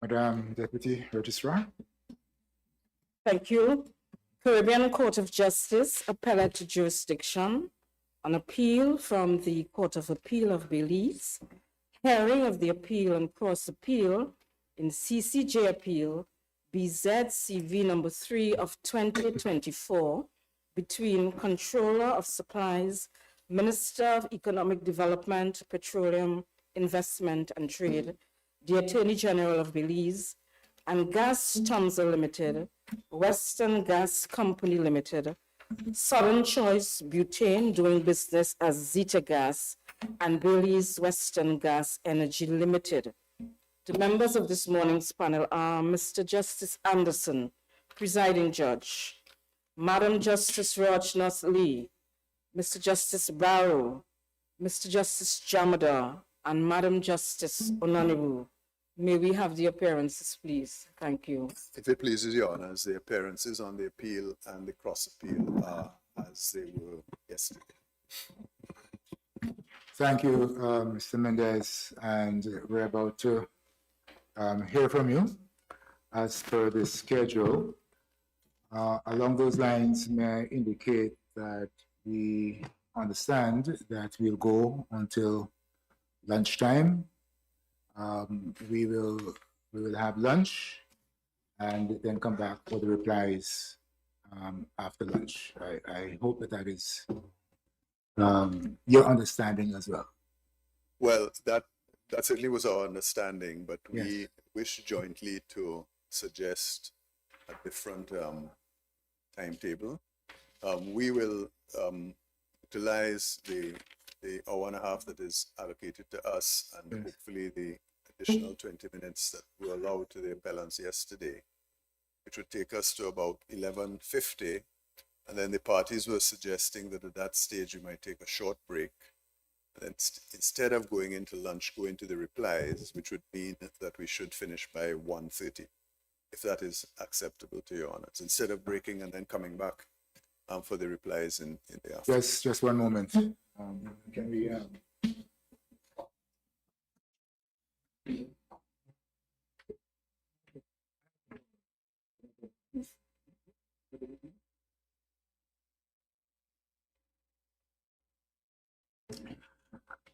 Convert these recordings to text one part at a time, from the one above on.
Madam Deputy Registrar. Thank you. Caribbean Court of Justice, Appellate Jurisdiction, an appeal from the Court of Appeal of Belize, hearing of the appeal and cross appeal in CCJ Appeal BZCV number 3 of 2024 between Controller of Supplies, Minister of Economic Development, Petroleum, Investment and Trade, the Attorney General of Belize, and Gas Tomza Limited, Western Gas Company Limited, Southern Choice Butane doing business as Zeta Gas, and Belize Western Gas Energy Limited. The members of this morning's panel are Mr. Justice Anderson, presiding judge, Madam Justice Rajnath Lee, Mr. Justice Barrow, Mr. Justice Jamadar, and Madam Justice Onanibu. May we have the appearances, please? Thank you. If it pleases Your Honors, the appearances on the appeal and the cross appeal are as they were yesterday. Thank you, Mr. Mendez, and we're about to hear from you as per the schedule. Along those lines, may I indicate that we understand that we'll go until lunchtime. We will have lunch and then come back for the replies after lunch. I hope that is your understanding as well. Well, that certainly was our understanding, but we wish jointly to suggest a different timetable. We will utilize the hour and a half that is allocated to us, and hopefully the additional 20 minutes that were allowed to the appellants yesterday, which would take us to about 11:50. And then the parties were suggesting that at that stage we might take a short break. And then instead of going into lunch, go into the replies, which would mean that we should finish by 1:30, if that is acceptable to Your Honors, instead of breaking and then coming back for the replies in the afternoon. Just one moment. Can we...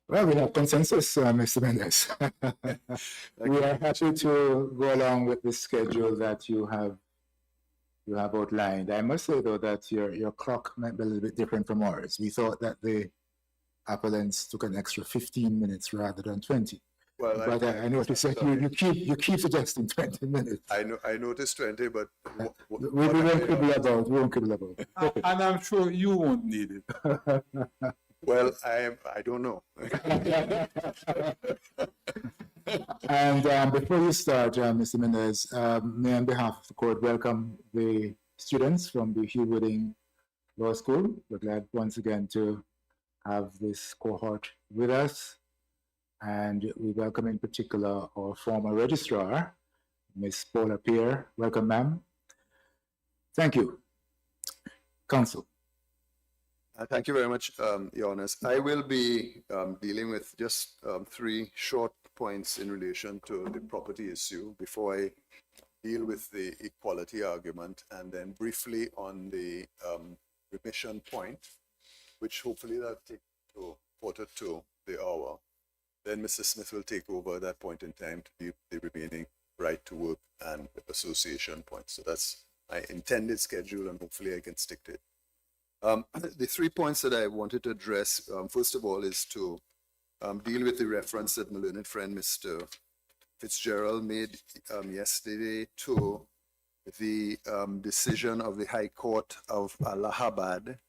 Well, we have consensus, Mr. Mendez. We are happy to go along with the schedule that you have outlined. I must say, though, that your clock might be a little bit different from ours. We thought that the appellants took an extra 15 minutes rather than 20. Well, but I noticed that you keep suggesting 20 minutes. I noticed 20, but we won't quibble about it. Okay. And I'm sure you won't need it. Well, I don't know. And before you start, Mr. Mendez, may I, on behalf of the court, welcome the students from the Hugh Wooding Law School. We're glad once again to have this cohort with us. And we welcome in particular our former registrar, Ms. Paula Pierre. Welcome, ma'am. Thank you. Counsel. Thank you very much, Your Honors. I will be dealing with just 3 short points in relation to the property issue before I deal with the equality argument, and then briefly on the remission point, which hopefully that'll take to 1:45 the hour. Then Mr. Smith will take over at that point in time to deal with the remaining right to work and association points. So that's my intended schedule, and hopefully I can stick to it. The 3 points that I wanted to address, first of all, is to deal with the reference that my learned friend, Mr. Fitzgerald, made yesterday to the decision of the High Court of Allahabad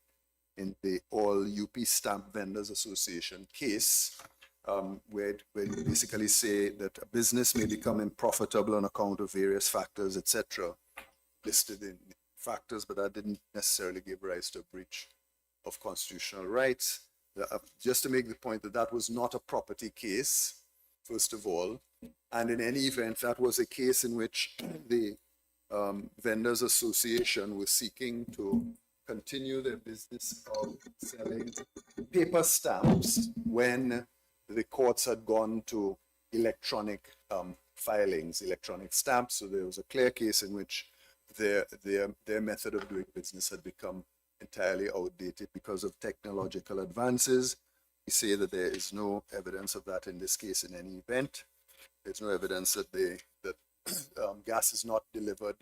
in the All UP Stamp Vendors Association case, where you basically say that a business may become unprofitable on account of various factors, etc., listed in factors, but that didn't necessarily give rise to a breach of constitutional rights. Just to make the point that that was not a property case, first of all, and in any event, that was a case in which the Vendors Association was seeking to continue their business of selling paper stamps when the courts had gone to electronic filings, electronic stamps. So there was a clear case in which their method of doing business had become entirely outdated because of technological advances. We say that there is no evidence of that in this case in any event. There's no evidence that gas is not delivered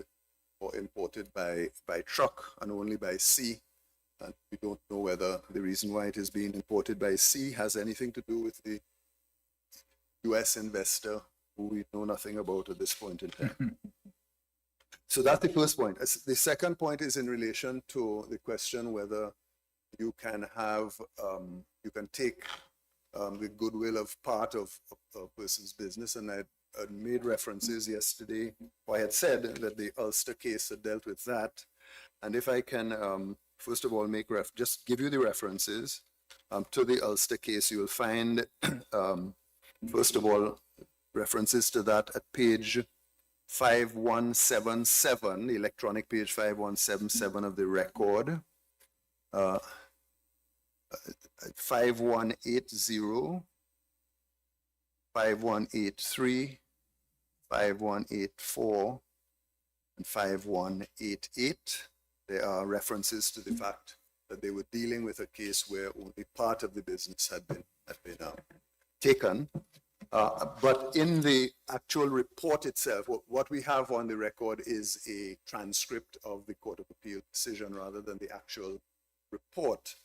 or imported by truck and only by sea. And we don't know whether the reason why it is being imported by sea has anything to do with the US investor who we know nothing about at this point in time. So that's the first point. The second point is in relation to the question whether you can have, you can take the goodwill of part of a person's business. And I made references yesterday, or I had said that the Ulster case had dealt with that. And if I can, first of all, just give you the references to the Ulster case, you will find, first of all, references to that at page 5177, the electronic page 5177 of the record, 5180, 5183, 5184, and 5188. There are references to the fact that they were dealing with a case where only part of the business had been taken. But in the actual report itself, what we have on the record is a transcript of the Court of Appeal decision rather than the actual report.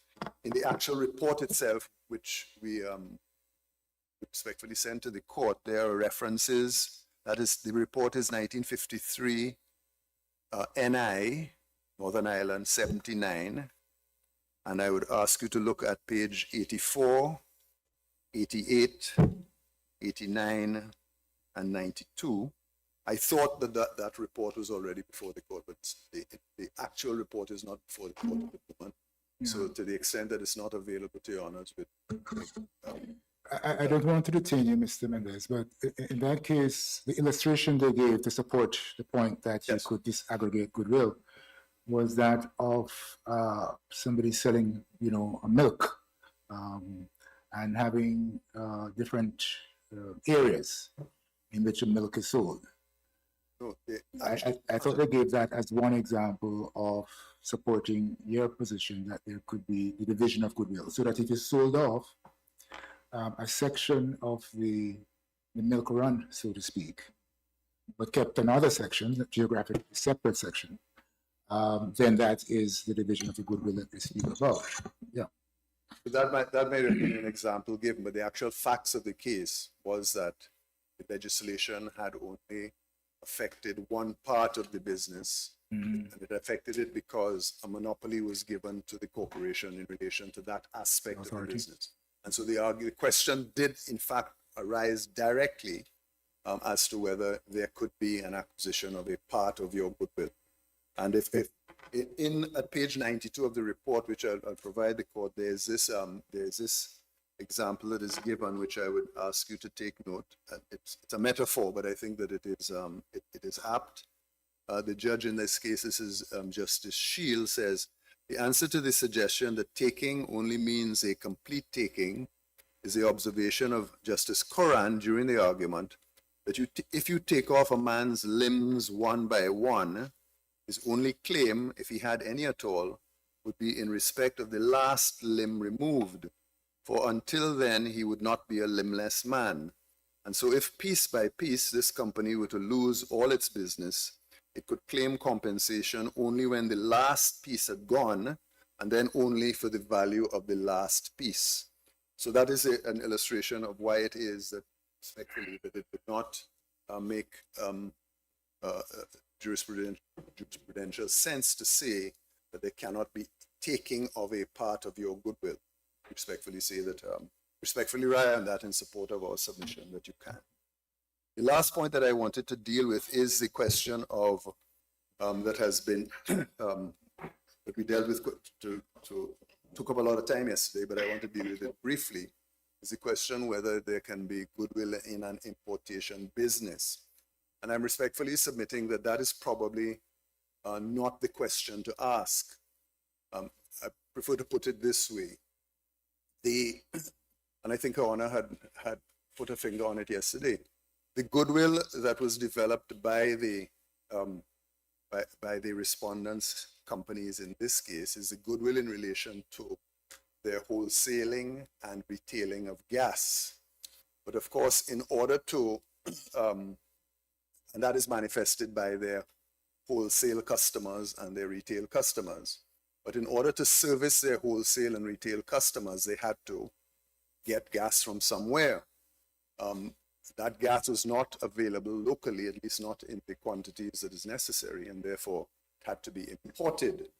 In the actual report itself, which we respectfully sent to the court, there are references. That is, the report is 1953 NI, Northern Ireland 79. And I would ask you to look at page 84, 88, 89, and 92. I thought that report was already before the court, but the actual report is not before the court at the moment. Yeah. So to the extent that it's not available to your honors, I don't want to detain you, Mr. Mendez, but in that case, the illustration they gave to support the point that you could disaggregate goodwill was that of somebody selling, a milk and having different areas in which the milk is sold. I thought they gave that as one example of supporting your position that there could be the division of goodwill, so that it is sold off a section of the milk run, so to speak, but kept another section, a geographically separate section, then that is the division of the goodwill that they speak about. Yeah. That might have been an example given, but the actual facts of the case was that the legislation had only affected one part of the business, and it affected it because a monopoly was given to the corporation in relation to that aspect of the business. And so the question did in fact arise directly as to whether there could be an acquisition of a part of your goodwill. And if at page 92 of the report, which I'll provide the court, there's this example that is given, which I would ask you to take note. It's a metaphor, but I think that it is apt. The judge in this case, this is Justice Shield, says, the answer to the suggestion that taking only means a complete taking is the observation of Justice Coran during the argument that if you take off a man's limbs one by one, his only claim, if he had any at all, would be in respect of the last limb removed, for until then he would not be a limbless man. And so if piece by piece this company were to lose all its business, it could claim compensation only when the last piece had gone, and then only for the value of the last piece. So that is an illustration of why it is that, respectfully, that it would not make jurisprudential sense to say that there cannot be taking of a part of your goodwill. Respectfully say that respectfully rely on that in support of our submission that you can. The last point that I wanted to deal with is the question of that has been that we dealt with took up a lot of time yesterday, but I want to deal with it briefly. Is the question whether there can be goodwill in an importation business, and I'm respectfully submitting that that is probably not the question to ask. I prefer to put it this way: and I think Her Honor had put a finger on it yesterday. The goodwill that was developed by the respondents' companies in this case is the goodwill in relation to their wholesaling and retailing of gas. But of course, in order to, and that is manifested by their wholesale customers and their retail customers. But in order to service their wholesale and retail customers, they had to get gas from somewhere. That gas was not available locally, at least not in the quantities that is necessary, and therefore it had to be imported.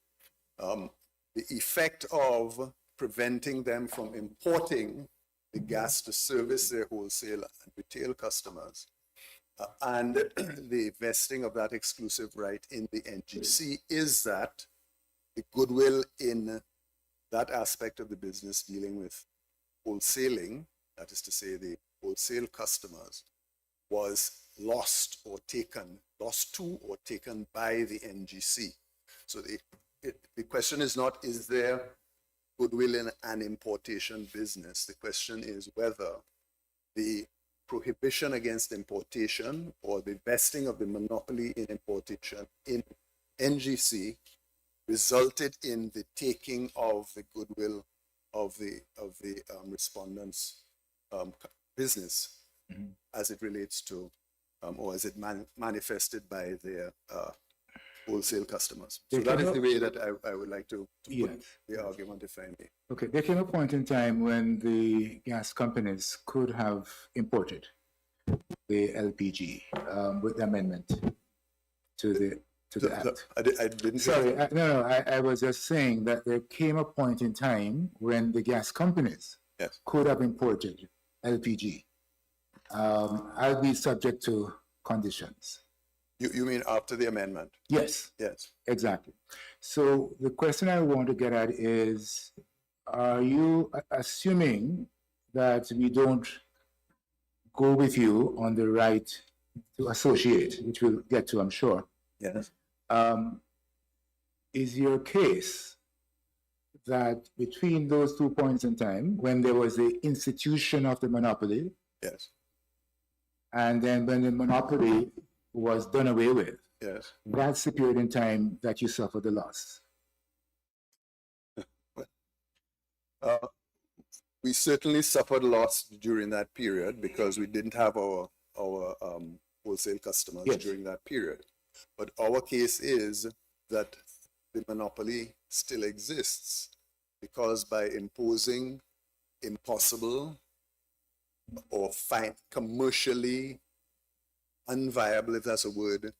The effect of preventing them from importing the gas to service their wholesale and retail customers and the vesting of that exclusive right in the NGC is that the goodwill in that aspect of the business dealing with wholesaling, that is to say the wholesale customers, was lost to or taken by the NGC. So the question is not, is there goodwill in an importation business? The question is whether the prohibition against importation or the vesting of the monopoly in importation in NGC resulted in the taking of the goodwill of the respondents' business as it relates to or as it manifested by their wholesale customers. So that is the way that I would like to put the argument, if I may. Okay, there came a point in time when the gas companies could have imported the LPG with the amendment to the act. I didn't. Sorry, I was just saying that there came a point in time when the gas companies could have imported LPG. I'll be subject to conditions. You mean after the amendment? Yes. Yes. Exactly. So the question I want to get at is, are you assuming that we don't go with you on the right to associate, which we'll get to, I'm sure? Yes. Is your case that between those 2 points in time, when there was the institution of the monopoly, yes, and then when the monopoly was done away with, yes, that's the period in time that you suffered the loss? We certainly suffered loss during that period because we didn't have our wholesale customers during that period. But our case is that the monopoly still exists because by imposing impossible or commercially unviable, if that's a word,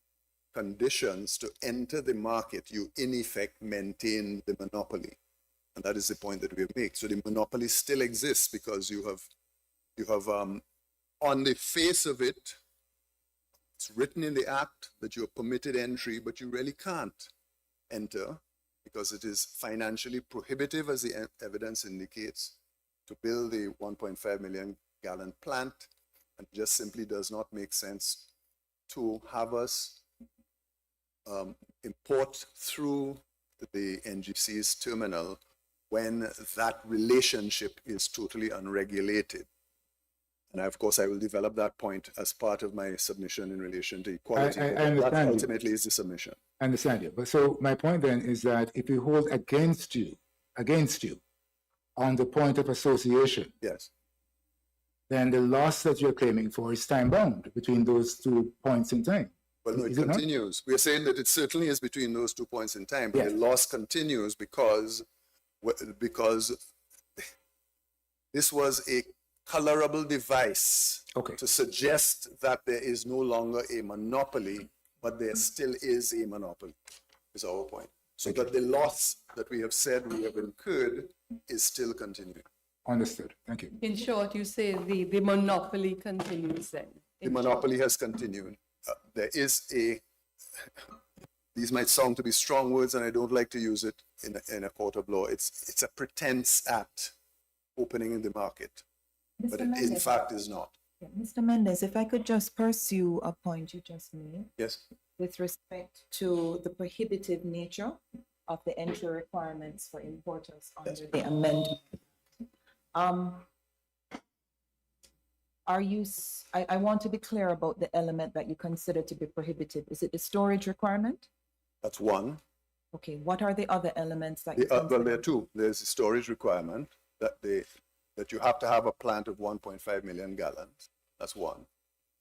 conditions to enter the market, you in effect maintain the monopoly. And that is the point that we have made. So the monopoly still exists because you have on the face of it, it's written in the act that you are permitted entry, but you really can't enter because it is financially prohibitive, as the evidence indicates, to build the 1.5 million gallon plant, and just simply does not make sense to have us import through the NGC's terminal when that relationship is totally unregulated. And of course, I will develop that point as part of my submission in relation to equality. I understand that ultimately is the submission. I understand you. But so my point then is that if we hold against you on the point of association, yes, then the loss that you're claiming for is time bound between those 2 points in time. Well, no, it continues. We are saying that it certainly is between those 2 points in time, but the loss continues because this was a colorable device to suggest that there is no longer a monopoly, but there still is a monopoly, is our point. So that the loss that we have said we have incurred is still continuing. Understood. Thank you. In short, you say the monopoly continues then. The monopoly has continued. There is these might sound to be strong words, and I don't like to use it in a court of law. It's a pretense at opening in the market, but it in fact is not. Yeah, Mr. Mendez, if I could just pursue a point you just made Yes. with respect to the prohibitive nature of the entry requirements for importers under the amendment. I want to be clear about the element that you consider to be prohibitive. Is it the storage requirement? That's one. Okay, what are the other elements that you Well, consider? there are two. There's the storage requirement that you have to have a plant of 1.5 million gallons. That's one.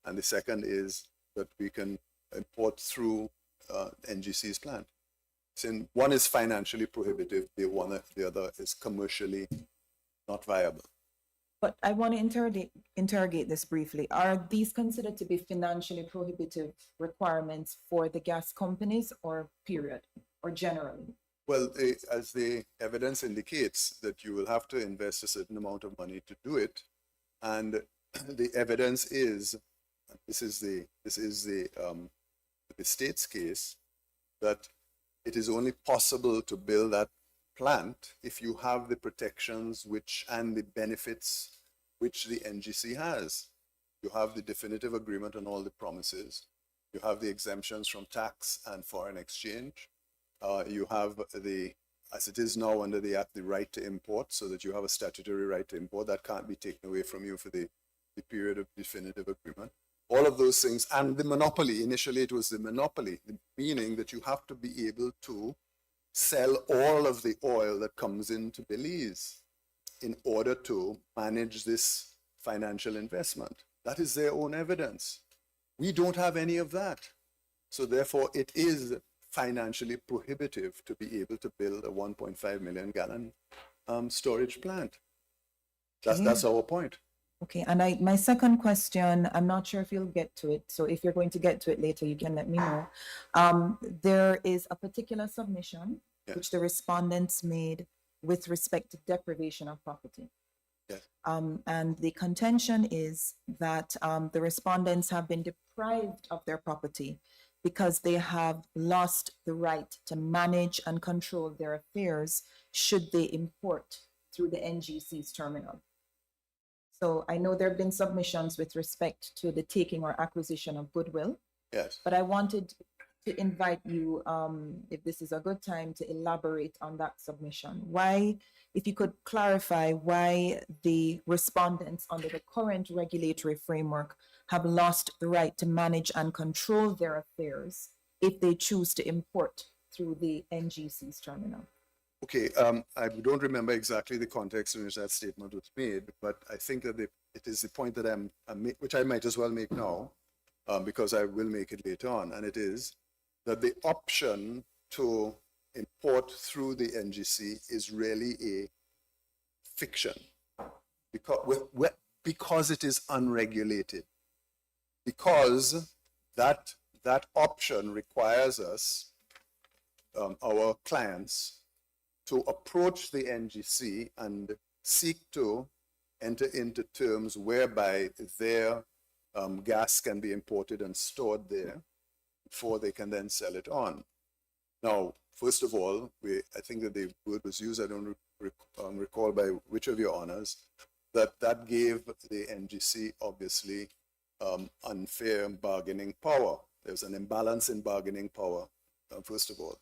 And the second is that we can import through NGC's plant. So one is financially prohibitive. The other is commercially not viable. But I want to interrogate this briefly. Are these considered to be financially prohibitive requirements for the gas companies, or period, or generally? Well, as the evidence indicates, that you will have to invest a certain amount of money to do it, and the evidence is, this is the state's case, that it is only possible to build that plant if you have the protections and the benefits which the NGC has. You have the definitive agreement on all the promises. You have the exemptions from tax and foreign exchange. You have as it is now under the Act, the right to import, so that you have a statutory right to import that can't be taken away from you for the period of definitive agreement. All of those things, and the monopoly. Initially, it was the monopoly, meaning that you have to be able to sell all of the oil that comes into Belize in order to manage this financial investment. That is their own evidence. We don't have any of that. So therefore, it is financially prohibitive to be able to build a 1.5 million gallon storage plant. That's our point. Okay, and my second question, I'm not sure if you'll get to it. So if you're going to get to it later, you can let me know. There is a particular submission which the respondents made with respect to deprivation of property. Yes. And the contention is that the respondents have been deprived of their property because they have lost the right to manage and control their affairs should they import through the NGC's terminal. So I know there have been submissions with respect to the taking or acquisition of goodwill. Yes. But I wanted to invite you, if this is a good time, to elaborate on that submission. Why, if you could clarify why the respondents under the current regulatory framework have lost the right to manage and control their affairs if they choose to import through the NGC's terminal. Okay, I don't remember exactly the context in which that statement was made, but I think that it is the point that which I might as well make now, because I will make it later on, and it is that the option to import through the NGC is really a fiction, because it is unregulated, because that option requires us, our clients, to approach the NGC and seek to enter into terms whereby their gas can be imported and stored there before they can then sell it on. Now, first of all, I think that the word was used, I don't recall by which of your honors, that gave the NGC obviously unfair bargaining power. There's an imbalance in bargaining power, first of all.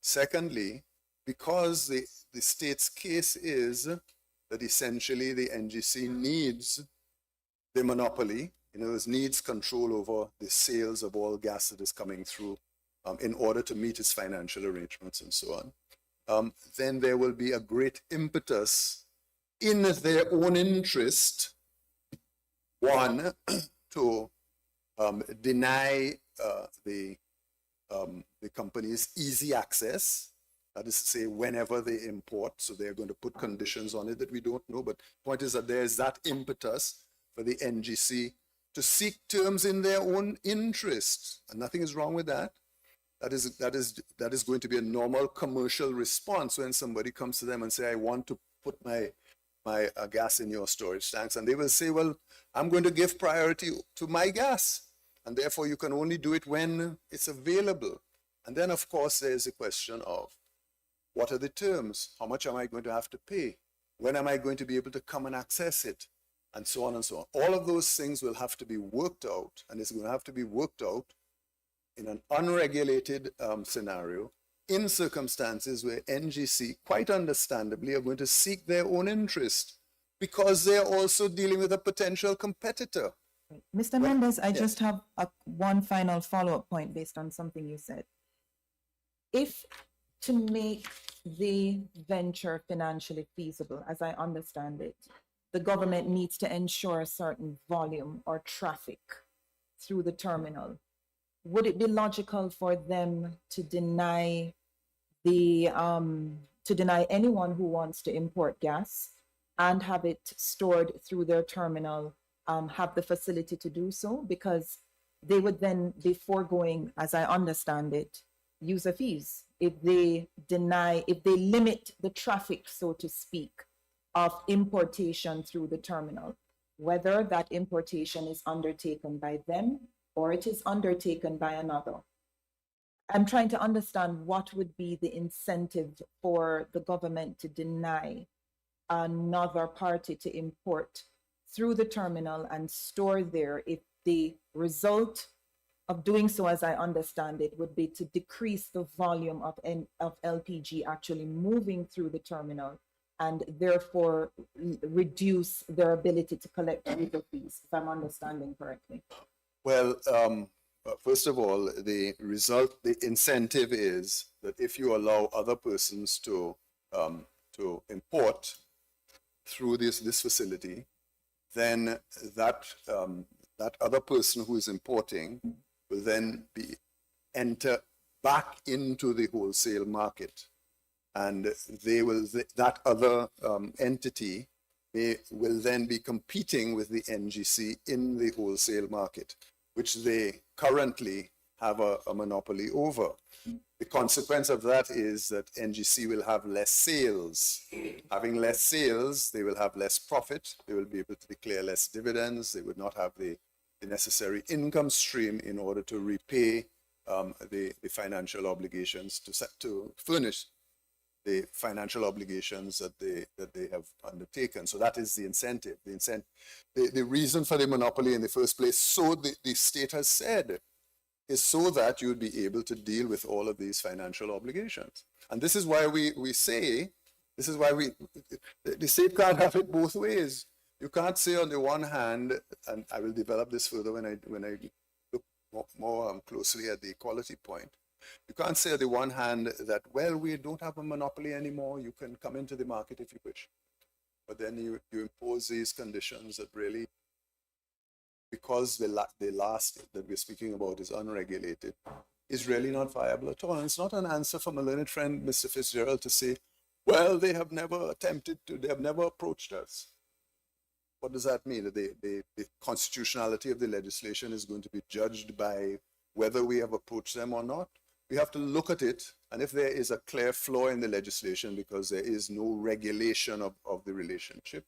Secondly, because the state's case is that essentially the NGC needs the monopoly, in other words, needs control over the sales of all gas that is coming through in order to meet its financial arrangements and so on, then there will be a great impetus in their own interest, one, to deny the companies easy access. That is to say, whenever they import, so they're going to put conditions on it that we don't know. But the point is that there is that impetus for the NGC to seek terms in their own interest, and nothing is wrong with that. That is going to be a normal commercial response when somebody comes to them and say, "I want to put my my gas in your storage tanks, and they will say, well, I'm going to give priority to my gas, and therefore you can only do it when it's available. And then, of course, there's a question of what are the terms? How much am I going to have to pay? When am I going to be able to come and access it? And so on and so on. All of those things will have to be worked out, and it's going to have to be worked out in an unregulated scenario, in circumstances where NGC, quite understandably, are going to seek their own interest because they're also dealing with a potential competitor. Mr. Mendes, I just have one final follow-up point based on something you said. If to make the venture financially feasible, as I understand it, the government needs to ensure a certain volume or traffic through the terminal, would it be logical for them to deny anyone who wants to import gas and have it stored through their terminal, have the facility to do so? Because they would then be foregoing, as I understand it, user fees if they limit the traffic, so to speak, of importation through the terminal, whether that importation is undertaken by them or it is undertaken by another. I'm trying to understand what would be the incentive for the government to deny another party to import through the terminal and store there if the result of doing so, as I understand it, would be to decrease the volume of LPG actually moving through the terminal and therefore reduce their ability to collect user fees, if I'm understanding correctly. Well, first of all, the incentive is that if you allow other persons to import through this facility, then that other person who is importing will then enter back into the wholesale market, and that other entity will then be competing with the NGC in the wholesale market, which they currently have a monopoly over. The consequence of that is that NGC will have less sales. Having less sales, they will have less profit. They will be able to declare less dividends. They would not have the necessary income stream in order to repay the financial obligations, to furnish the financial obligations that they have undertaken. So that is the incentive. The reason for the monopoly in the first place, so the state has said, is so that you would be able to deal with all of these financial obligations. And this is why we say, the state can't have it both ways. You can't say on the one hand, and I will develop this further when I look more closely at the equality point. You can't say on the one hand that, well, we don't have a monopoly anymore, you can come into the market if you wish. But then you impose these conditions that really, because the last that we're speaking about is unregulated, is really not viable at all. And it's not an answer from a learned friend, Mr. Fitzgerald, to say, well, they have never approached us. What does that mean? That the constitutionality of the legislation is going to be judged by whether we have approached them or not? We have to look at it, and if there is a clear flaw in the legislation because there is no regulation of the relationship,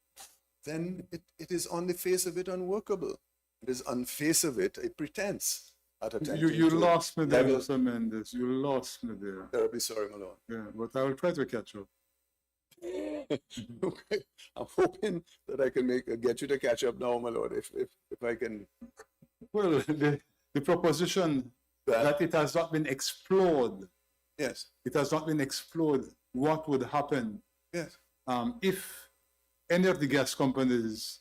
then it is on the face of it unworkable. It is on face of it a pretense at attempting You to lost me there, level- Mr. Mendes. You lost me there. Terribly sorry, my lord. Yeah, but I will try to catch up. I'm hoping that I can get you to catch up now, my lord, if I can. Well, the proposition that it has not been explored, Yes, it has not been explored what would happen yes. if any of the gas companies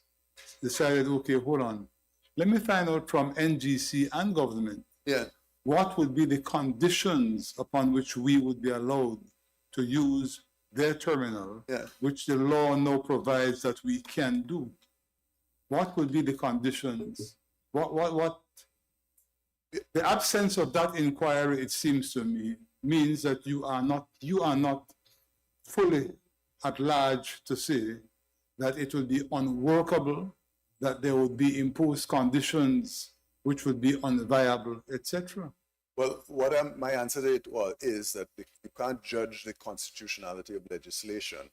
decided, okay, hold on, let me find out from NGC and government Yeah, what would be the conditions upon which we would be allowed to use their terminal, yeah. which the law now provides that we can do. What would be the conditions? What the absence of that inquiry, it seems to me, means that you are not fully at large to say that it would be unworkable, that there would be imposed conditions which would be unviable, etc. Well, my answer to it is that you can't judge the constitutionality of legislation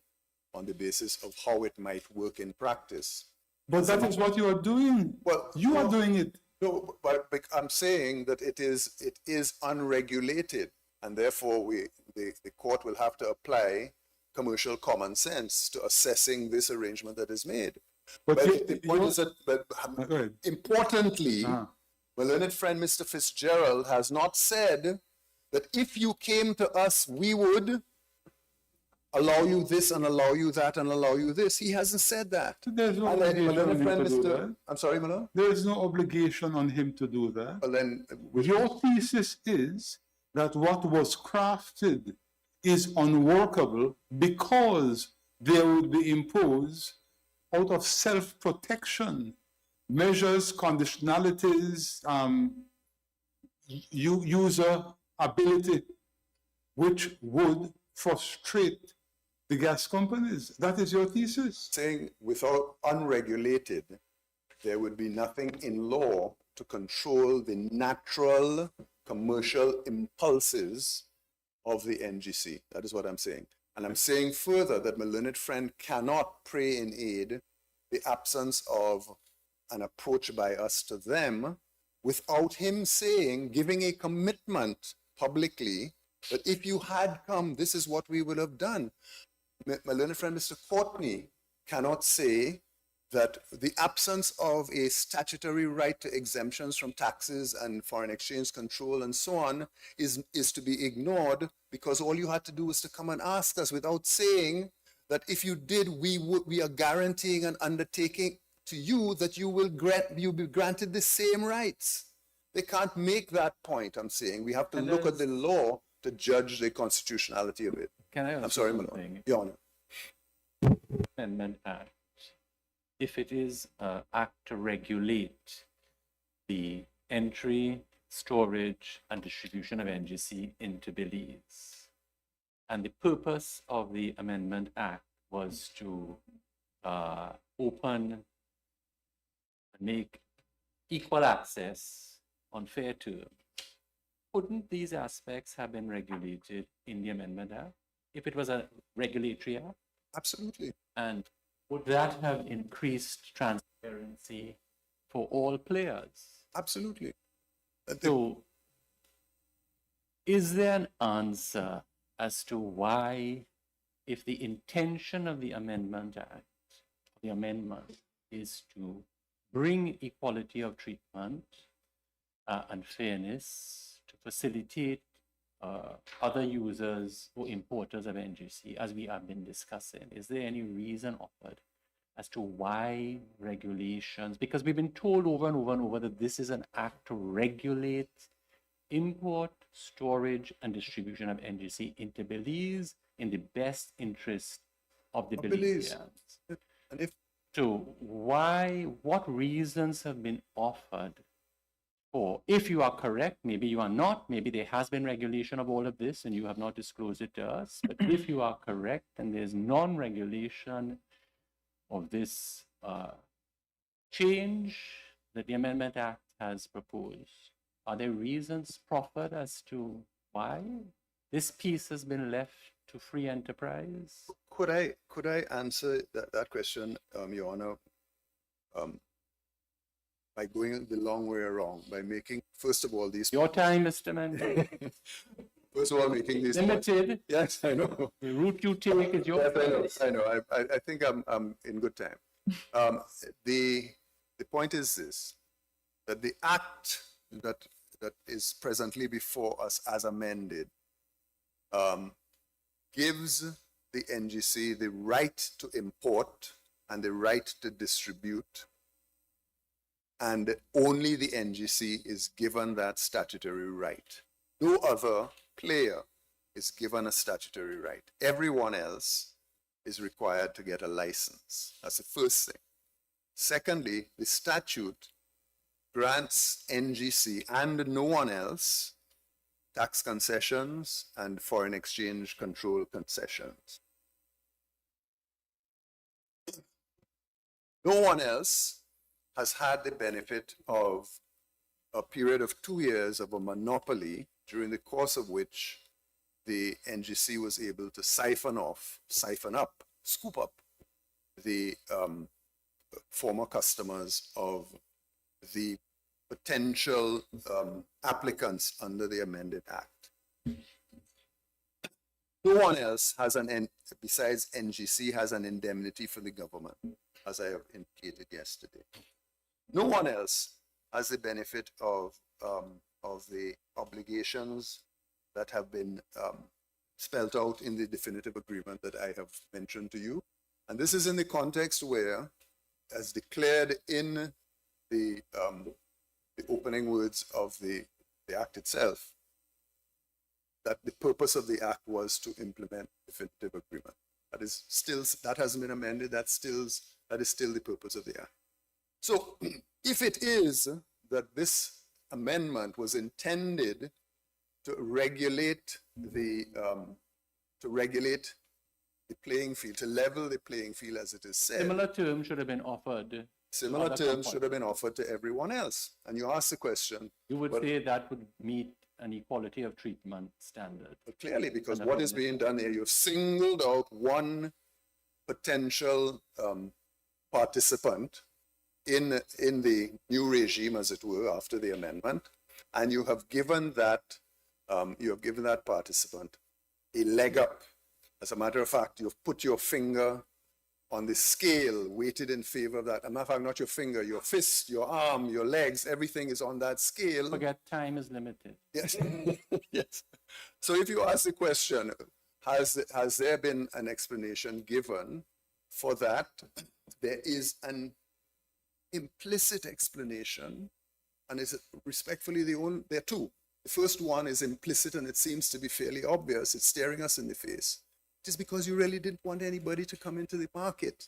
on the basis of how it might work in practice. But that is what you are doing. Well, You are no, doing it. No, but I'm saying that it is unregulated, and therefore the court will have to apply commercial common sense to assessing this arrangement that is made. But The point is that, Go ahead. importantly, Uh-huh. my learned friend Mr. Fitzgerald has not said that if you came to us, we would allow you this and allow you that and allow you this. He hasn't said that. There's no And then my obligation learned on him friend to do Mr. that. I'm sorry, Malone? There is no obligation on him to do that. Well, then, Your thesis is that what was crafted is unworkable because there would be imposed out of self-protection measures, conditionalities, user ability, which would frustrate the gas companies. That is your thesis. saying without unregulated, there would be nothing in law to control the natural commercial impulses of the NGC. That is what I'm saying. And I'm saying further that my learned friend cannot pray in aid the absence of an approach by us to them without him saying, giving a commitment publicly that if you had come, this is what we would have done. My learned friend, Mr. Courtney, cannot say that the absence of a statutory right to exemptions from taxes and foreign exchange control and so on is to be ignored because all you had to do was to come and ask us without saying that if you did, we are guaranteeing and undertaking to you that you'll be granted the same rights. They can't make that point, I'm saying. We have to look at the law to judge the constitutionality of it. Can I ask I'm sorry, something? Malone. Your Honor. Amendment Act, if it is an act to regulate the entry, storage, and distribution of NGC into Belize, and the purpose of the Amendment Act was to open, make equal access on fair terms, couldn't these aspects have been regulated in the Amendment Act if it was a regulatory act? Absolutely. And would that have increased transparency for all players? Absolutely. So, is there an answer as to why, if the intention of the Amendment Act, the amendment, is to bring equality of treatment and fairness to facilitate other users or importers of NGC, as we have been discussing, is there any reason offered as to why regulations, because we've been told over and over and over that this is an act to regulate import, storage, and distribution of NGC into Belize in the best interest of the Belize. Belizeans. And if So what reasons have been offered for, if you are correct, maybe you are not, maybe there has been regulation of all of this and you have not disclosed it to us, but if you are correct and there's non-regulation of this change that the Amendment Act has proposed, are there reasons proffered as to why this piece has been left to free enterprise? could I answer that question, Your Honor, by going the long way around, by making, first of all, these Your time, Mr. Mendel. first of all making these points. Limited. Yes, I know. The route you take is your Yes, I know. I think I'm in good time. The point is this, that the act that is presently before us as amended gives the NGC the right to import and the right to distribute, and only the NGC is given that statutory right. No other player is given a statutory right. Everyone else is required to get a license. That's the first thing. Secondly, the statute grants NGC and no one else tax concessions and foreign exchange control concessions. No one else has had the benefit of a period of 2 years of a monopoly, during the course of which the NGC was able to siphon up scoop up the former customers of the potential applicants under the amended act. No one else has besides NGC has an indemnity for the government, as I have indicated yesterday. No one else has the benefit of the obligations that have been spelled out in the definitive agreement that I have mentioned to you. And this is in the context where, as declared in the opening words of the act itself, that the purpose of the act was to implement definitive agreement. That hasn't been amended. That is still the purpose of the act. So if it is that this amendment was intended to regulate the playing field, to level the playing field as it is said. Similar terms should have been offered. Similar other terms should have been offered to everyone else. And you ask the question. You would but- say that would meet an equality of treatment standard. But clearly, because And what is being done here, you've singled out one potential participant in the new regime, as it were, after the amendment, and you have given that participant a leg up. As a matter of fact, you've put your finger on the scale, weighted in favor of that. As a matter of fact, not your finger, your fist, your arm, your legs, everything is on that scale. Forget time is limited. Yes. Yes. So if you ask the question, has there been an explanation given for that? There is an implicit explanation, and is respectfully there are two. The first one is implicit, and it seems to be fairly obvious. It's staring us in the face. It is because you really didn't want anybody to come into the market.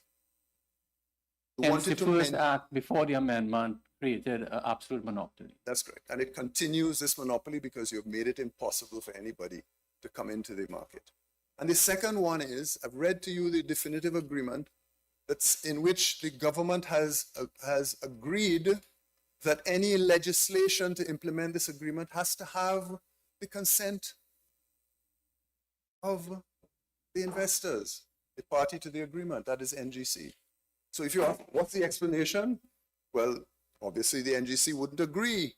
You Hence, wanted the to first act before the amendment created an absolute monopoly. That's correct. And it continues this monopoly because you've made it impossible for anybody to come into the market. And the second one is, I've read to you the definitive agreement that's in which the government has agreed that any legislation to implement this agreement has to have the consent of the investors, the party to the agreement, that is NGC. So if you ask, what's the explanation? Well, obviously the NGC wouldn't agree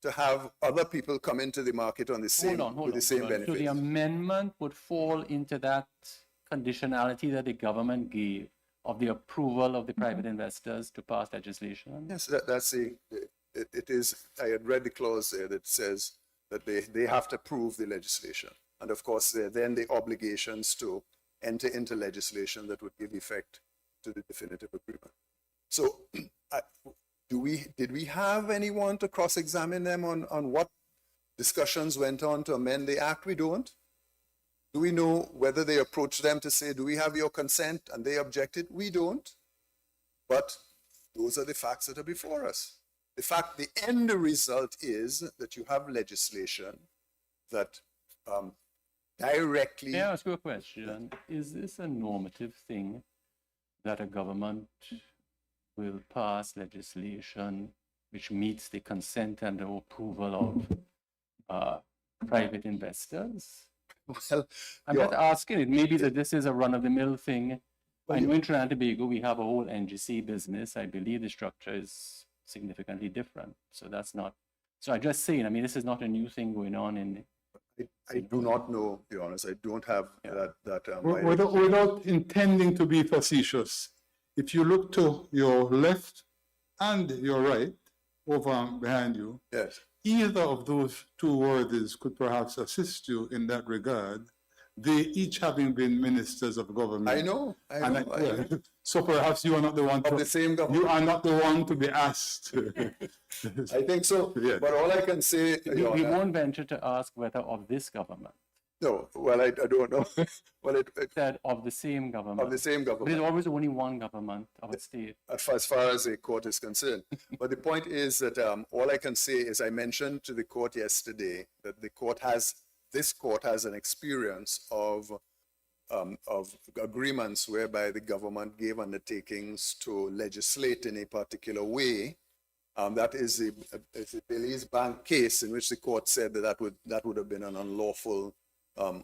to have other people come into the market on the same, with the same benefits. So the amendment would fall into that conditionality that the government gave of the approval of the private investors to pass legislation? Yes, it is, I had read the clause there that says that they have to approve the legislation. And of course, there are then the obligations to enter into legislation that would give effect to the definitive agreement. So did we have anyone to cross-examine them on what discussions went on to amend the act? We don't. Do we know whether they approached them to say, do we have your consent? And they objected? We don't. But those are the facts that are before us. The end result is that you have legislation that directly... May I ask you a question? Is this a normative thing that a government will pass legislation which meets the consent and the approval of private investors? Well, I'm not asking it. Maybe that this is a run-of-the-mill thing. I know in Trinidad and Tobago we have a whole NGC business. I believe the structure is significantly different. So that's not. So I'm just saying. I mean, this is not a new thing going on in. I do not know, to be honest. I don't have that. Without intending to be facetious, if you look to your left and your right, over behind you, Yes. either of those two worthies could perhaps assist you in that regard, they each having been ministers of government. I know. So perhaps you are not the one Of the same government. you are not the one to be asked. I think so. Yeah. But all I can say, We won't venture to ask whether of this government, no, well, I don't know. Well, that of the same government. of the same But there's government, always only one government of a state. as far as the court is concerned. But the point is that all I can say is I mentioned to the court yesterday that this court has an experience of agreements whereby the government gave undertakings to legislate in a particular way. That is the Belize Bank case in which the court said that would have been an unlawful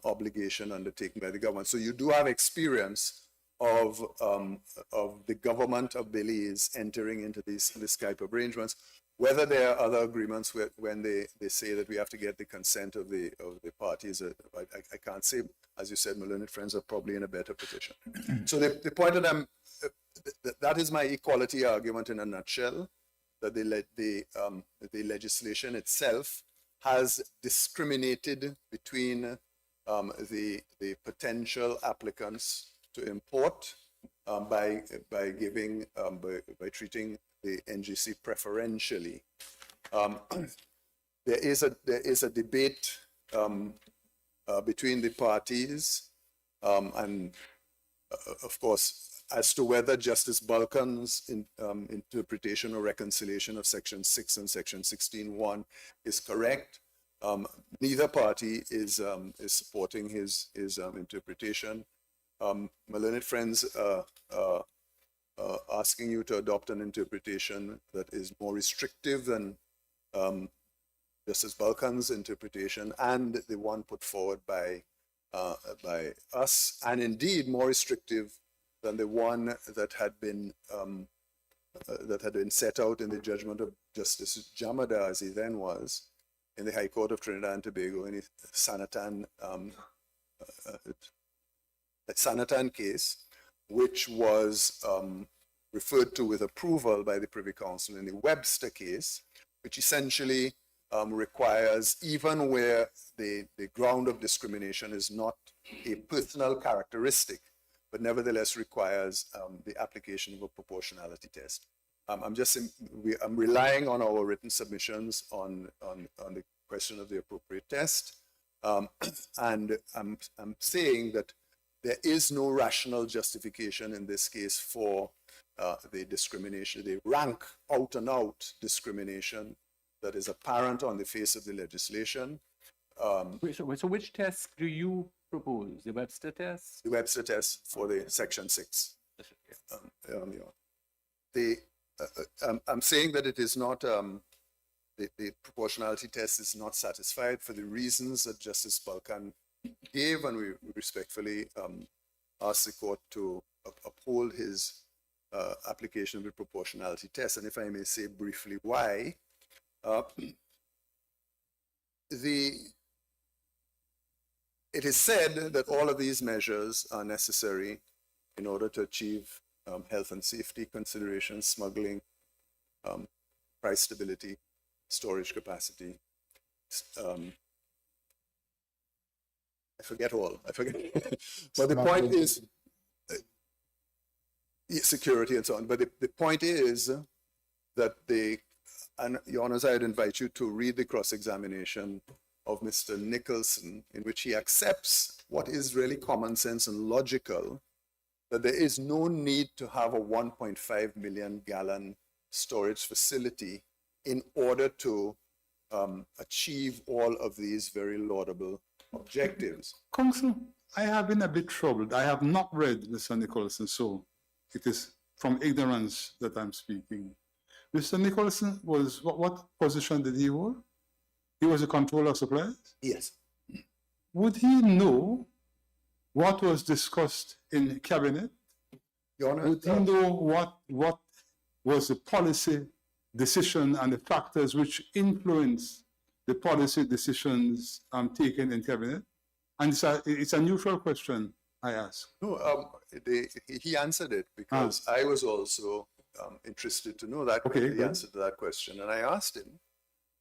obligation undertaken by the government. So you do have experience of the government of Belize entering into this type of arrangements. Whether there are other agreements when they say that we have to get the consent of the parties, I can't say. As you said, my learned friends are probably in a better position. So the point that that is my equality argument in a nutshell, that the legislation itself has discriminated between the potential applicants to import by treating the NGC preferentially. There is a debate between the parties, and of course, as to whether Justice Balkan's interpretation or reconciliation of Section 6 and Section 16.1 is correct. Neither party is supporting his interpretation. My learned friends asking you to adopt an interpretation that is more restrictive than Justice Balkan's interpretation and the one put forward by us, and indeed more restrictive than the one that had been set out in the judgment of Justice Jamada, as he then was, in the High Court of Trinidad and Tobago in the Sanatan case, which was referred to with approval by the Privy Council in the Webster case, which essentially requires, even where the ground of discrimination is not a personal characteristic, but nevertheless requires the application of a proportionality test. I'm relying on our written submissions on the question of the appropriate test, and I'm saying that there is no rational justification in this case for the discrimination, the rank out and out discrimination that is apparent on the face of the legislation. So which test do you propose? The Webster test? The Webster test for the Section 6. I'm saying that it is not, the proportionality test is not satisfied for the reasons that Justice Balkan gave, and we respectfully ask the court to uphold his application of the proportionality test. And if I may say briefly why, it is said that all of these measures are necessary in order to achieve health and safety considerations, smuggling, price stability, storage capacity. I forget. But the point is security and so on. But the point is that and Your Honors, I'd invite you to read the cross-examination of Mr. Nicholson, in which he accepts what is really common sense and logical, that there is no need to have a 1.5 million gallon storage facility in order to achieve all of these very laudable objectives. Counsel, I have been a bit troubled. I have not read Mr. Nicholson, so it is from ignorance that I'm speaking. Mr. Nicholson was, what position did he hold? He was a controller of supplies? Yes. Would he know what was discussed in cabinet? Your Honor, Would he know what was the policy decision and the factors which influence the policy decisions taken in cabinet? And it's a neutral question, I ask. No, he answered it because I was also interested to know that. Okay, the answer to that question. And I asked him,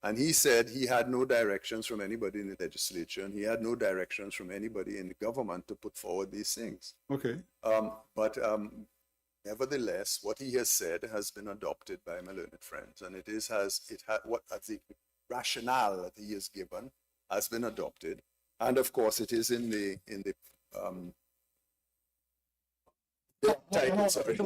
and he said he had no directions from anybody in the legislature, and he had no directions from anybody in the government to put forward these things. Okay. But nevertheless, what he has said has been adopted by my learned friends, and the rationale that he has given has been adopted, and of course it is in the title. Sorry.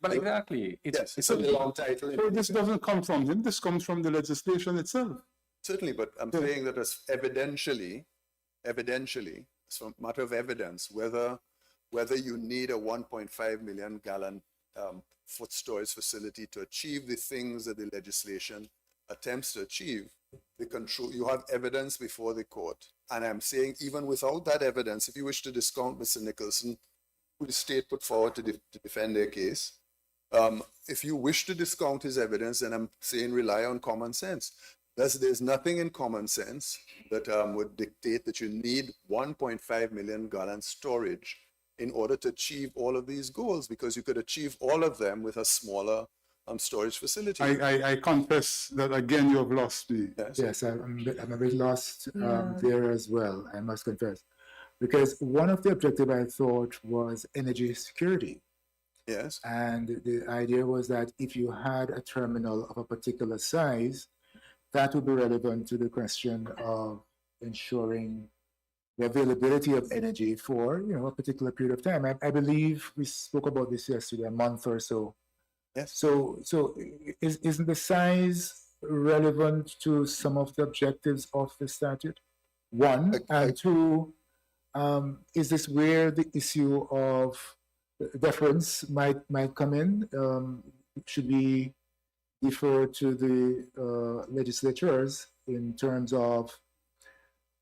But exactly, It's a long title. So this doesn't come from him, this comes from the legislation itself. Certainly, but I'm saying that as evidentially, it's a matter of evidence, whether you need a 1.5 million gallon foot storage facility to achieve the things that the legislation attempts to achieve, you have evidence before the court. And I'm saying even without that evidence, if you wish to discount Mr. Nicholson, who the state put forward to defend their case. If you wish to discount his evidence, then I'm saying rely on common sense. There's nothing in common sense that would dictate that you need 1.5 million gallon storage in order to achieve all of these goals, because you could achieve all of them with a smaller storage facility. I confess that again you have lost me. Yes. Yes, I'm a bit lost there as well, I must confess. Because one of the objectives I thought was energy security. Yes. And the idea was that if you had a terminal of a particular size, that would be relevant to the question of ensuring the availability of energy for, you know, a particular period of time. I believe we spoke about this yesterday, a month or so. Yes. So isn't the size relevant to some of the objectives of the statute? One, and two, is this where the issue of deference might come in? Should we defer to the legislatures in terms of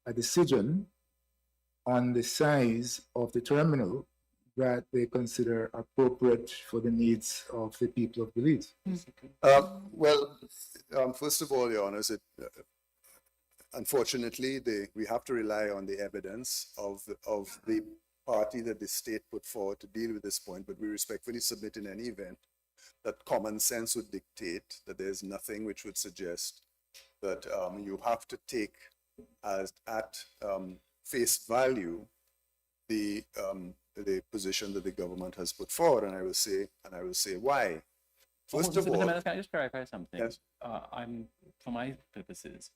a decision on the size of the terminal that they consider appropriate for the needs of the people of Belize? Well, first of all, Your Honors, unfortunately, we have to rely on the evidence of the party that the state put forward to deal with this point, but we respectfully submit in any event that common sense would dictate that there's nothing which would suggest that you have to take as at face value the position that the government has put forward, and I will say why. First of all, can I just clarify something? Yes. For my purposes,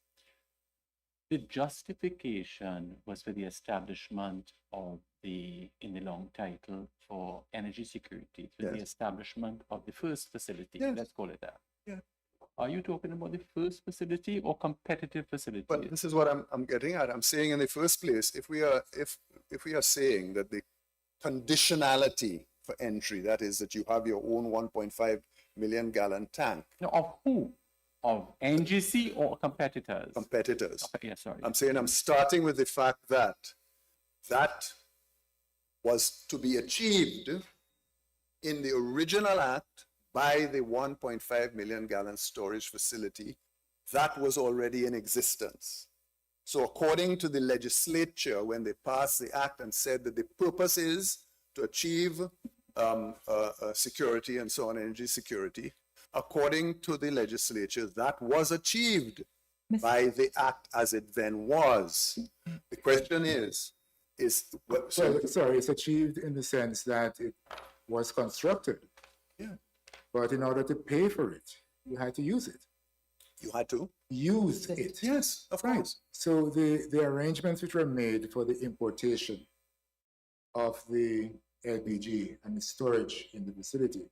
the justification was for the establishment of in the long title, for energy security, for the Yes. establishment of the first facility. Yes. Let's call it that. Yeah. Are you talking about the first facility or competitive facility? but this is what I'm getting at. I'm saying in the first place, if we are saying that the conditionality for entry, that is that you have your own 1.5 million gallon tank, No, of who? Of NGC or competitors? competitors. Okay, yeah, sorry. I'm saying I'm starting with the fact that that was to be achieved in the original act by the 1.5 million gallon storage facility that was already in existence. So according to the legislature, when they passed the act and said that the purpose is to achieve security and so on, energy security, according to the legislature, that was achieved by the act as it then was. The question is Sorry, it's achieved in the sense that it was constructed. Yeah. But in order to pay for it, you had to use it. you had to? Use it. Yes, of Right. course. So the arrangements which were made for the importation of the LPG and the storage in the facility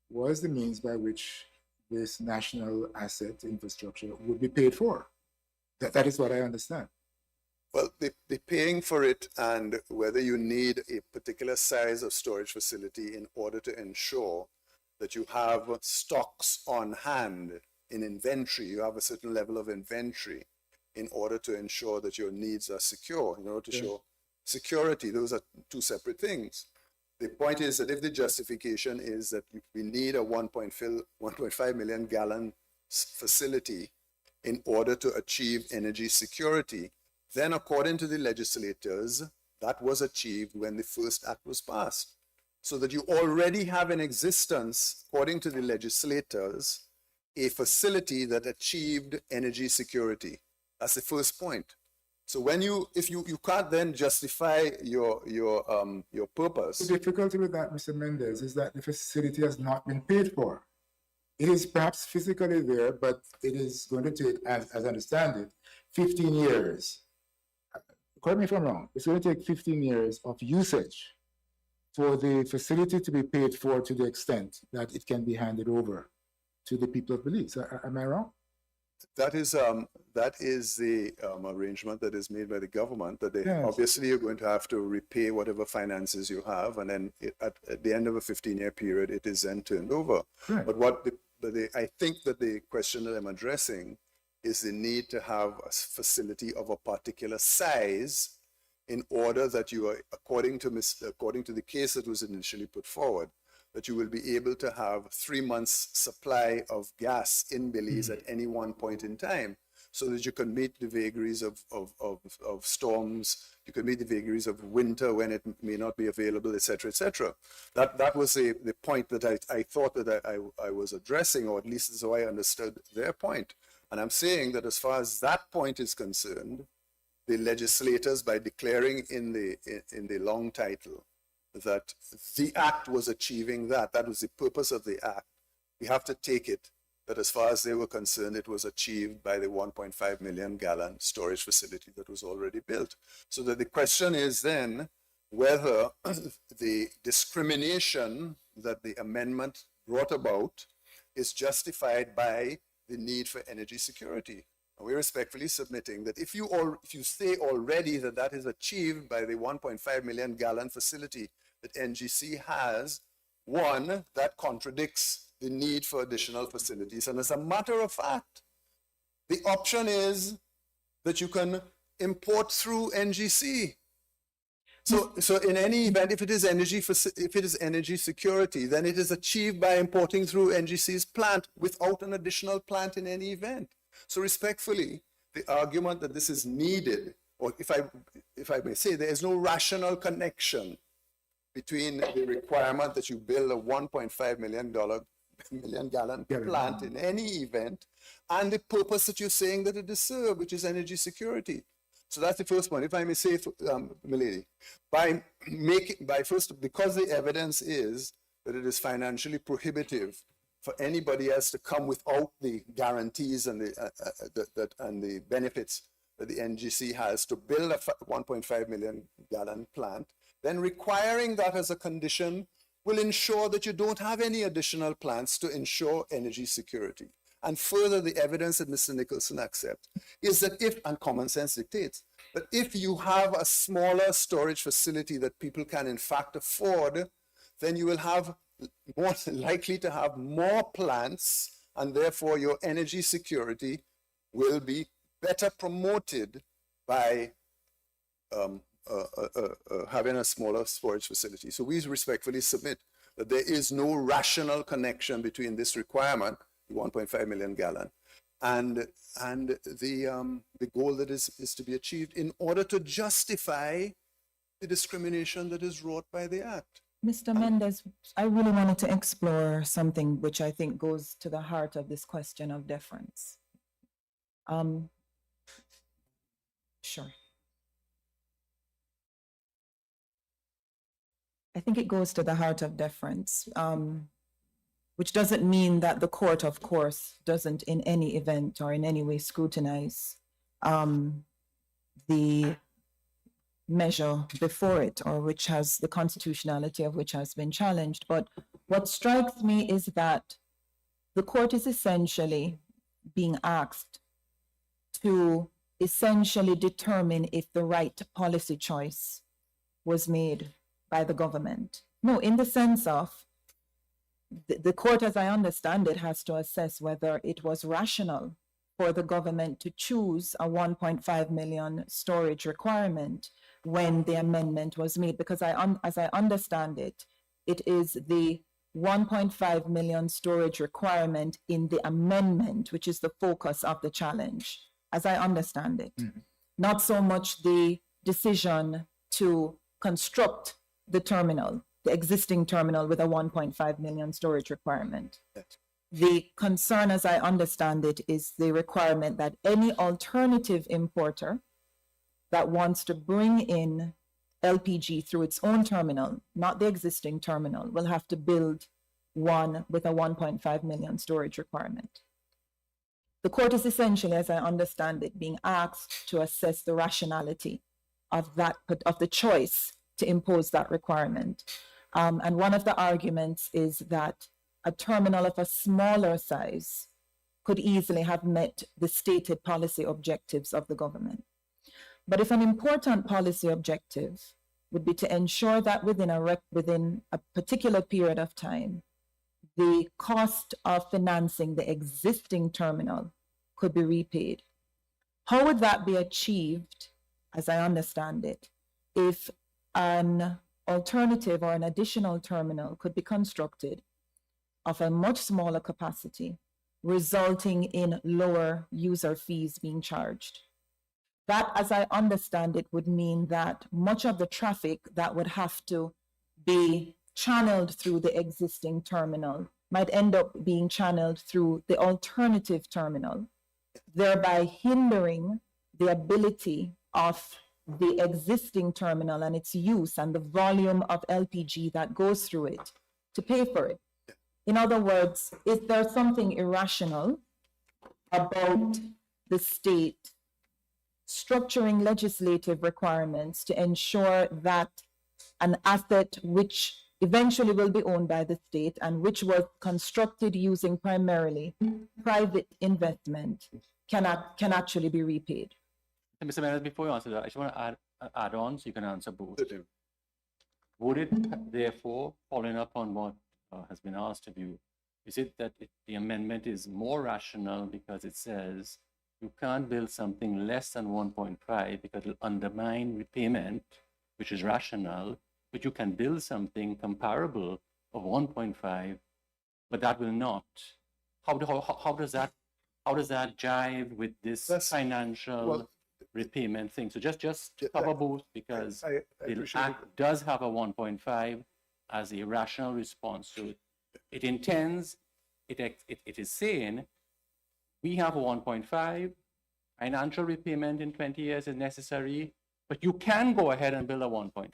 was the means by which this national asset infrastructure would be paid for. That is what I understand. Well, the paying for it and whether you need a particular size of storage facility in order to ensure that you have stocks on hand in inventory, you have a certain level of inventory in order to ensure that your needs are secure, in order to show security. Those are two separate things. The point is that if the justification is that we need a 1.5 million gallon facility in order to achieve energy security, then according to the legislators, that was achieved when the first act was passed. So that you already have in existence, according to the legislators, a facility that achieved energy security. That's the first point. So when if you can't then justify your purpose. The difficulty with that, Mr. Mendez, is that the facility has not been paid for. It is perhaps physically there, but it is going to take, as I understand it, 15 years. Correct me if I'm wrong. It's going to take 15 years of usage for the facility to be paid for to the extent that it can be handed over to the people of Belize. Am I wrong? That is the arrangement that is made by the government, that they obviously you're going to have to repay whatever finances you have, and then at the end of a 15-year period, it is then turned over. Right. But I think that the question that I'm addressing is the need to have a facility of a particular size in order that you are, according to the case that was initially put forward, that you will be able to have 3 months supply of gas in Belize at any one point in time, so that you can meet the vagaries of storms, you can meet the vagaries of winter when it may not be available, etc., etc. That was the point that I thought that I was addressing, or at least is how I understood their point. And I'm saying that as far as that point is concerned, the legislators, by declaring in the long title that the act was achieving that was the purpose of the act, we have to take it that as far as they were concerned, it was achieved by the 1.5 million gallon storage facility that was already built. So that the question is then whether the discrimination that the amendment brought about is justified by the need for energy security. And we're respectfully submitting that if you say already that that is achieved by the 1.5 million gallon facility that NGC has, one, that contradicts the need for additional facilities. And as a matter of fact, the option is that you can import through NGC. So in any event, if it is energy security, then it is achieved by importing through NGC's plant without an additional plant in any event. So respectfully, the argument that this is needed, or if I may say, there is no rational connection between the requirement that you build a $1.5 million gallon plant in any event and the purpose that you're saying that it is served, which is energy security. So that's the first point. If I may say, milady, because the evidence is that it is financially prohibitive for anybody else to come without the guarantees and the benefits that the NGC has to build a 1.5 million gallon plant, then requiring that as a condition will ensure that you don't have any additional plants to ensure energy security. And further, the evidence that Mr. Nicholson accepts is that and common sense dictates, that if you have a smaller storage facility that people can in fact afford, then you will have more likely to have more plants, and therefore your energy security will be better promoted by having a smaller storage facility. So we respectfully submit that there is no rational connection between this requirement, 1.5 million gallon, and the goal that is to be achieved in order to justify the discrimination that is wrought by the act. Mr. Mendez, I really wanted to explore something which I think goes to the heart of this question of deference. Sure. I think it goes to the heart of deference, which doesn't mean that the court, of course, doesn't in any event or in any way scrutinize the measure before it, or which has the constitutionality of which has been challenged. But what strikes me is that the court is essentially being asked to essentially determine if the right policy choice was made by the government. No, in the sense of the court, as I understand it, has to assess whether it was rational for the government to choose a 1.5 million storage requirement when the amendment was made, because as I understand it, it is the 1.5 million storage requirement in the amendment, which is the focus of the challenge, as I understand it. Mm-hmm. Not so much the decision to construct the terminal, the existing terminal with a 1.5 million storage requirement. Yes. The concern, as I understand it, is the requirement that any alternative importer that wants to bring in LPG through its own terminal, not the existing terminal, will have to build one with a 1.5 million storage requirement. The court is essentially, as I understand it, being asked to assess the rationality of the choice to impose that requirement. And one of the arguments is that a terminal of a smaller size could easily have met the stated policy objectives of the government. But if an important policy objective would be to ensure that within a particular period of time, the cost of financing the existing terminal could be repaid, how would that be achieved, as I understand it, if an alternative or an additional terminal could be constructed of a much smaller capacity, resulting in lower user fees being charged. That, as I understand it, would mean that much of the traffic that would have to be channeled through the existing terminal might end up being channeled through the alternative terminal, thereby hindering the ability of the existing terminal and its use and the volume of LPG that goes through it to pay for it. In other words, is there something irrational about the state structuring legislative requirements to ensure that an asset which eventually will be owned by the state and which was constructed using primarily private investment can actually be repaid? Mr. Mendes, before you answer that, I just want to add on so you can answer both. Certainly. Would it therefore, following up on what has been asked of you, is it that the amendment is more rational because it says you can't build something less than 1.5 because it'll undermine repayment, which is rational, but you can build something comparable of 1.5, but that will not. How does that jive with this financial repayment thing? So just cover both, because I the appreciate Act does have a 1.5 as a rational response to it. It intends, it is saying, we have a 1.5, financial repayment in 20 years is necessary, but you can go ahead and build a 1.5.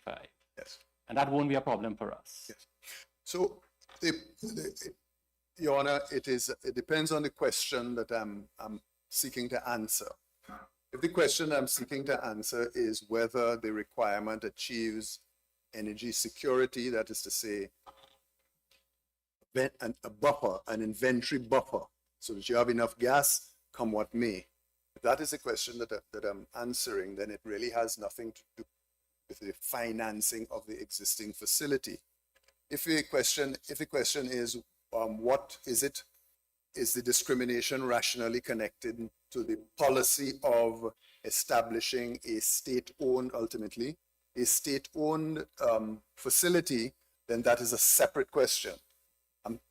Yes. And that won't be a problem for us. Yes. So, Your Honor, it depends on the question that I'm seeking to answer. If the question I'm seeking to answer is whether the requirement achieves energy security, that is to say, a buffer, an inventory buffer, so that you have enough gas, come what may. If that is the question that I'm answering, then it really has nothing to do with the financing of the existing facility. If the question is, what is it? Is the discrimination rationally connected to the policy of establishing a state-owned, ultimately, a state-owned facility, then that is a separate question.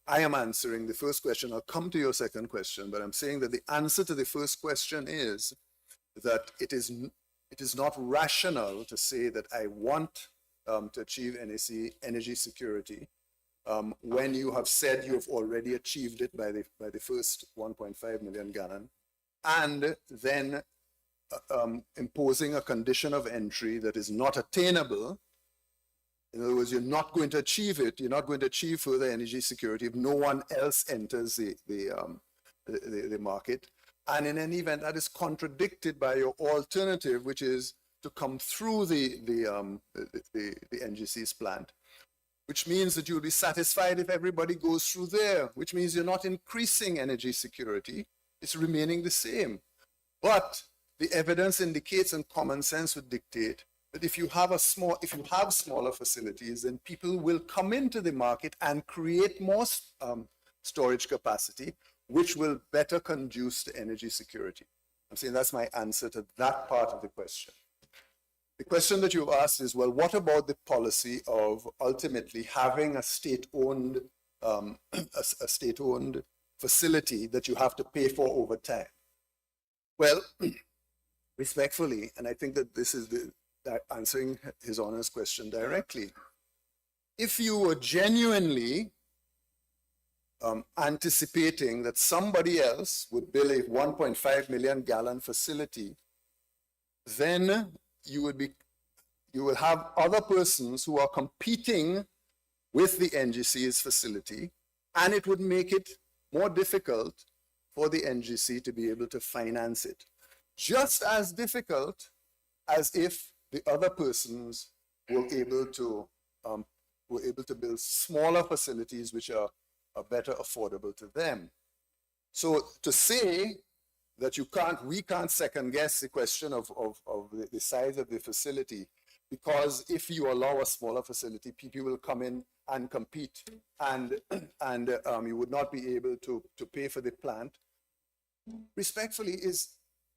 I am answering the first question. I'll come to your second question, but I'm saying that the answer to the first question is that it is not rational to say that I want to achieve energy security when you have said you have already achieved it by the first 1.5 million gallon, and then imposing a condition of entry that is not attainable. In other words, you're not going to achieve it. You're not going to achieve further energy security if no one else enters the market. And in any event, that is contradicted by your alternative, which is to come through the NGC's plant, which means that you'll be satisfied if everybody goes through there, which means you're not increasing energy security. It's remaining the same. But the evidence indicates, and common sense would dictate, that if you have smaller facilities, then people will come into the market and create more storage capacity, which will better conduce to energy security. I'm saying that's my answer to that part of the question. The question that you've asked is, well, what about the policy of ultimately having a state-owned facility that you have to pay for over time? Well, respectfully, and I think that this is answering His Honor's question directly. If you were genuinely anticipating that somebody else would build a 1.5 million gallon facility, then you will have other persons who are competing with the NGC's facility, and it would make it more difficult for the NGC to be able to finance it. Just as difficult as if the other persons were able to build smaller facilities which are better affordable to them. So to say that we can't second guess the question of the size of the facility, because if you allow a smaller facility, people will come in and compete, and you would not be able to pay for the plant, respectfully, is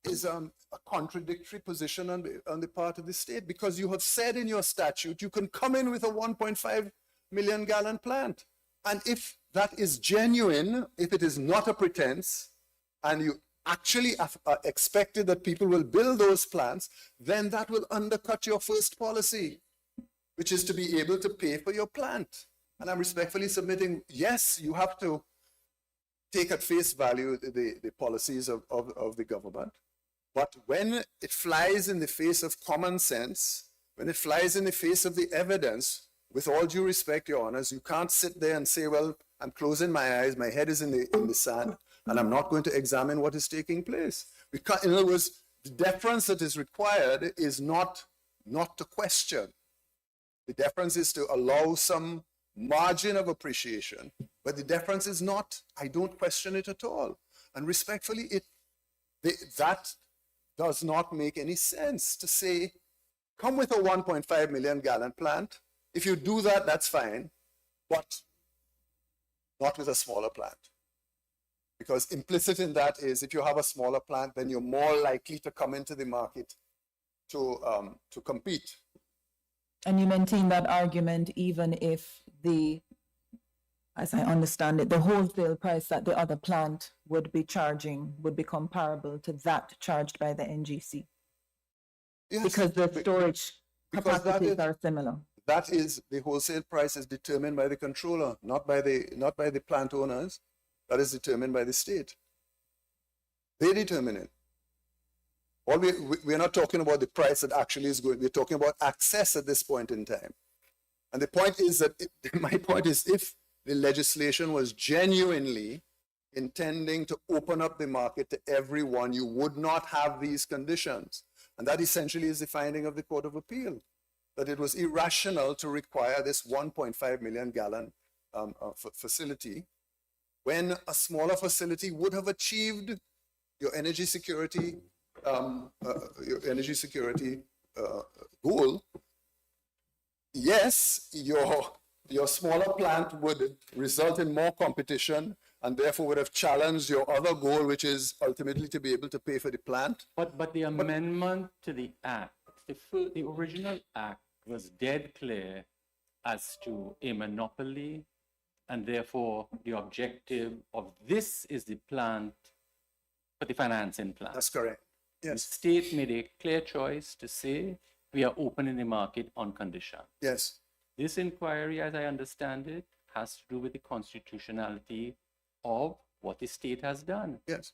a contradictory position on the part of the state, because you have said in your statute you can come in with a 1.5 million gallon plant. And if that is genuine, if it is not a pretense, and you actually expected that people will build those plants, then that will undercut your first policy, which is to be able to pay for your plant. And I'm respectfully submitting, yes, you have to take at face value the policies of the government. But when it flies in the face of common sense, when it flies in the face of the evidence, with all due respect, Your Honors, you can't sit there and say, well, I'm closing my eyes, my head is in the sand, and I'm not going to examine what is taking place. Because, in other words, the deference that is required is not to question. The deference is to allow some margin of appreciation, but the deference is not, I don't question it at all. And respectfully, that does not make any sense to say, come with a 1.5 million gallon plant. If you do that, that's fine, but not with a smaller plant. Because implicit in that is, if you have a smaller plant, then you're more likely to come into the market to compete. And you maintain that argument even if as I understand it, the wholesale price that the other plant would be charging would be comparable to that charged by the NGC? Yes, Because the storage because capacities are similar. that is, the wholesale price is determined by the controller, not by the plant owners. That is determined by the state. They determine it. We're not talking about the price that actually is going, we're talking about access at this point in time. And the point is that, my point is, if the legislation was genuinely intending to open up the market to everyone, you would not have these conditions. And that essentially is the finding of the Court of Appeal, that it was irrational to require this 1.5 million gallon facility, when a smaller facility would have achieved your energy security goal. Yes, your smaller plant would result in more competition and therefore would have challenged your other goal, which is ultimately to be able to pay for the plant. But the amendment to the act, the original act was dead clear as to a monopoly, and therefore the objective of this is the plant, but the financing plant. That's correct. The Yes. state made a clear choice to say we are opening the market on condition. Yes. This inquiry, as I understand it, has to do with the constitutionality of what the state has done. Yes.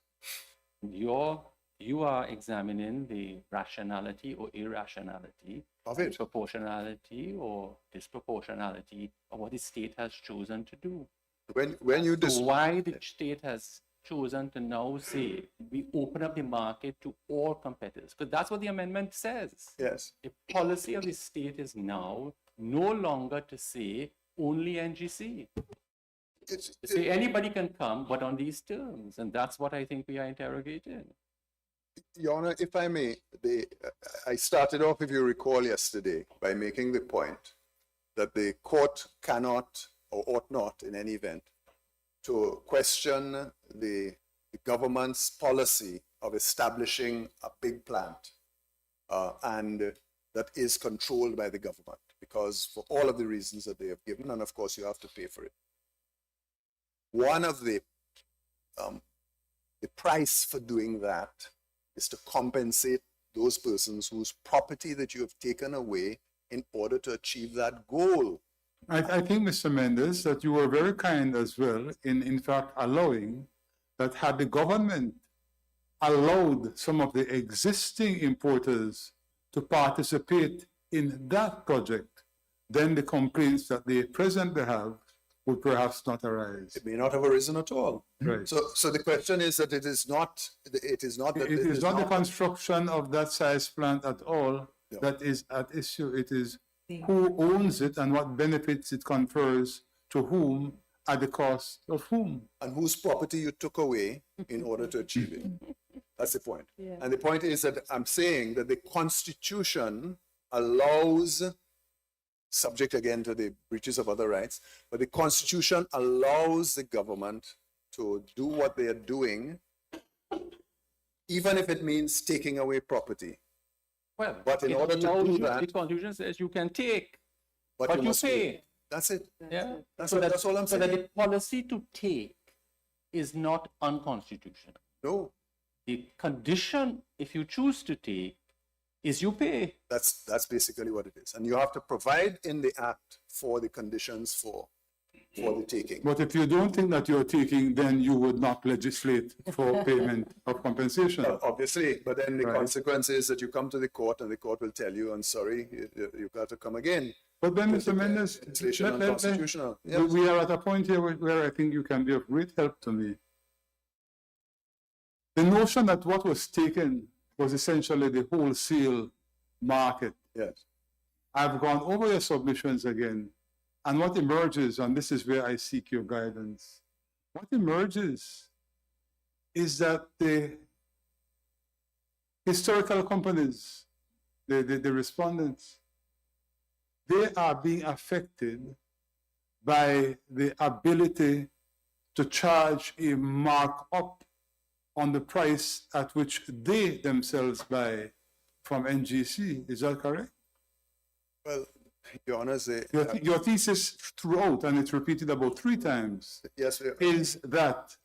You are examining the rationality or irrationality, Of it. proportionality or disproportionality of what the state has chosen to do. When you So why the state has chosen to now say we open up the market to all competitors, because that's what the amendment says. Yes. The policy of the state is now no longer to say only NGC. To say anybody can come, but on these terms, and that's what I think we are interrogating. Your Honor, if I may, I started off, if you recall yesterday, by making the point that the court cannot or ought not, in any event, to question the government's policy of establishing a big plant, and that is controlled by the government, because for all of the reasons that they have given, and of course you have to pay for it. One of the price for doing that is to compensate those persons whose property that you have taken away in order to achieve that goal. I think, Mr. Mendes, that you were very kind as well in fact allowing that had the government allowed some of the existing importers to participate in that project, then the complaints that they presently have would perhaps not arise. It may not have arisen at all. Right. So the question is that it is not The construction of that size plant at all Yeah. that is at issue. It is who owns it and what benefits it confers to whom at the cost of whom. and whose property you took away in order to achieve it. That's the point. Yeah. And the point is that I'm saying that the Constitution allows, subject again to the breaches of other rights, but the Constitution allows the government to do what they are doing, even if it means taking away property. Well, But in it order to allows do you- that- the Constitution says you can take, But but you must pay. pay. That's it. Yeah. That's So what- that- that's all I'm So that saying. the policy to take is not unconstitutional. No, The condition, if you choose to take, is you pay. that's basically what it is. And you have to provide in the act for the conditions for the taking. But if you don't think that you're taking, then you would not legislate for payment of compensation. Obviously, but then the Right. consequence is that you come to the court and the court will tell you, I'm sorry, you've got to come again. But then, Because Mr. the Mendes, legislation let- let- let- unconstitutional. we- Yes. we are at a point here where I think you can be of great help to me. The notion that what was taken was essentially the wholesale market. Yes. I've gone over your submissions again, and what emerges, and this is where I seek your guidance, what emerges is that the historical companies, the respondents, they are being affected by the ability to charge a markup on the price at which they themselves buy from NGC. Is that correct? Well, Your Honor, Your thesis throughout, and it's repeated about 3 times, yes, is that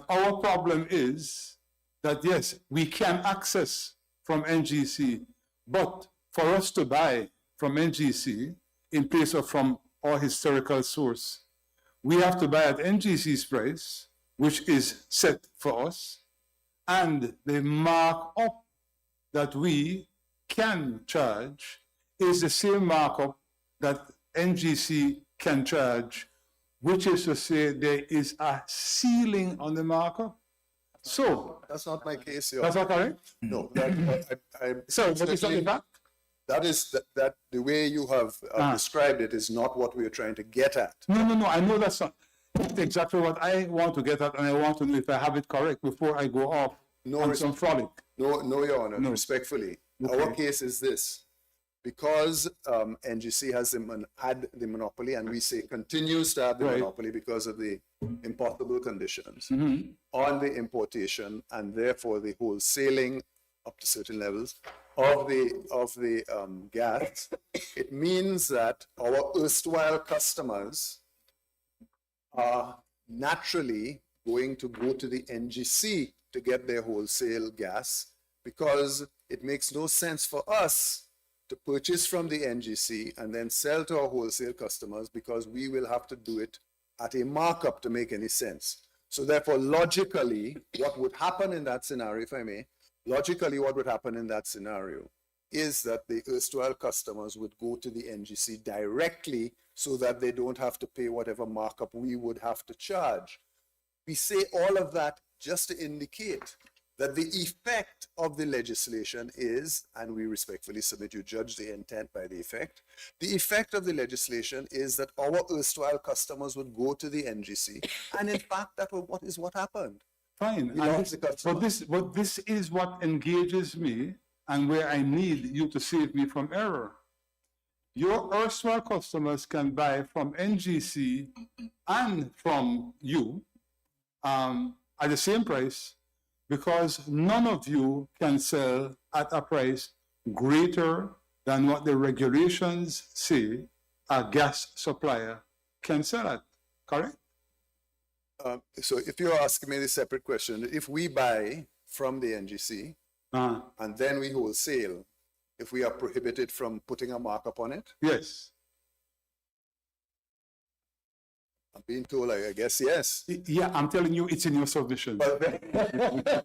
our problem is that, yes, we can access from NGC, but for us to buy from NGC in place of from our historical source, we have to buy at NGC's price, which is set for us, and the markup that we can charge is the same markup that NGC can charge, which is to say there is a ceiling on the markup. So, that's not my case, Your that's Honor. not correct? No, So, what is that fact? that is that the way you have described it is not what we are trying to get at. No, I know that's not exactly what I want to get at, and I want to know if I have it correct before I go off on some frolic. No, Your Honor, No. respectfully. Okay. Our case is this. Because NGC has had the monopoly, and we say continues to have the Right. monopoly because of the impossible conditions Mhm. on the importation and therefore the wholesaling up to certain levels of the gas, it means that our erstwhile customers are naturally going to go to the NGC to get their wholesale gas, because it makes no sense for us to purchase from the NGC and then sell to our wholesale customers, because we will have to do it at a markup to make any sense. So therefore, logically, what would happen in that scenario, if I may, logically what would happen in that scenario is that the erstwhile customers would go to the NGC directly so that they don't have to pay whatever markup we would have to charge. We say all of that just to indicate that the effect of the legislation is, and we respectfully submit you judge the intent by the effect of the legislation is that our erstwhile customers would go to the NGC, and in fact, that was what happened. Fine. We And lost the customer. but this is what engages me and where I need you to save me from error. Your erstwhile customers can buy from NGC and from you at the same price, because none of you can sell at a price greater than what the regulations say a gas supplier can sell at, correct? So if you're asking me the separate question, if we buy from the NGC and then we wholesale, if we are prohibited from putting a markup on it, Yes. I'm being told, I guess, yes. Yeah, I'm telling you, it's in your submission. But then-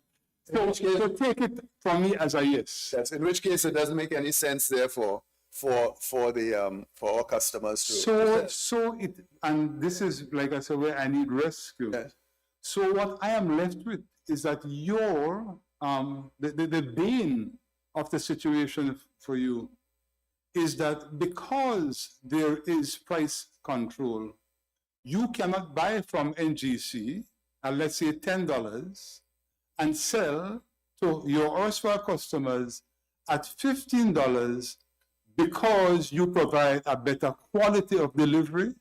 So take it from me as a yes. Yes, in which case it doesn't make any sense, therefore, for our customers to. So it, and this is, like I said, where I need rescue. Yes. So what I am left with is that your, the bane of the situation for you is that because there is price control, you cannot buy from NGC at, let's say, $10 and sell to your erstwhile customers at $15 because you provide a better quality of delivery.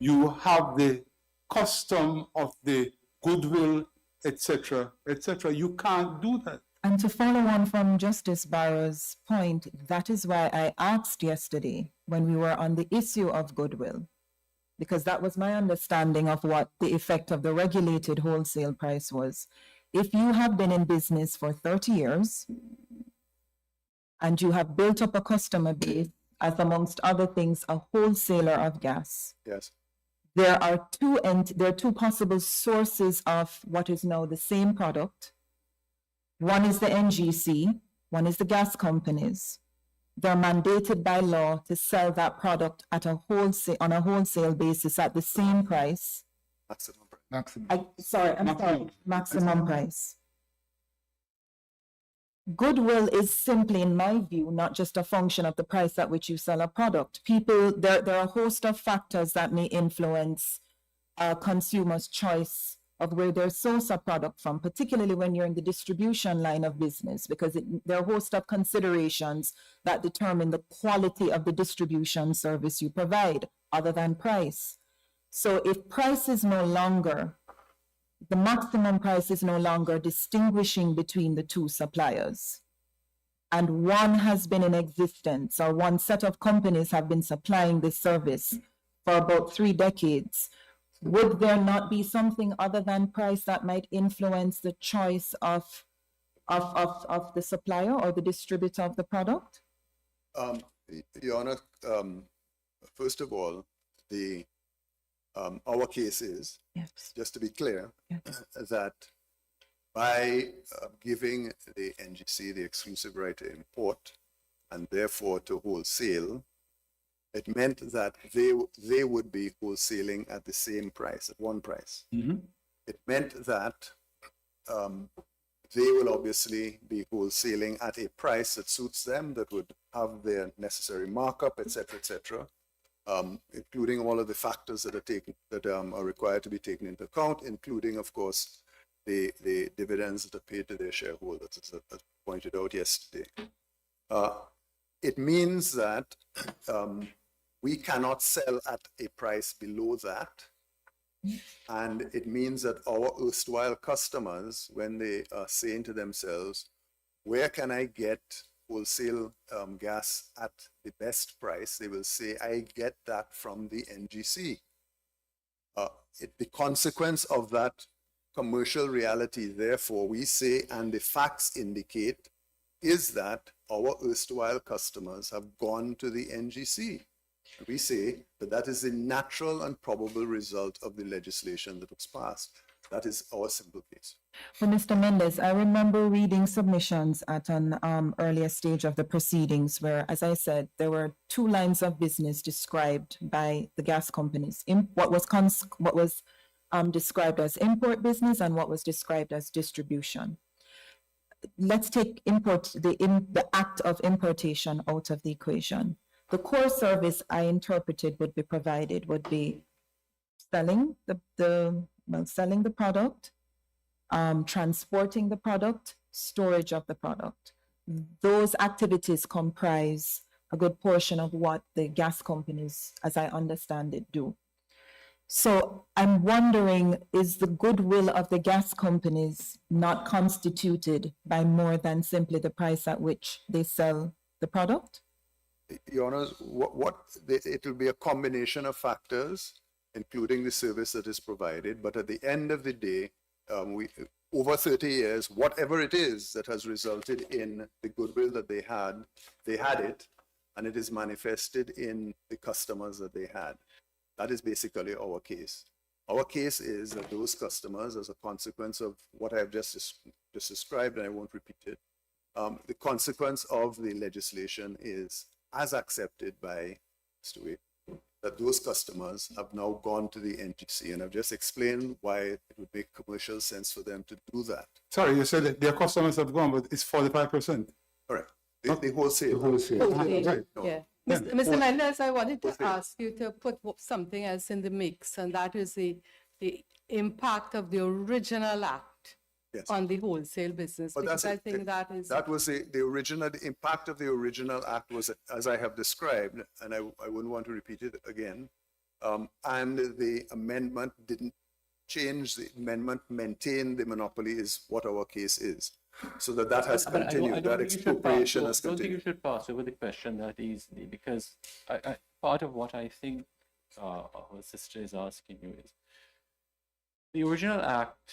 You have the custom of the goodwill etc., etc. You can't do that. And to follow on from Justice Barrow's point, that is why I asked yesterday when we were on the issue of goodwill, because that was my understanding of what the effect of the regulated wholesale price was. If you have been in business for 30 years and you have built up a customer base, as amongst other things, a wholesaler of gas, Yes. there are two possible sources of what is now the same product. One is the NGC, one is the gas companies. They're mandated by law to sell that product at on a wholesale basis at the same price. Maximum price. Maximum. Sorry, maximum price. Goodwill is simply, in my view, not just a function of the price at which you sell a product. There are a host of factors that may influence a consumer's choice of where they source a product from, particularly when you're in the distribution line of business, because there are a host of considerations that determine the quality of the distribution service you provide, other than price. So if price is no longer, the maximum price is no longer distinguishing between the two suppliers, and one has been in existence, or one set of companies have been supplying this service for about 3 decades, would there not be something other than price that might influence the choice of the supplier or the distributor of the product? Your Honor, first of all, our case is, Yes. just to be clear, Yes. that by giving the NGC the exclusive right to import and therefore to wholesale, it meant that they would be wholesaling at the same price, at one price. It meant that they will obviously be wholesaling at a price that suits them, that would have their necessary markup, etc., including all of the factors that are required to be taken into account, including, of course, the dividends that are paid to their shareholders, as pointed out yesterday. It means that we cannot sell at a price below that. And it means that our erstwhile customers, when they are saying to themselves, where can I get wholesale gas at the best price? They will say, I get that from the NGC. The consequence of that commercial reality, therefore, we say, and the facts indicate, is that our erstwhile customers have gone to the NGC. We say that that is a natural and probable result of the legislation that was passed. That is our simple case. Well, Mr. Mendez, I remember reading submissions at an earlier stage of the proceedings where, as I said, there were 2 lines of business described by the gas companies. What was described as import business and what was described as distribution. Let's take the act of importation out of the equation. The core service I interpreted would be provided would be selling the product, transporting the product, storage of the product. Those activities comprise a good portion of what the gas companies, as I understand it, do. So I'm wondering, is the goodwill of the gas companies not constituted by more than simply the price at which they sell the product? Your Honor, it will be a combination of factors, including the service that is provided. But at the end of the day, over 30 years, whatever it is that has resulted in the goodwill that they had it, and it is manifested in the customers that they had. That is basically our case. Our case is that those customers, as a consequence of what I've just described, and I won't repeat it, the consequence of the legislation is, as accepted by Mr. Wade, that those customers have now gone to the NGC, and I've just explained why it would make commercial sense for them to do that. Sorry, you said that their customers have gone, but it's 45%. Correct. The wholesale. The wholesale. Right. Yeah. Yeah. Mr. Mendez, I wanted to Wholesale. ask you to put something else in the mix, and that is the impact of the original act Yes. on the wholesale business, But because that's I it. think that is. That was the impact of the original act was, as I have described, and I wouldn't want to repeat it again. And the amendment didn't change the amendment, maintain the monopoly is what our case is. So that has But I continued, don't that think you should expropriation pass- has I don't think you continued. should pass over the question that easily, because part of what I think our sister is asking you is, the original act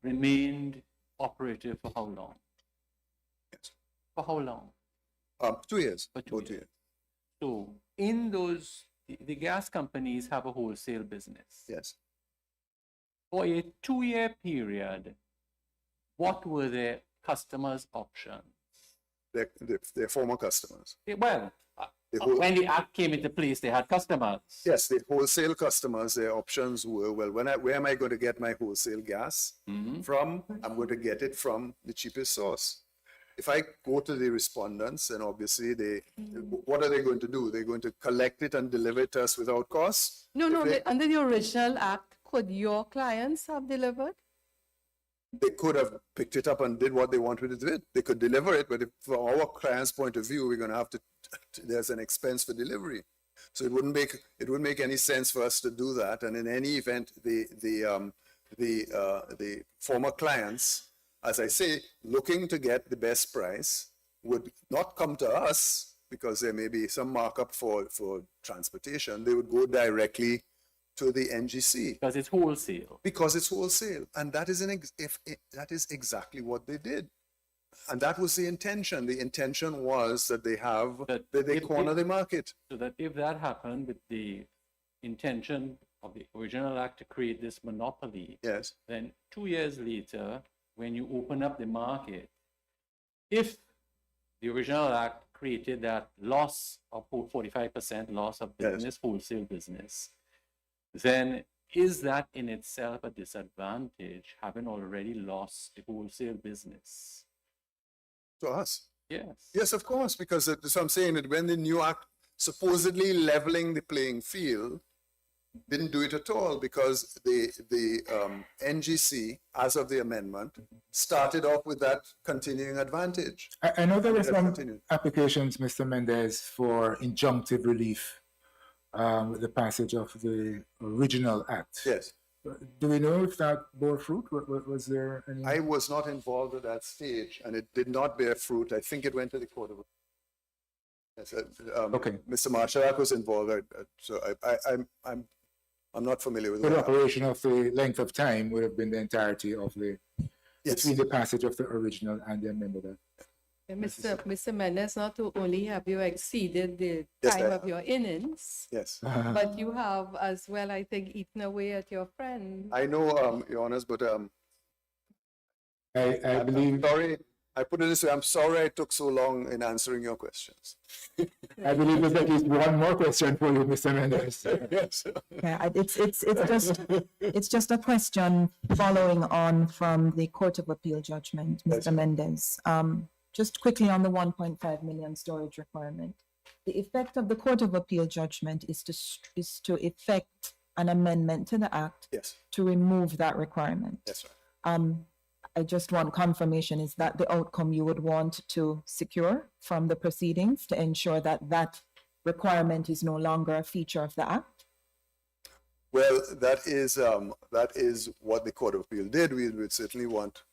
remained operative for how long? Yes. For how long? 2 years, For 2 both years. years. So in those, the gas companies have a wholesale business. Yes. For a 2-year period, what were their customers' options? They're former customers. Well, The whole- when the act came into place, they had customers. Yes, the wholesale customers, their options were, well, where am I going to get my wholesale gas from? I'm going to get it from the cheapest source. If I go to the respondents, and obviously what are they going to do? They're going to collect it and deliver it to us without cost? No, no, If they- under the original act, could your clients have delivered? They could have picked it up and did what they wanted to do. They could deliver it, but if, from our client's point of view, we're going to have to, there's an expense for delivery. So it wouldn't make any sense for us to do that. And in any event, the former clients, as I say, looking to get the best price, would not come to us because there may be some markup for transportation. They would go directly to the NGC Because it's wholesale. because it's wholesale, and that is that is exactly what they did, and that was the intention. The intention was that they they corner the market. So that if that happened with the intention of the original act to create this monopoly, Yes, then 2 years later, when you open up the market, if the original act created that loss of 45% loss of Yes. business, wholesale business, then is that in itself a disadvantage, having already lost the wholesale business? to us. Yes. Yes, of course, because so I'm saying that when the new act supposedly leveling the playing field didn't do it at all, because the NGC, as of the amendment, started off with that continuing advantage. I know there were Let's some continue. applications, Mr. Mendez, for injunctive relief with the passage of the original act. Yes, Do we know if that bore fruit? Was there any? I was not involved at that stage, and it did not bear fruit. I think it went to the court of. Yes, Okay. Mr. Marshall was involved, so I'm not familiar with The that. operation of the length of time would have been the entirety of the Yes, between the passage of the original and the amendment. Mr. Mendes, not only have you exceeded the Yes, time I of your innings, yes. but you have as well, I think, eaten away at your friend. I know, Your Honors, but I I'm believe sorry. I put it this way. I'm sorry I took so long in answering your questions. there's at least one more question for you, Mr. Mendez. Yes. Yeah, it's just a question following on from the Court of Appeal judgment, Yes. Mr. Mendez. Just quickly on the 1.5 million storage requirement. The effect of the Court of Appeal judgment is to effect an amendment to the act Yes. to remove that requirement. Yes, sir. I just want confirmation, is that the outcome you would want to secure from the proceedings to ensure that that requirement is no longer a feature of the act? Well, that is what the Court of Appeal did. We would certainly want.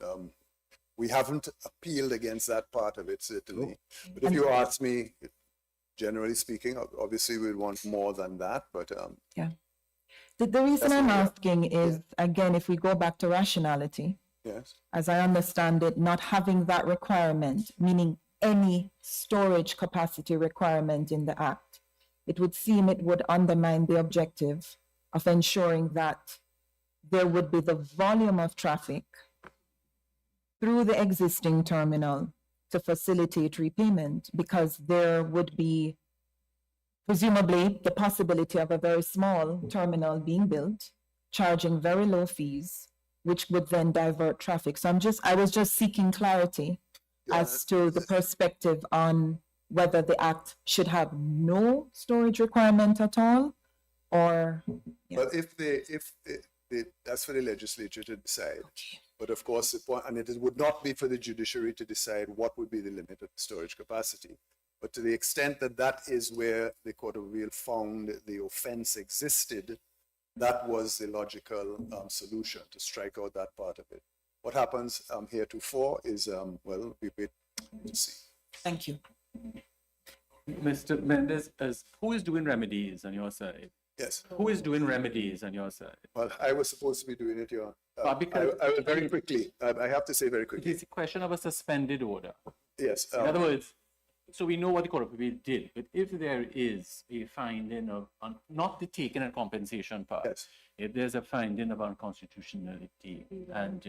We haven't appealed against that part of it, certainly. But if you ask me, generally speaking, obviously we'd want more than that. But Yeah. The reason That's I'm what we are. asking is, again, if we go back to rationality, yes, as I understand it, not having that requirement, meaning any storage capacity requirement in the act, it would seem it would undermine the objective of ensuring that there would be the volume of traffic through the existing terminal to facilitate repayment, because there would be presumably the possibility of a very small terminal being built, charging very low fees, which would then divert traffic. So I was just seeking clarity as to the perspective on whether the act should have no storage requirement at all, or, but if that's for the legislature to decide. But of course, it would not be for the judiciary to decide what would be the limit of storage capacity. But to the extent that that is where the Court of Appeal found the offense existed, that was the logical solution to strike out that part of it. What happens heretofore is, well, we wait to see. Thank you. Mr. Mendes, who is doing remedies on your side? Yes. Who is doing remedies on your side? Well, I was supposed to be doing it, Your Because- I will very quickly, I have to say very It quickly. is a question of a suspended order. Yes. In other words, so we know what the Court of Appeal did, but if there is a finding of, not the taking and compensation part, Yes. if there's a finding of unconstitutionality and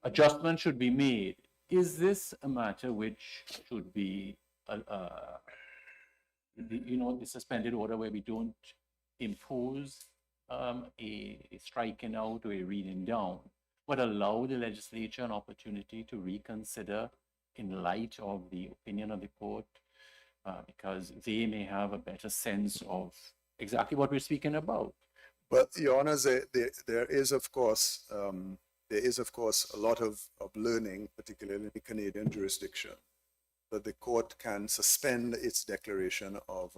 adjustment should be made, is this a matter which should be, the suspended order where we don't impose a striking out or a reading down, but allow the legislature an opportunity to reconsider in light of the opinion of the court, because they may have a better sense of exactly what we're speaking about. Well, Your Honors, there is of course a lot of learning, particularly in the Canadian jurisdiction, that the court can suspend its declaration of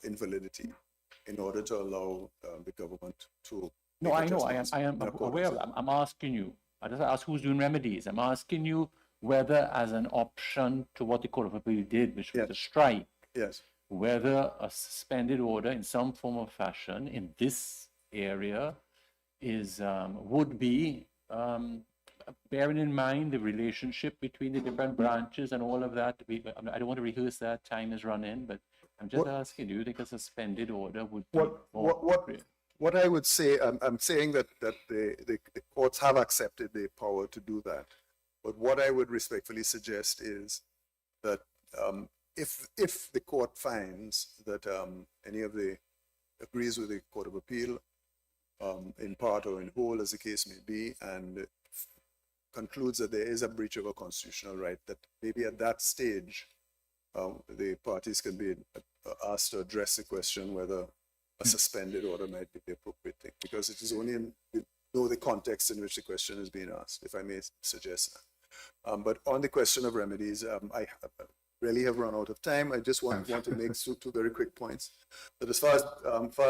invalidity in order to allow the government to. No, make I know, adjustments I am in accordance aware of with- that. I'm asking you, I just ask who's doing remedies. I'm asking you whether as an option to what the Court of Appeal did, which was Yes. a strike, Yes. whether a suspended order in some form or fashion in this area is would be bearing in mind the relationship between the different branches and all of that. I don't want to rehearse that, time is running, but I'm just asking, do you think a suspended order would be more appropriate? What I would say, I'm saying that the courts have accepted the power to do that. But what I would respectfully suggest is that if the court finds that any of the agrees with the Court of Appeal in part or in whole, as the case may be, and concludes that there is a breach of a constitutional right, that maybe at that stage the parties can be asked to address the question whether a suspended order might be the appropriate thing, because it is only in the context in which the question is being asked, if I may suggest that. But on the question of remedies, I really have run out of time. I just want to make two very quick points. That as far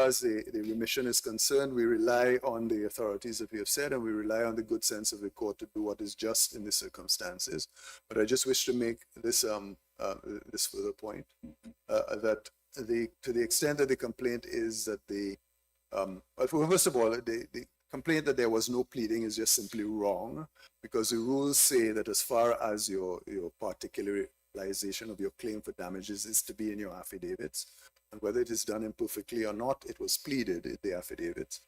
as the remission is concerned, we rely on the authorities that we have said, and we rely on the good sense of the court to do what is just in the circumstances. But I just wish to make this this further point, that to the extent that the complaint is that well, first of all, the complaint that there was no pleading is just simply wrong, because the rules say that as far as your particularization of your claim for damages is to be in your affidavits, and whether it is done imperfectly or not, it was pleaded in the affidavits.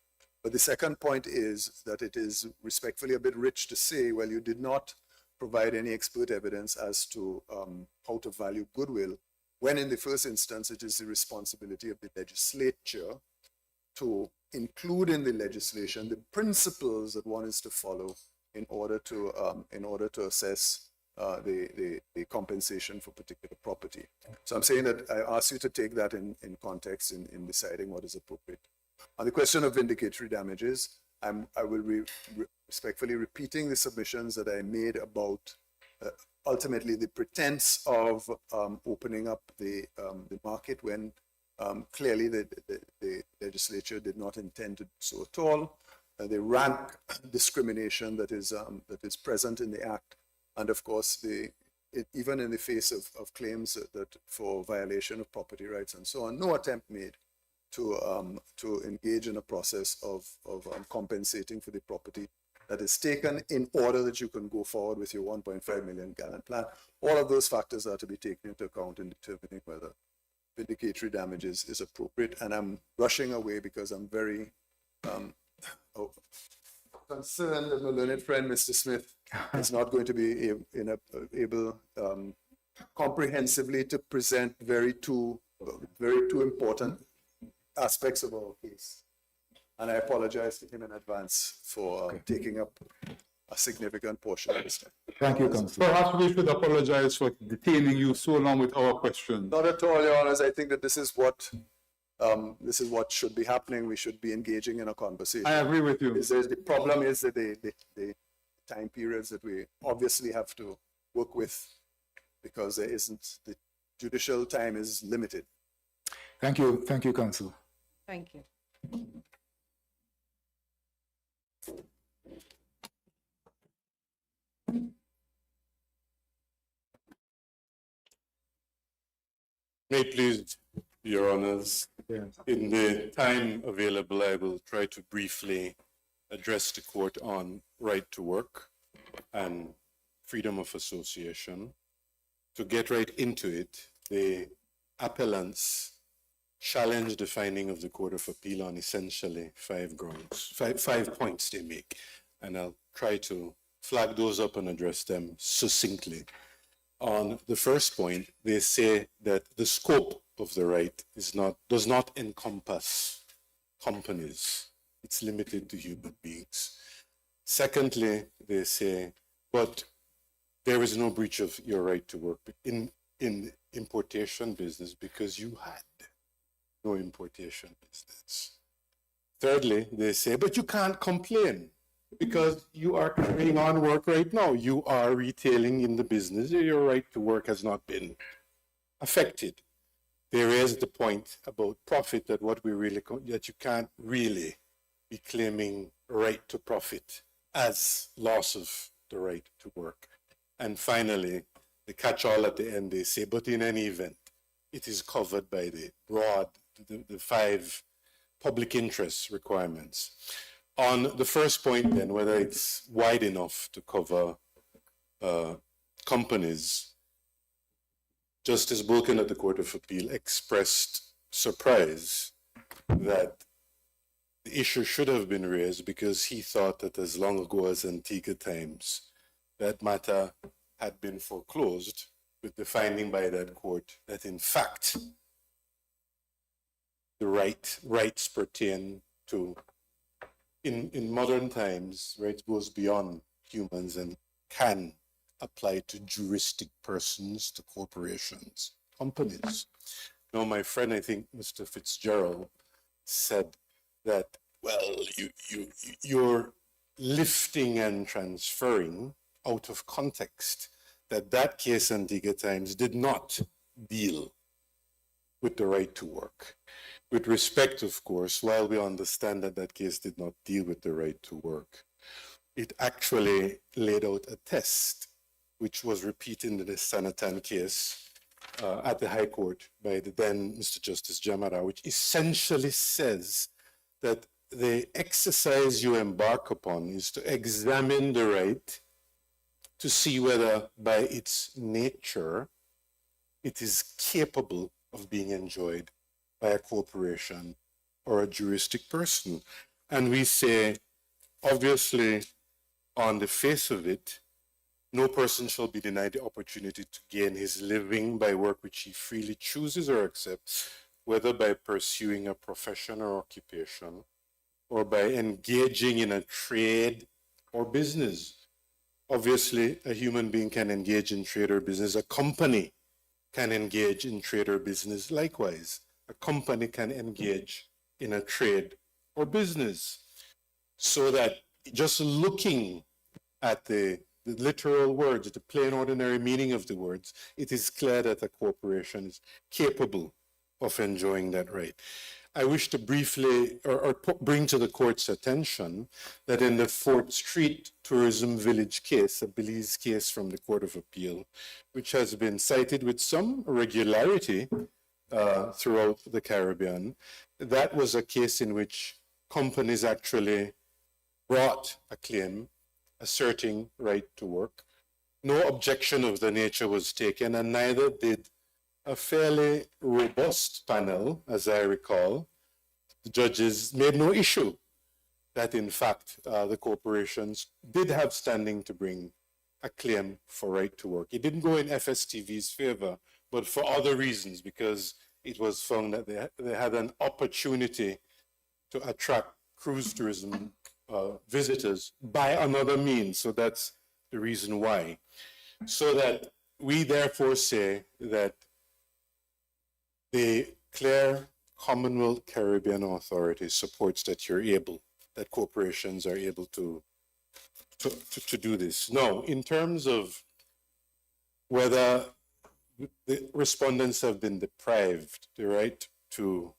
But the second point is that it is respectfully a bit rich to say, well, you did not provide any expert evidence as to how to value goodwill, when in the first instance it is the responsibility of the legislature to include in the legislation the principles that one is to follow in order to assess the compensation for particular property. So I'm saying that I ask you to take that in context in deciding what is appropriate. On the question of vindicatory damages, I will be respectfully repeating the submissions that I made about ultimately the pretense of opening up the market when clearly the legislature did not intend to do so at all. The rank discrimination that is present in the act, and of course even in the face of claims that for violation of property rights and so on, no attempt made to engage in a process of compensating for the property that is taken in order that you can go forward with your 1.5 million gallon plan. All of those factors are to be taken into account in determining whether vindicatory damages is appropriate. And I'm rushing away because I'm very concerned that my learned friend, Mr. Smith, is not going to be able comprehensively to present two important aspects of our case. And I apologize to him in advance for taking up a significant portion of his time. Thank you, Councillor. Perhaps we should apologize for detaining you so long with our questions. Not at all, Your Honors. I think that this is what should be happening. We should be engaging in a conversation. I agree with you. The problem is that the time periods that we obviously have to work with, because the judicial time is limited. Thank you, Council. Thank you. May it please Your Honors, Yes. in the time available, I will try to briefly address the court on right to work and freedom of association. To get right into it, the appellants challenge the finding of the Court of Appeal on essentially 5 grounds, five points they make, and I'll try to flag those up and address them succinctly. On the first point, they say that the scope of the right does not encompass companies. It's limited to human beings. Secondly, they say, but there is no breach of your right to work in importation business because you had no importation business. Thirdly, they say, but you can't complain because you are carrying on work right now. You are retailing in the business. Your right to work has not been affected. They raise the point about profit that that you can't really be claiming right to profit as loss of the right to work. And finally, the catch-all at the end, they say, but in any event, it is covered by the 5 public interest requirements. On the first point then, whether it's wide enough to cover companies, Justice Bulkin at the Court of Appeal expressed surprise that the issue should have been raised because he thought that as long ago as Antigua times, that matter had been foreclosed with the finding by that court that in fact the rights pertain to, in modern times, rights goes beyond humans and can apply to juristic persons, to corporations, companies. Now, my friend, I think Mr. Fitzgerald, said that, well, you're lifting and transferring out of context that case Antigua Times did not deal with the right to work. With respect, of course, while we understand that case did not deal with the right to work, it actually laid out a test, which was repeated in the Sanatan case at the High Court by the then Mr. Justice Jamara, which essentially says that the exercise you embark upon is to examine the right to see whether by its nature it is capable of being enjoyed by a corporation or a juristic person. And we say, obviously, on the face of it, no person shall be denied the opportunity to gain his living by work which he freely chooses or accepts, whether by pursuing a profession or occupation, or by engaging in a trade or business. Obviously, a human being can engage in trade or business. A company can engage in trade or business likewise. A company can engage in a trade or business. So that just looking at the literal words, the plain ordinary meaning of the words, it is clear that a corporation is capable of enjoying that right. I wish to briefly bring to the court's attention that in the 4th Street Tourism Village case, a Belize case from the Court of Appeal, which has been cited with some regularity throughout the Caribbean, that was a case in which companies actually brought a claim asserting right to work. No objection of the nature was taken, and neither did a fairly robust panel, as I recall. The judges made no issue that, in fact, the corporations did have standing to bring a claim for right to work. It didn't go in FSTV's favor, but for other reasons, because it was found that they had an opportunity to attract cruise tourism visitors by another means. So that's the reason why. So that we therefore say that the clear Commonwealth Caribbean Authority supports that that corporations are able to do this. Now, in terms of whether the respondents have been deprived the right to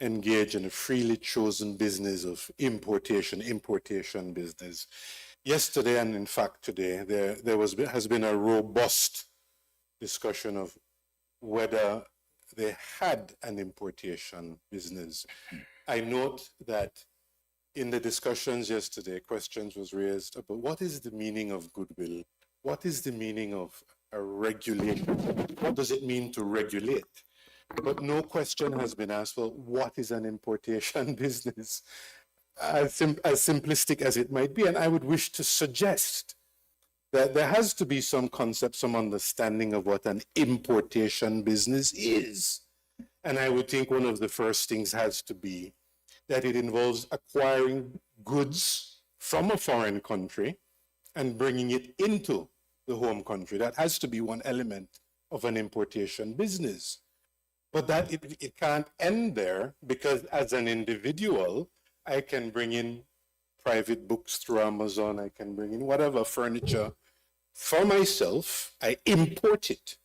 engage in a freely chosen business of importation business. Yesterday, and in fact today, has been a robust discussion of whether they had an importation business. I note that in the discussions yesterday, questions was raised about what is the meaning of goodwill? What is the meaning of a regulation? What does it mean to regulate? But no question has been asked, well, what is an importation business? As simplistic as it might be. And I would wish to suggest that there has to be some concept, some understanding of what an importation business is. And I would think one of the first things has to be that it involves acquiring goods from a foreign country and bringing it into the home country. That has to be one element of an importation business. But that it can't end there, because as an individual, I can bring in private books through Amazon, I can bring in whatever furniture for myself, I import it.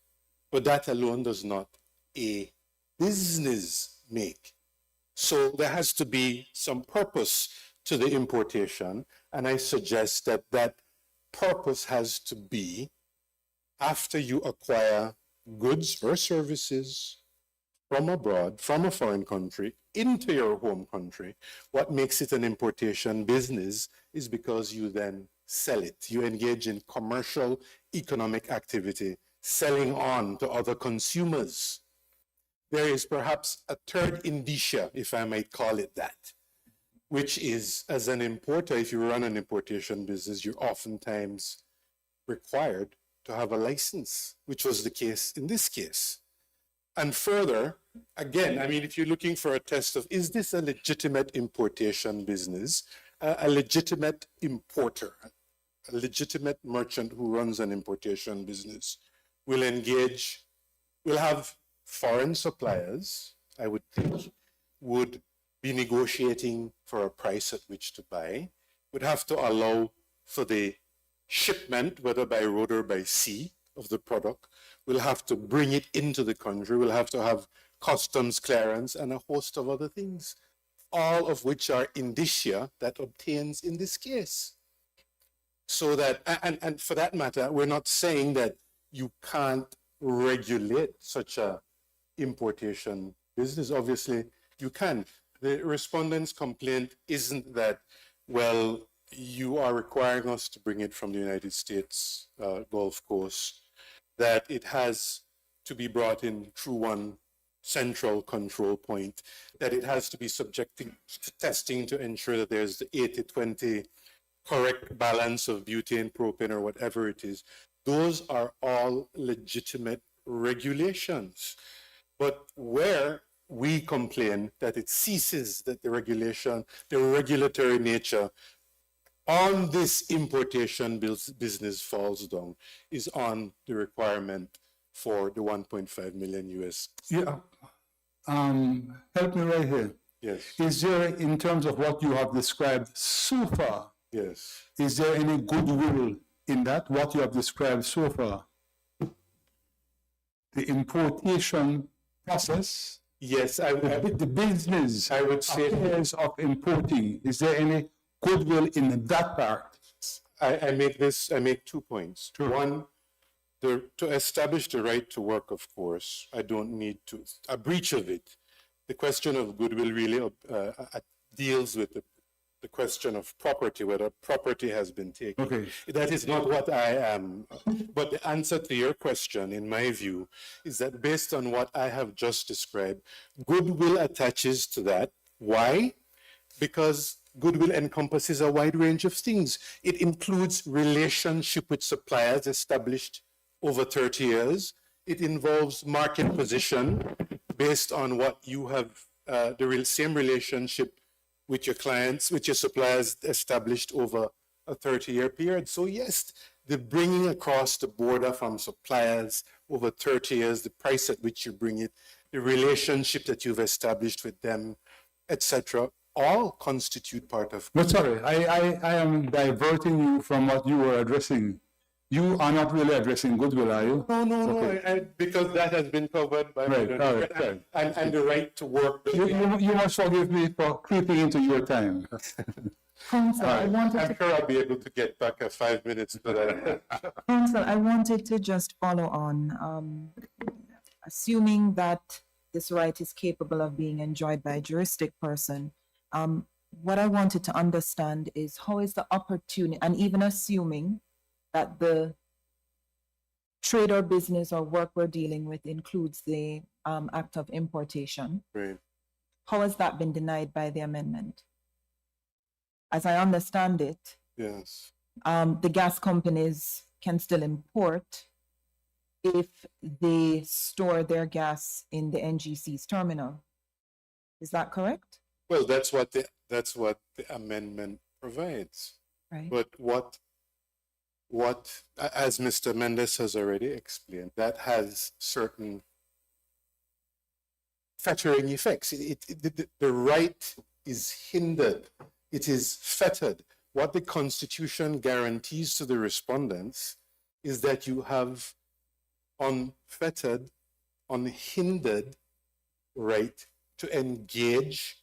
But that alone does not a business make. So there has to be some purpose to the importation, and I suggest that that purpose has to be after you acquire goods or services from abroad, from a foreign country, into your home country. What makes it an importation business is because you then sell it. You engage in commercial economic activity, selling on to other consumers. There is perhaps a third indicia, if I might call it that, which is, as an importer, if you run an importation business, you're oftentimes required to have a license, which was the case in this case. And further, again, I mean, if you're looking for a test of, is this a legitimate importation business, a legitimate importer, a legitimate merchant who runs an importation business will engage, will have foreign suppliers, I would think, would be negotiating for a price at which to buy, would have to allow for the shipment, whether by road or by sea, of the product, will have to bring it into the country, will have to have customs clearance and a host of other things, all of which are indicia that obtains in this case. So that, and for that matter, we're not saying that you can't regulate such a importation business. Obviously, you can. The respondent's complaint isn't that, well, you are requiring us to bring it from the United States Gulf Coast, that it has to be brought in through one central control point, that it has to be subjected to testing to ensure that there's the 80-20 correct balance of butane, propane, or whatever it is. Those are all legitimate regulations. But where we complain that it ceases, that the regulation, the regulatory nature on this importation business falls down, is on the requirement for the 1.5 million US. Yeah. Help me right here. Yes. Is there, in terms of what you have described so far, Yes. is there any goodwill in that, what you have described so far? The importation process, Yes, the business, I would say affairs of importing, is there any goodwill in that part? I make 2 points. Sure. One, to establish the right to work, of course, I don't need to, a breach of it. The question of goodwill really deals with the question of property, whether property has been taken. Okay. That is not what I am. But the answer to your question, in my view, is that based on what I have just described, goodwill attaches to that. Why? Because goodwill encompasses a wide range of things. It includes relationship with suppliers established over 30 years. It involves market position based on what you have, the same relationship with your clients, with your suppliers established over a 30-year period. So yes, the bringing across the border from suppliers over 30 years, the price at which you bring it, the relationship that you've established with them, etc., all constitute part of. But sorry, I am diverting you from what you were addressing. You are not really addressing goodwill, are you? No, because that has been covered by Right, modern all right, and, and the right to work. You must forgive me for creeping into your time. Council, I wanted I'm to, sure I'll be able to get back 5 minutes to that. Council, I wanted to just follow on, assuming that this right is capable of being enjoyed by a juristic person. What I wanted to understand is how is the opportunity, and even assuming that the trade or business or work we're dealing with includes the act of importation, Right. how has that been denied by the amendment? As I understand it, Yes. the gas companies can still import if they store their gas in the NGC's terminal. Is that correct? Well, that's what the amendment provides. Right. But what, as Mr. Mendes has already explained, that has certain fettering effects. The right is hindered. It is fettered. What the Constitution guarantees to the respondents is that you have unfettered, unhindered right to engage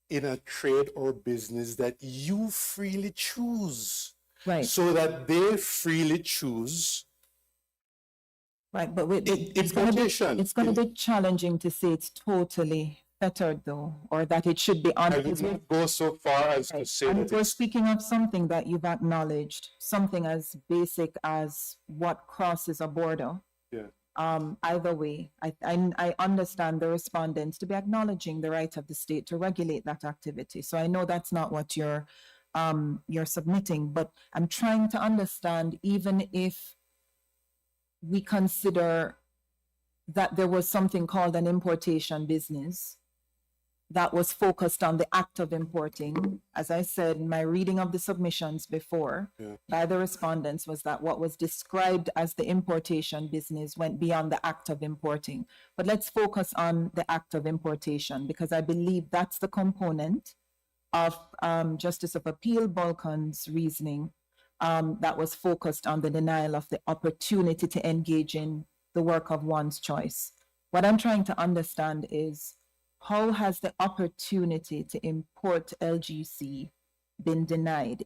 in a trade or business that you freely choose. Right. So that they freely choose Right, but it's going importation. to be challenging to say it's totally fettered though, or that it should be on. I would not go so far as to say And that if we're it's, speaking of something that you've acknowledged, something as basic as what crosses a border. yeah. Either way, I understand the respondents to be acknowledging the right of the state to regulate that activity. So I know that's not what you're submitting, but I'm trying to understand, even if we consider that there was something called an importation business that was focused on the act of importing. As I said, my reading of the submissions before by the respondents was that what was described as the importation business went beyond the act of importing. But let's focus on the act of importation, because I believe that's the component of Justice of Appeal Balkan's reasoning that was focused on the denial of the opportunity to engage in the work of one's choice. What I'm trying to understand is, how has the opportunity to import LGC been denied?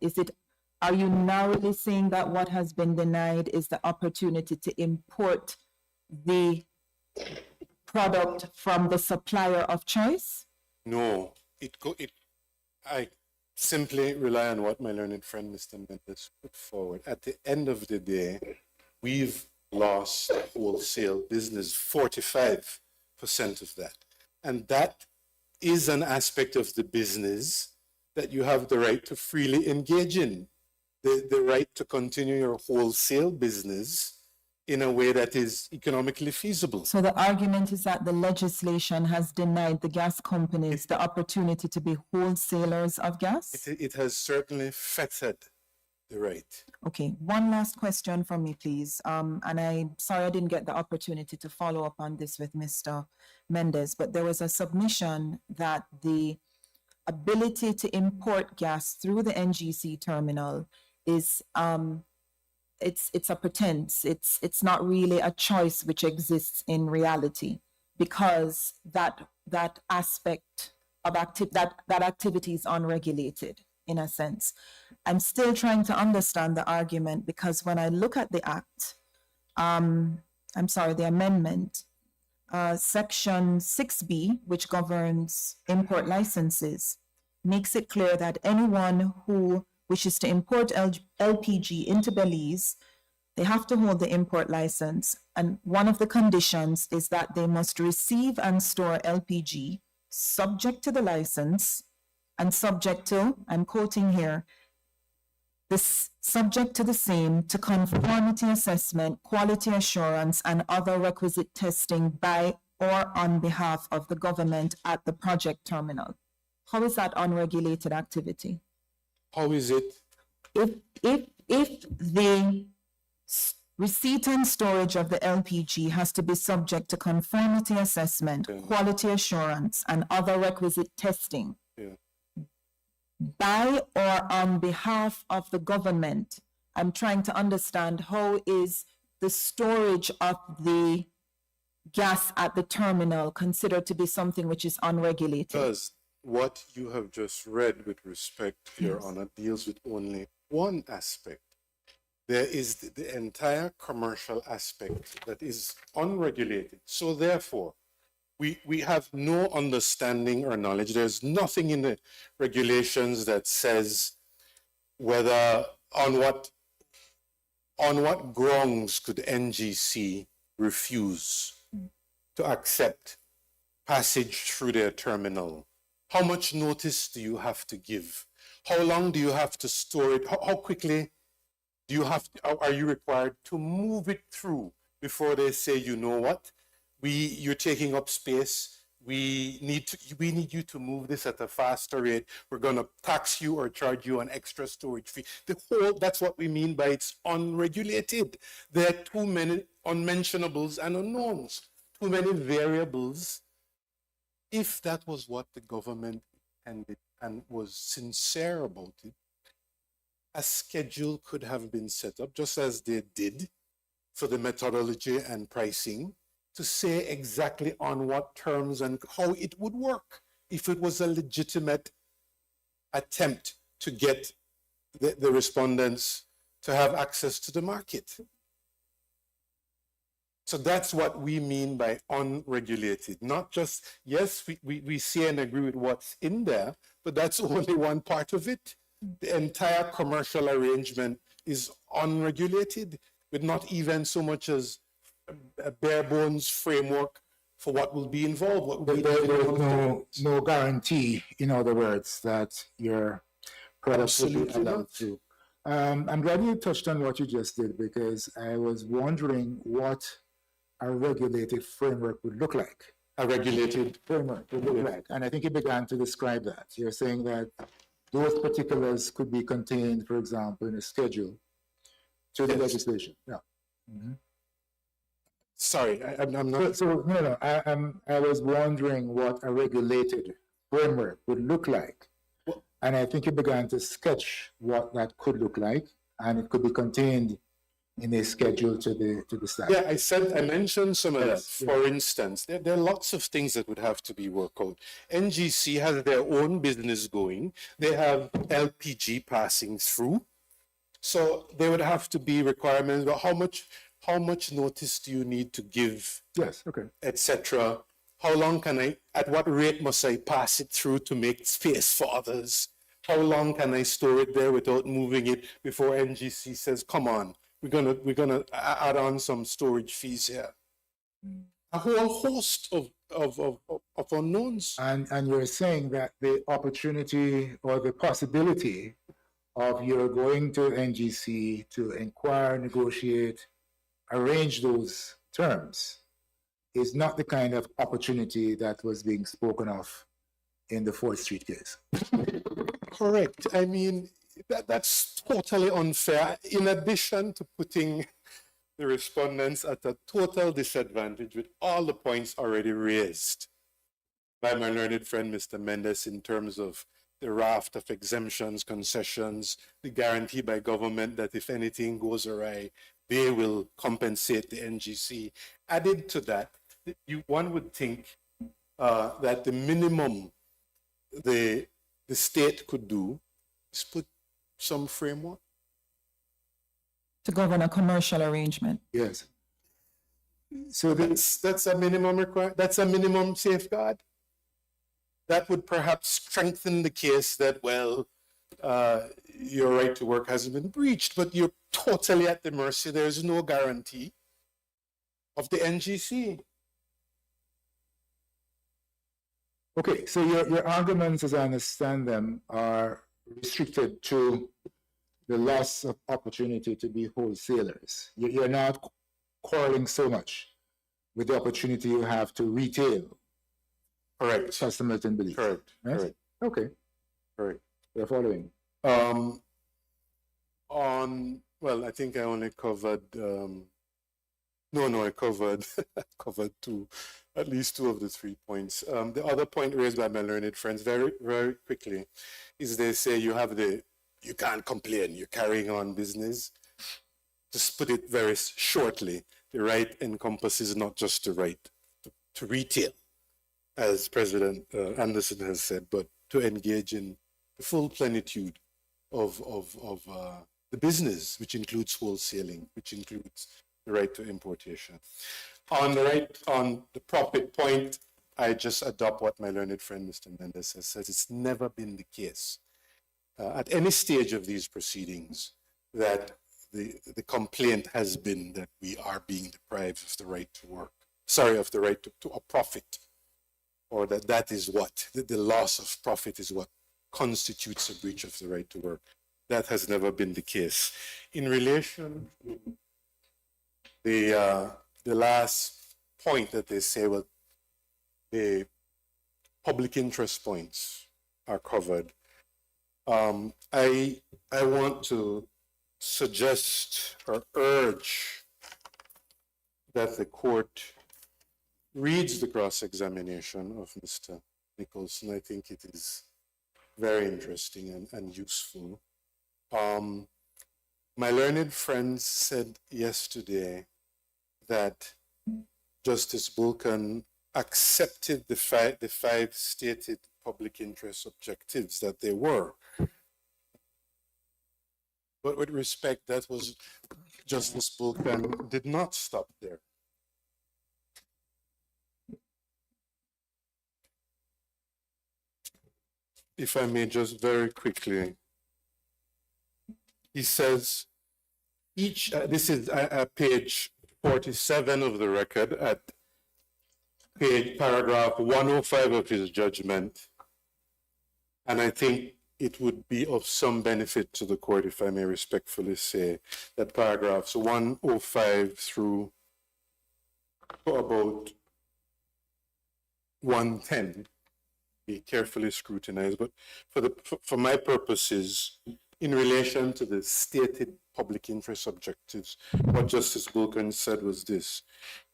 Are you narrowly saying that what has been denied is the opportunity to import the product from the supplier of choice? No, I simply rely on what my learned friend Mr. Mendes put forward. At the end of the day, we've lost wholesale business, 45% of that. And that is an aspect of the business that you have the right to freely engage in. The right to continue your wholesale business in a way that is economically feasible. So the argument is that the legislation has denied the gas companies the opportunity to be wholesalers of gas? It has certainly fettered the right. Okay, one last question from me, please. And I'm sorry I didn't get the opportunity to follow up on this with Mr. Mendes, but there was a submission that the ability to import gas through the NGC terminal is it's a pretense. It's not really a choice which exists in reality, because that aspect of that activity is unregulated in a sense. I'm still trying to understand the argument, because when I look at the act, the amendment, section 6B, which governs import licenses, makes it clear that anyone who wishes to import LPG into Belize, they have to hold the import license. And one of the conditions is that they must receive and store LPG subject to the license and subject to, I'm quoting here, this subject to the same, to conformity assessment, quality assurance, and other requisite testing by or on behalf of the government at the project terminal. How is that unregulated activity? How is it? If the receipt and storage of the LPG has to be subject to conformity assessment, quality assurance, and other requisite testing, by or on behalf of the government I'm trying to understand how is the storage of the gas at the terminal considered to be something which is unregulated? Because what you have just read with respect, Your Honor, deals with only one aspect. There is the entire commercial aspect that is unregulated. So therefore, we have no understanding or knowledge. There's nothing in the regulations that says whether on what grounds could NGC refuse to accept passage through their terminal. How much notice do you have to give? How long do you have to store it? How quickly do you have are you required to move it through before they say, you know what, you're taking up space. We need you to move this at a faster rate. We're going to tax you or charge you an extra storage fee. That's what we mean by it's unregulated. There are too many unmentionables and unknowns, too many variables. If that was what the government intended and was sincere about it, a schedule could have been set up, just as they did for the methodology and pricing, to say exactly on what terms and how it would work if it was a legitimate attempt to get the respondents to have access to the market. So that's what we mean by unregulated. Not just, yes, we see and agree with what's in there, but that's only one part of it. The entire commercial arrangement is unregulated, with not even so much as a bare bones framework for what will be involved. What will be There is no guarantee, in other words, that your product will be Absolutely allowed not. to. I'm glad you touched on what you just did, because I was wondering what a regulated framework would look like. A regulated Framework would look like. And I think you began to describe that. You're saying that those particulars could be contained, for example, in a schedule to the Yes. legislation. Yeah. Sorry, I'm not. I was wondering what a regulated framework would look like. And I think you began to sketch what that could look like, and it could be contained in a schedule to the staff. Yeah, I mentioned some of that. Yes, For instance, there are lots of things that would have to be worked out. NGC has their own business going. They have LPG passing through. So there would have to be requirements about how much notice do you need to give, Yes, okay. etc. How long at what rate must I pass it through to make space for others? How long can I store it there without moving it before NGC says, come on, we're gonna add on some storage fees here. A whole host of unknowns. And you're saying that the opportunity or the possibility of your going to NGC to inquire, negotiate, arrange those terms is not the kind of opportunity that was being spoken of in the 4th Street case. Correct. I mean, that's totally unfair. In addition to putting the respondents at a total disadvantage with all the points already raised by my learned friend, Mr. Mendes, in terms of the raft of exemptions, concessions, the guarantee by government that if anything goes awry, they will compensate the NGC. Added to that, one would think that the minimum the state could do is put some framework. To govern a commercial arrangement? Yes. So That's a minimum requirement. That's a minimum safeguard. That would perhaps strengthen the case that, well, your right to work hasn't been breached, but you're totally at the mercy. There's no guarantee of the NGC. okay, so your arguments, as I understand them, are restricted to the loss of opportunity to be wholesalers. You're not quarreling so much with the opportunity you have to retail Correct. customers in Belize. Correct. Yes? Correct. Okay, Correct. we're following. Well, I think I only covered, I covered, covered at least two of the 3 points. The other point raised by my learned friends very, very quickly is they say you can't complain, you're carrying on business. to put it very shortly, the right encompasses not just the right to retail, as President Anderson has said, but to engage in the full plenitude of the business, which includes wholesaling, which includes the right to importation. On the profit point, I just adopt what my learned friend, Mr. Mendes, has said. It's never been the case at any stage of these proceedings that the complaint has been that we are being deprived of the right to work, of the right to a profit, or that is what, the loss of profit is what constitutes a breach of the right to work. That has never been the case. In relation to the last point that they say, well, the public interest points are covered. I want to suggest or urge that the court reads the cross-examination of Mr. Nicholson. I think it is very interesting and useful. My learned friend said yesterday that Justice Bulkan accepted the five stated public interest objectives that they were. But with respect, that was Justice Bulkan did not stop there. If I may just very quickly, he says, this is page 47 of the record at paragraph 105 of his judgment. And I think it would be of some benefit to the court, if I may respectfully say, that paragraphs 105 through about 110 be carefully scrutinized. But for my purposes, in relation to the stated public interest objectives, what Justice Bulkan said was this: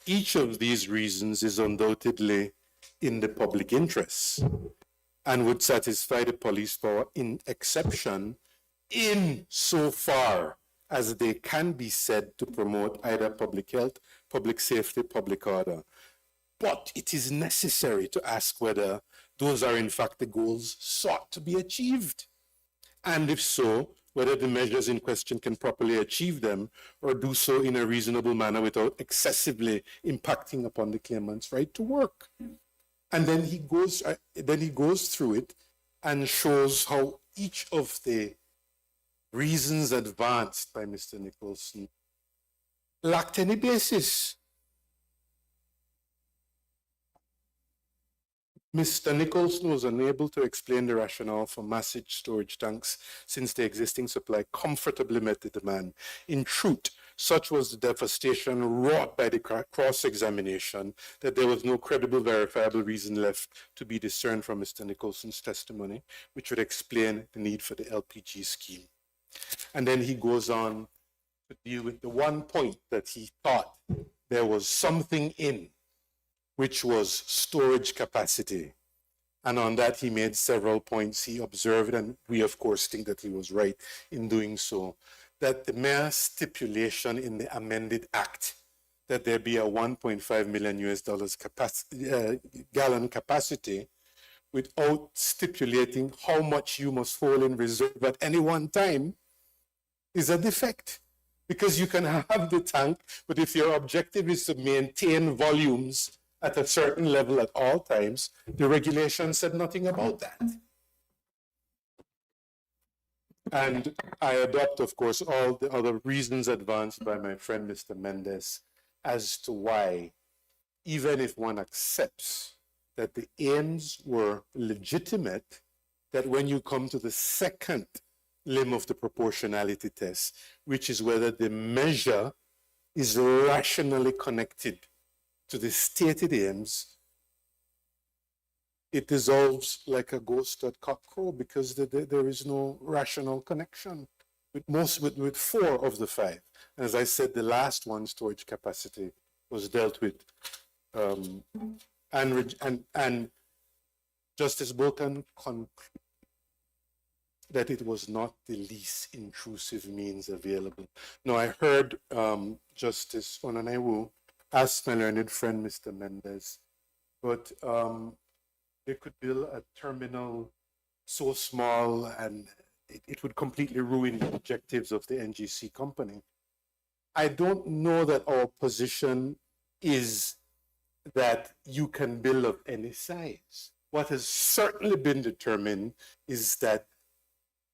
each of these reasons is undoubtedly in the public interest and would satisfy the police power in exception in so far as they can be said to promote either public health, public safety, public order. But it is necessary to ask whether those are in fact the goals sought to be achieved. And if so, whether the measures in question can properly achieve them or do so in a reasonable manner without excessively impacting upon the claimant's right to work. And then he goes through it and shows how each of the reasons advanced by Mr. Nicholson lacked any basis. Mr. Nicholson was unable to explain the rationale for massive storage tanks since the existing supply comfortably met the demand. In truth, such was the devastation wrought by the cross-examination that there was no credible, verifiable reason left to be discerned from Mr. Nicholson's testimony, which would explain the need for the LPG scheme. And then he goes on to deal with the one point that he thought there was something in, which was storage capacity. And on that, he made several points he observed, and we, of course, think that he was right in doing so, that the mere stipulation in the amended act that there be a 1.5 million US dollars gallon capacity without stipulating how much you must hold in reserve at any one time is a defect. Because you can have the tank, but if your objective is to maintain volumes at a certain level at all times, the regulation said nothing about that. And I adopt, of course, all the other reasons advanced by my friend, Mr. Mendes, as to why, even if one accepts that the aims were legitimate, that when you come to the second limb of the proportionality test, which is whether the measure is rationally connected to the stated aims, it dissolves like a ghost at cockcrow because there is no rational connection with four of the five. As I said, the last one, storage capacity, was dealt with, and Justice Bulkan that it was not the least intrusive means available. Now, I heard Justice Onanaiwu ask my learned friend, Mr. Mendez, but they could build a terminal so small and it would completely ruin the objectives of the NGC company. I don't know that our position is that you can build of any size. What has certainly been determined is that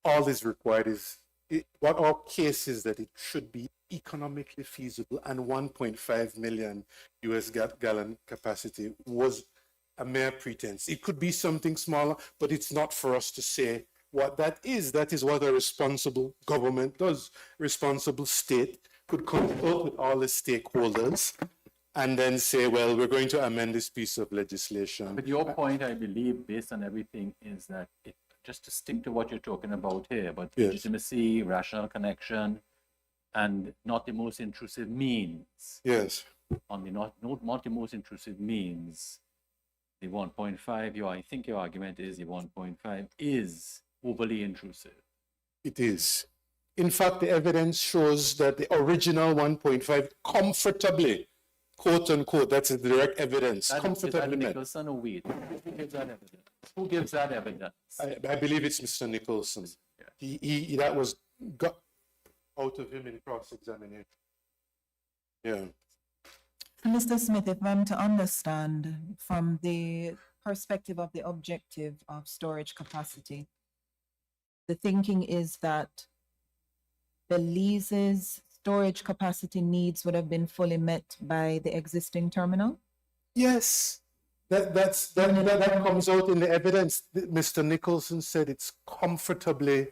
all is required is, what our case is that it should be economically feasible, and 1.5 million US gallon capacity was a mere pretense. It could be something smaller, but it's not for us to say what that is. That is what a responsible government does. Responsible state could come up with all the stakeholders and then say, well, we're going to amend this piece of legislation. But your point, I believe, based on everything, is that it, just to stick to what you're talking about here, but Yes. legitimacy, rational connection, and not the most intrusive means. Yes. On the not the most intrusive means, the 1.5, I think your argument is the 1.5 is overly intrusive. It is. In fact, the evidence shows that the original 1.5 comfortably, quote unquote, that's the direct evidence, Is that comfortably met. Nicholson or Weed? Who gives that evidence? Who gives that evidence? I believe it's Mr. Nicholson. Yeah. He that was got out of him in cross-examination. Yeah. Mr. Smith, if I'm to understand from the perspective of the objective of storage capacity, the thinking is that Belize's storage capacity needs would have been fully met by the existing terminal? Yes. That comes out in the evidence. Mr. Nicholson said it's comfortably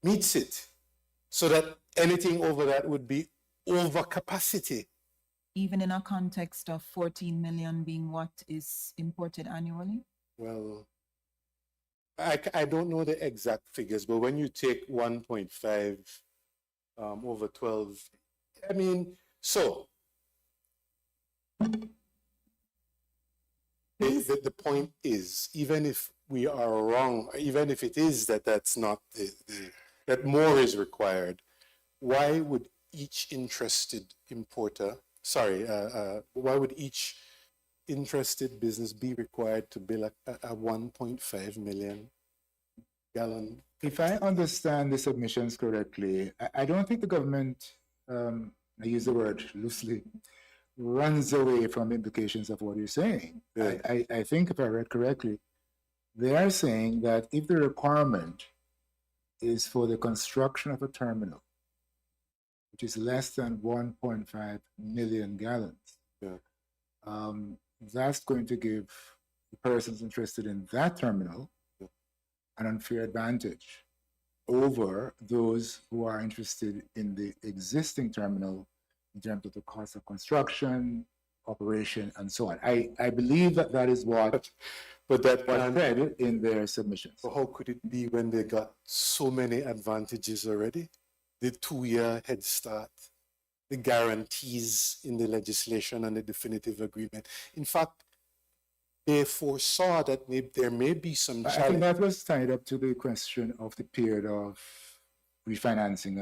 meets it, so that anything over that would be over capacity. Even in a context of 14 million being what is imported annually? Well, I don't know the exact figures, but when you take 1.5 over 12, I mean, so the point is, even if we are wrong, even if it is that that's not that more is required, why would each interested importer, why would each interested business be required to build a 1.5 million gallon? If I understand the submissions correctly, I don't think the government, I use the word loosely, runs away from implications of what you're saying. Yeah. I think if I read correctly, they are saying that if the requirement is for the construction of a terminal, which is less than 1.5 million gallons, Yeah. that's going to give the persons interested in that terminal an unfair advantage over those who are interested in the existing terminal in terms of the cost of construction, operation, and so on. I believe that that is what But that was can't, said in their submissions. so how could it be when they got so many advantages already? The 2-year head start, the guarantees in the legislation and the definitive agreement. In fact, they foresaw that there may be some I think challenge. that was tied up to the question of the period of refinancing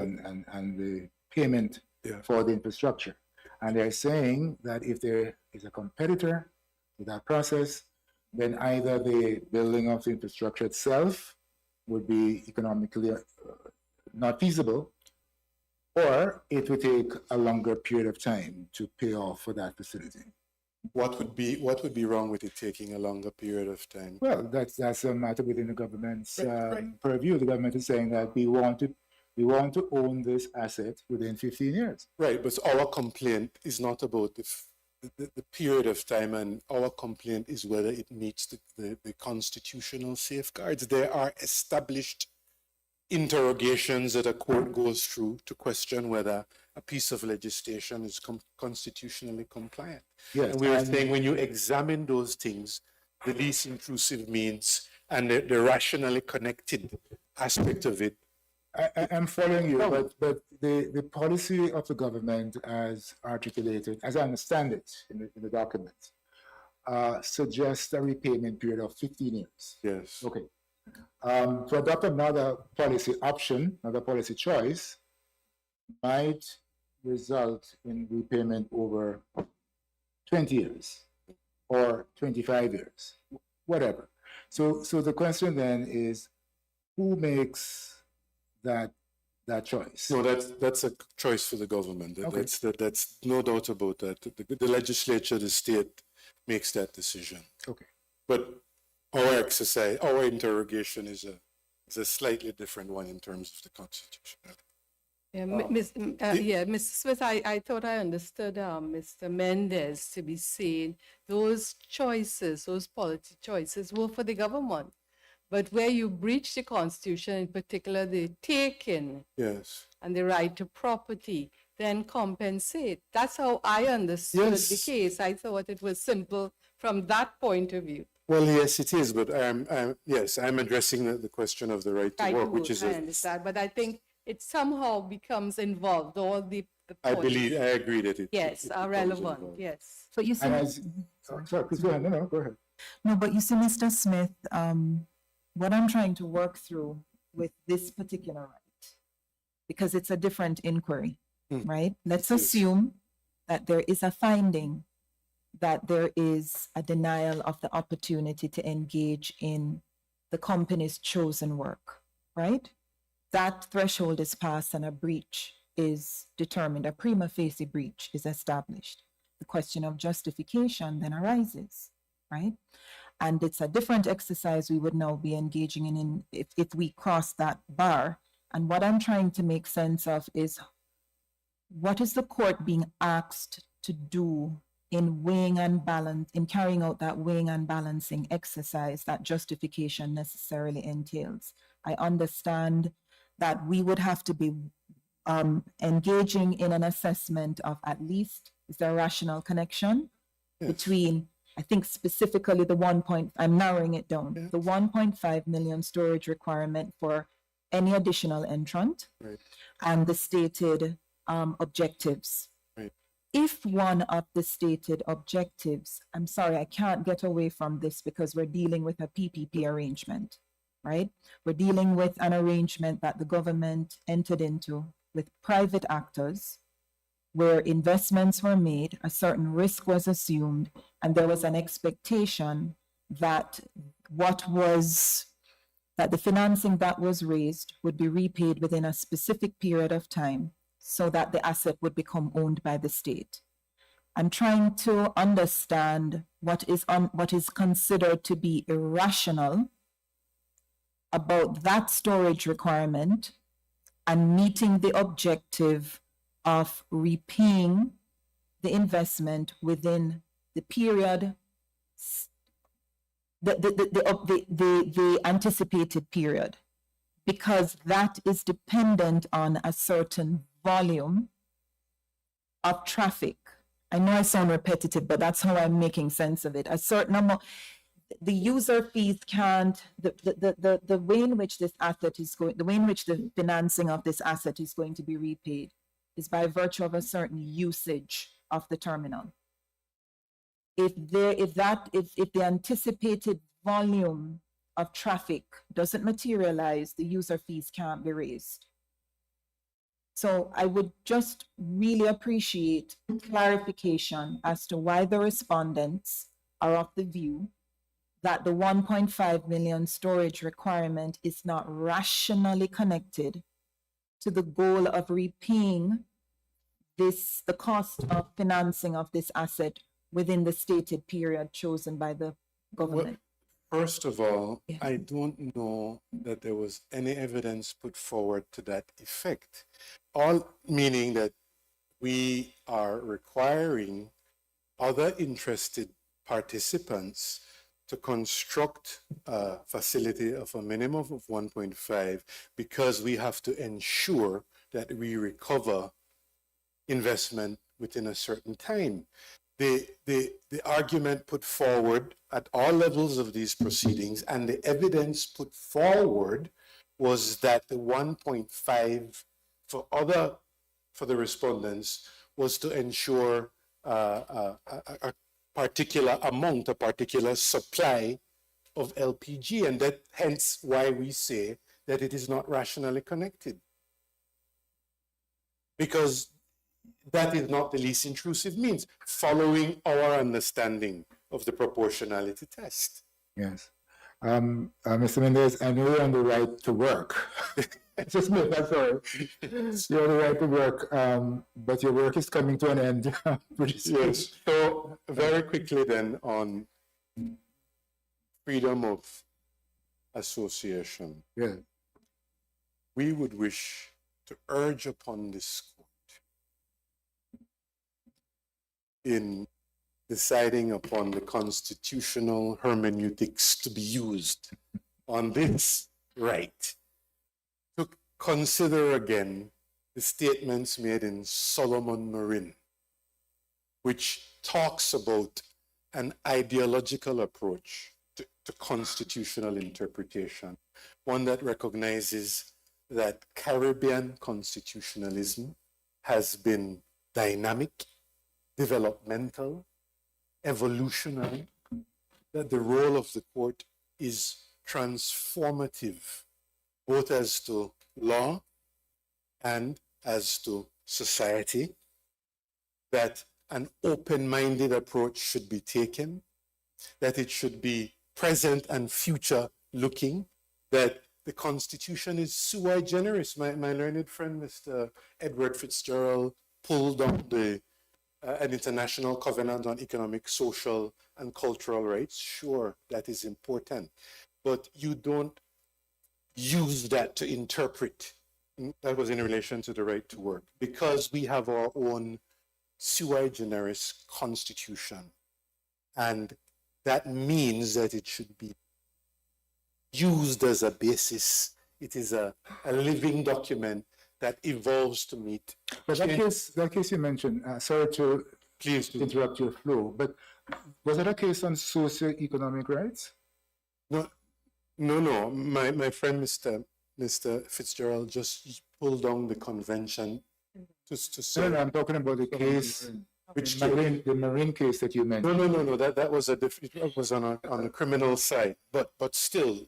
and the payment Yeah. for the infrastructure. And they're saying that if there is a competitor to that process, then either the building of the infrastructure itself would be economically not feasible, or it would take a longer period of time to pay off for that facility. What would be wrong with it taking a longer period of time? Well, that's a matter within the government's Right. purview. The government is saying that we want to own this asset within 15 years. Right, but our complaint is not about the period of time, and our complaint is whether it meets the constitutional safeguards. There are established interrogations that a court goes through to question whether a piece of legislation is constitutionally compliant. Yes, And we are and- saying when you examine those things, the least intrusive means and the rationally connected aspect of it. I'm following you, but the policy of the government as articulated, as I understand it in the document, suggests a repayment period of 15 years. Yes. Okay. To adopt another policy option, another policy choice, might result in repayment over 20 years or 25 years, whatever. So the question then is, who makes that choice? No, that's a choice for the government. Okay. That's no doubt about that. The legislature, the state makes that decision. Okay. But our exercise, our interrogation is a slightly different one in terms of the Constitution. Yeah, Mr. Smith, I thought I understood Mr. Mendez to be saying those choices, those policy choices were for the government. But where you breach the Constitution, in particular the taking Yes. and the right to property, then compensate. That's how I understood the Yes. case. I thought it was simple from that point of view. Well, yes, it is, but I'm addressing the question of the right to Right work, to which is I understand, but I think it somehow becomes involved, all the I points. agree that it. Yes, it are becomes relevant, involved. yes. But you see, And as, sorry, please go ahead. No, go ahead. no, but you see, Mr. Smith, what I'm trying to work through with this particular right, because it's a different inquiry, right? Let's assume that there is a finding that there is a denial of the opportunity to engage in the company's chosen work, right? That threshold is passed and a breach is determined, a prima facie breach is established. The question of justification then arises, right? And it's a different exercise we would now be engaging in if we cross that bar. And what I'm trying to make sense of is, what is the court being asked to do in weighing and balance, in carrying out that weighing and balancing exercise that justification necessarily entails? I understand that we would have to be engaging in an assessment of, at least, is there a rational connection between, I think specifically I'm narrowing it down, the 1.5 million storage requirement for any additional entrant, Right. and the stated objectives. Right. If one of the stated objectives, I'm sorry, I can't get away from this because we're dealing with a PPP arrangement, right? We're dealing with an arrangement that the government entered into with private actors, where investments were made, a certain risk was assumed, and there was an expectation that the financing that was raised would be repaid within a specific period of time so that the asset would become owned by the state. I'm trying to understand what is considered to be irrational about that storage requirement and meeting the objective of repaying the investment within the period, the anticipated period, because that is dependent on a certain volume of traffic. I know I sound repetitive, but that's how I'm making sense of it. A certain amount, the user fees can't, the way in which this asset is going, the way in which the financing of this asset is going to be repaid is by virtue of a certain usage of the terminal. If the anticipated volume of traffic doesn't materialize, the user fees can't be raised. So I would just really appreciate clarification as to why the respondents are of the view that the 1.5 million storage requirement is not rationally connected to the goal of repaying the cost of financing of this asset within the stated period chosen by the government. First of all, Yeah. I don't know that there was any evidence put forward to that effect. All meaning that we are requiring other interested participants to construct a facility of a minimum of 1.5 because we have to ensure that we recover investment within a certain time. The argument put forward at all levels of these proceedings and the evidence put forward was that the 1.5 for the respondents was to ensure a particular amount, a particular supply of LPG, and that hence why we say that it is not rationally connected. Because that is not the least intrusive means, following our understanding of the proportionality test. Yes. Mr. Mendez, I know you're on the right to work. Just make that sorry. You're on the right to work, but your work is coming to an end pretty soon. Yes. So very quickly then on freedom of association. Yeah. We would wish to urge upon this court in deciding upon the constitutional hermeneutics to be used on this right, to consider again the statements made in Solomon Marin, which talks about an ideological approach to constitutional interpretation, one that recognizes that Caribbean constitutionalism has been dynamic, developmental, evolutionary, that the role of the court is transformative, both as to law and as to society, that an open-minded approach should be taken, that it should be present and future-looking, that the Constitution is sui generis. My learned friend, Mr. Edward Fitzgerald, pulled on an international covenant on economic, social, and cultural rights. Sure, that is important. But you don't use that to interpret. That was in relation to the right to work. Because we have our own sui generis constitution. And that means that it should be used as a basis. It is a living document that evolves to meet. But that case you mentioned, sorry to Please do. interrupt your flow, but was it a case on socio-economic rights? No. My friend, Mr. Fitzgerald, just pulled down the convention to say. No, I'm talking about the case, Which the Marine case that you mentioned. No. That was it was on a criminal side, but still,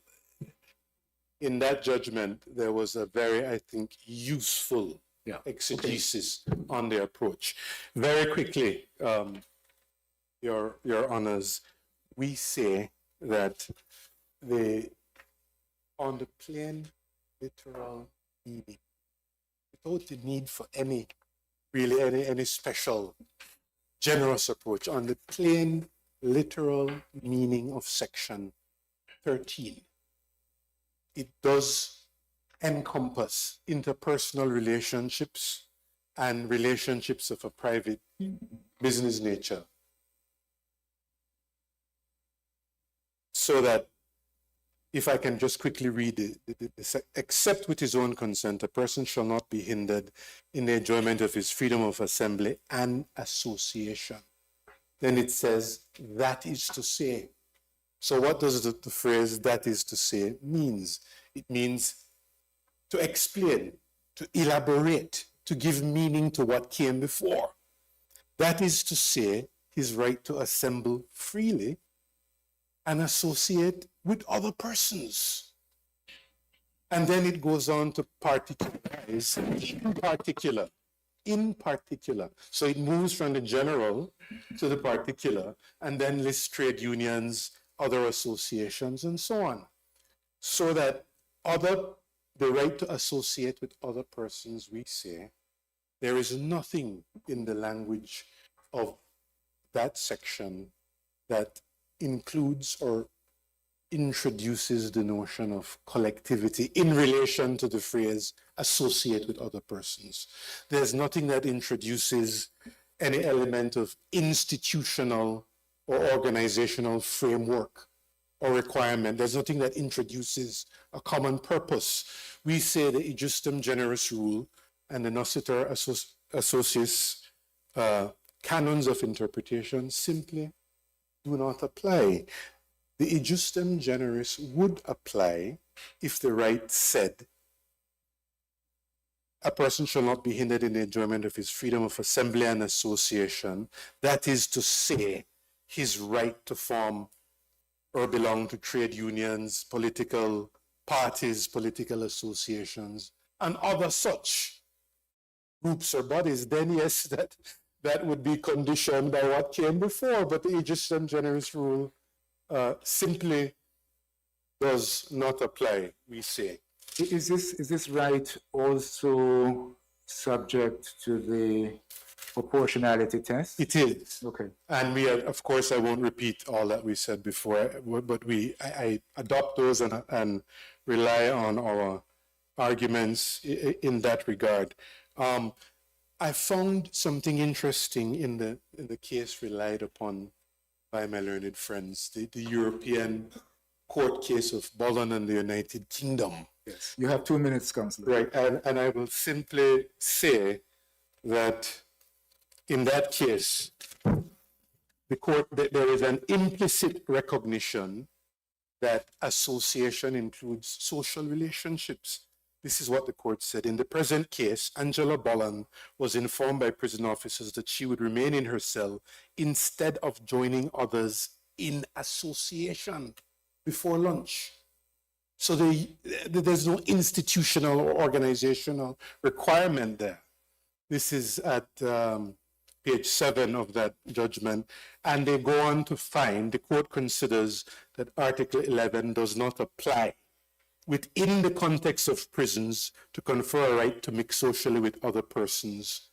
in that judgment, there was a very, I think, useful exegesis on the approach. Very quickly, Your Honors, we say that on the plain literal meaning, without the need for any special generous approach, on the plain literal meaning of section 13, it does encompass interpersonal relationships and relationships of a private business nature. So that, if I can just quickly read it, except with his own consent, a person shall not be hindered in the enjoyment of his freedom of assembly and association. Then it says, that is to say. So what does the phrase that is to say means? It means to explain, to elaborate, to give meaning to what came before. That is to say, his right to assemble freely and associate with other persons. And then it goes on to particularize in particular. So it moves from the general to the particular, and then lists trade unions, other associations, and so on. So that the right to associate with other persons, we say, there is nothing in the language of that section that includes or introduces the notion of collectivity in relation to the phrase associate with other persons. There's nothing that introduces any element of institutional or organizational framework or requirement. There's nothing that introduces a common purpose. We say the ejusdem generis rule and the nocitur associis canons of interpretation simply do not apply. The ejusdem generis would apply if the right said a person shall not be hindered in the enjoyment of his freedom of assembly and association. That is to say, his right to form or belong to trade unions, political parties, political associations, and other such groups or bodies, then yes, that would be conditioned by what came before. But the aegis and generis rule simply does not apply, we say. Is this right also subject to the proportionality test? It is. Okay. And we are, of course, I won't repeat all that we said before, but I adopt those and rely on our arguments in that regard. I found something interesting in the case relied upon by my learned friends, the European court case of Bolton and the United Kingdom. Yes. You have 2 minutes, Councillor. Right, and I will simply say that in that case, the court, there is an implicit recognition that association includes social relationships. This is what the court said. In the present case, Angela Bolland was informed by prison officers that she would remain in her cell instead of joining others in association before lunch. So there's no institutional or organizational requirement there. This is at page 7 of that judgment. And they go on to find, the court considers that Article 11 does not apply within the context of prisons to confer a right to mix socially with other persons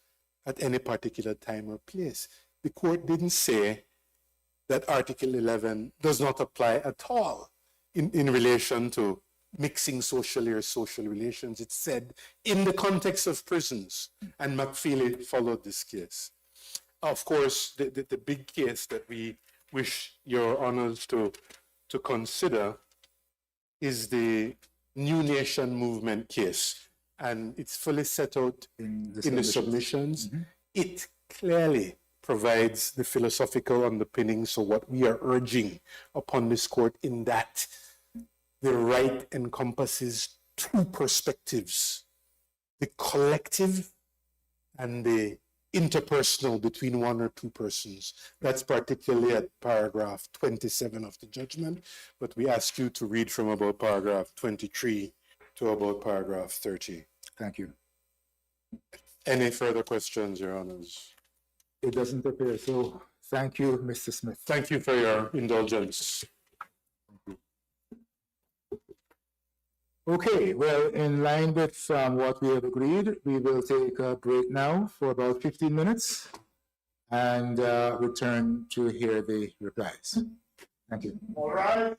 at any particular time or place. The court didn't say that Article 11 does not apply at all in relation to mixing socially or social relations. It said in the context of prisons, and McFeely followed this case. Of course, the big case that we wish your honors to consider is the New Nation Movement case, and it's fully set out in the submissions. It clearly provides the philosophical underpinnings of what we are urging upon this court, in that the right encompasses two perspectives: the collective and the interpersonal between one or two persons. That's particularly at paragraph 27 of the judgment, but we ask you to read from about paragraph 23 to about paragraph 30. Thank you. Any further questions, Your Honors? It doesn't appear so. Thank you, Mr. Smith. Thank you for your indulgence. Okay, well, in line with what we have agreed, we will take a break now for about 15 minutes and return to hear the replies. Thank you. All right.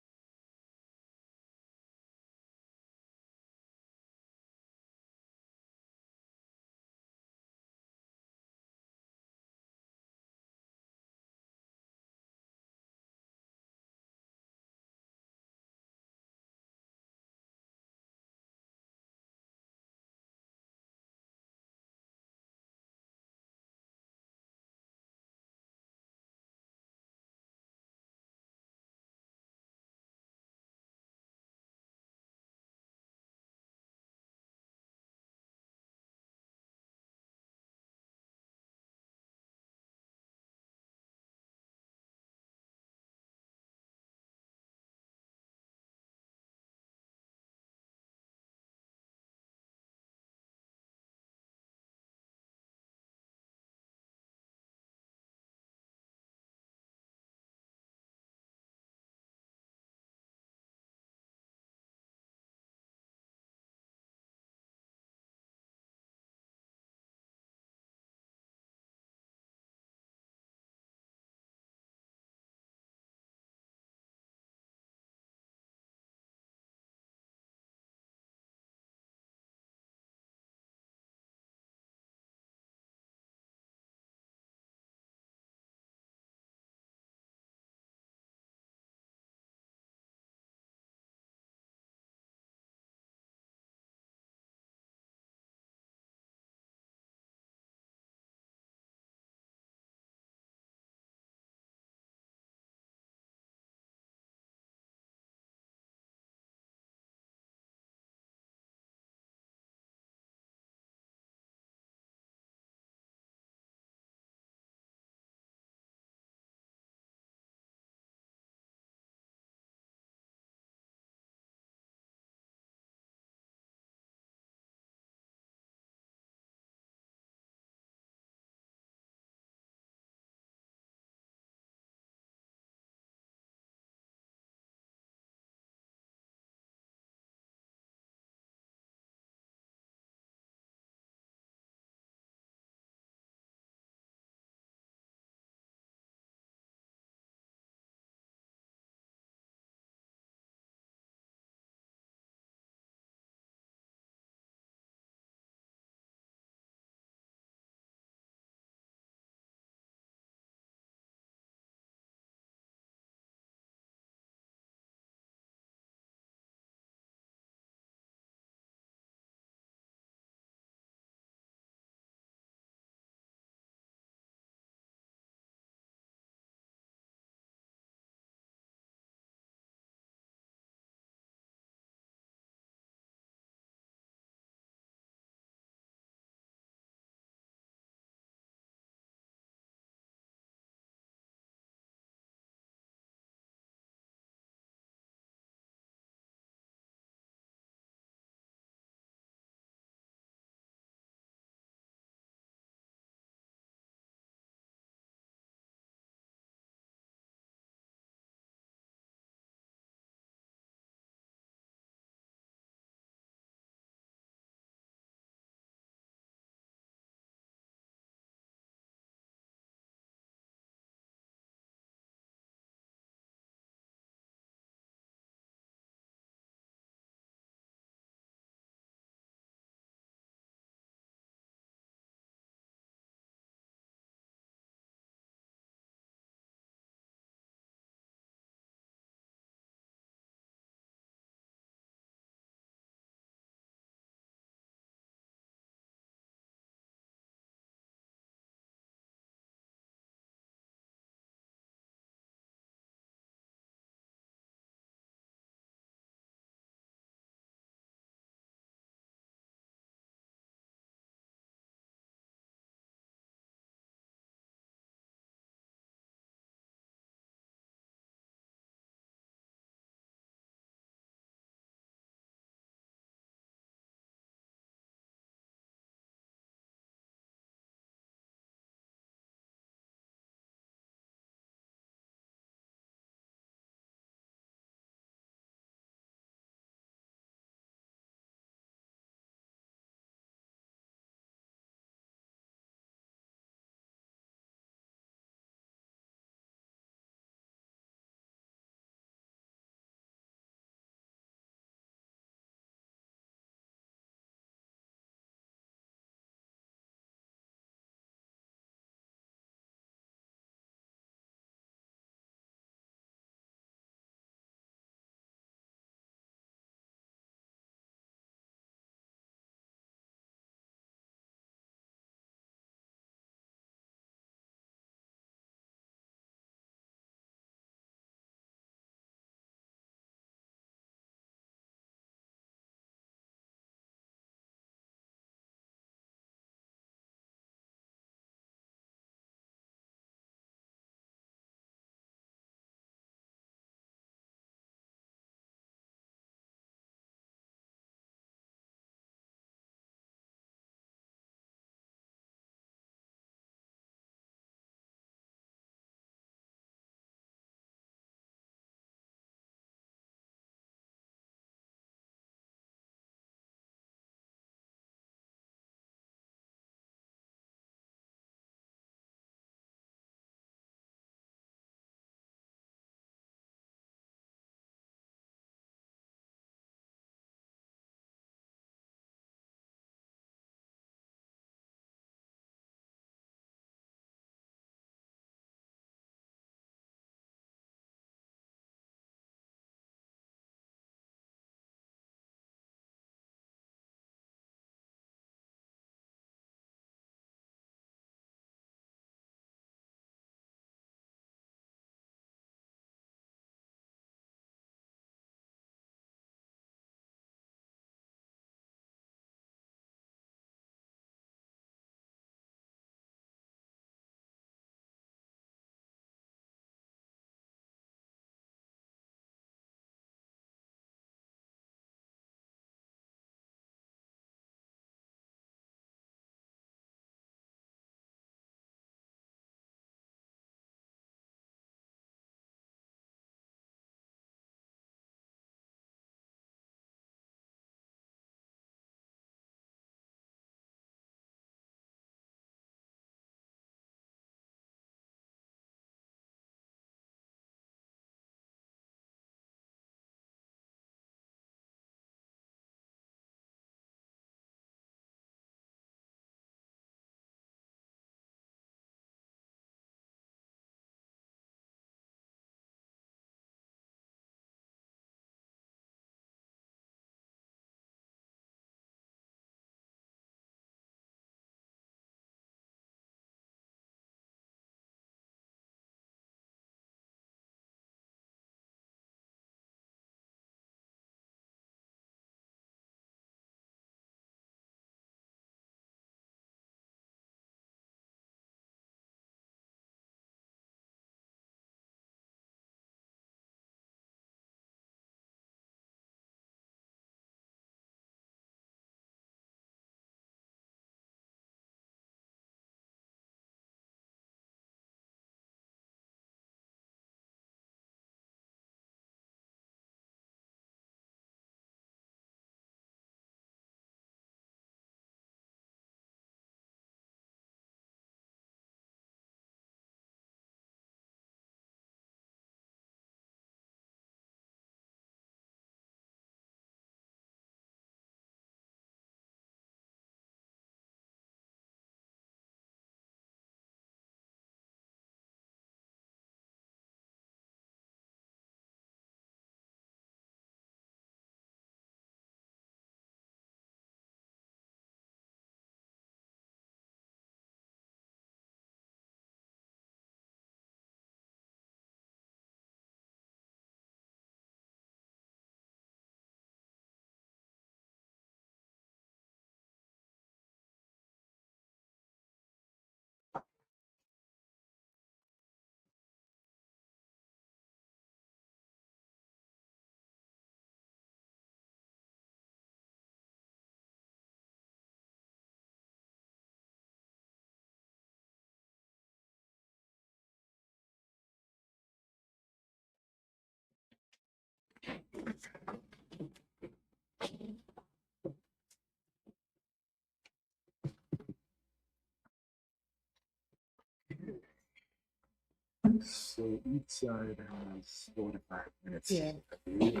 So each side has 45 minutes. Yeah. Yeah.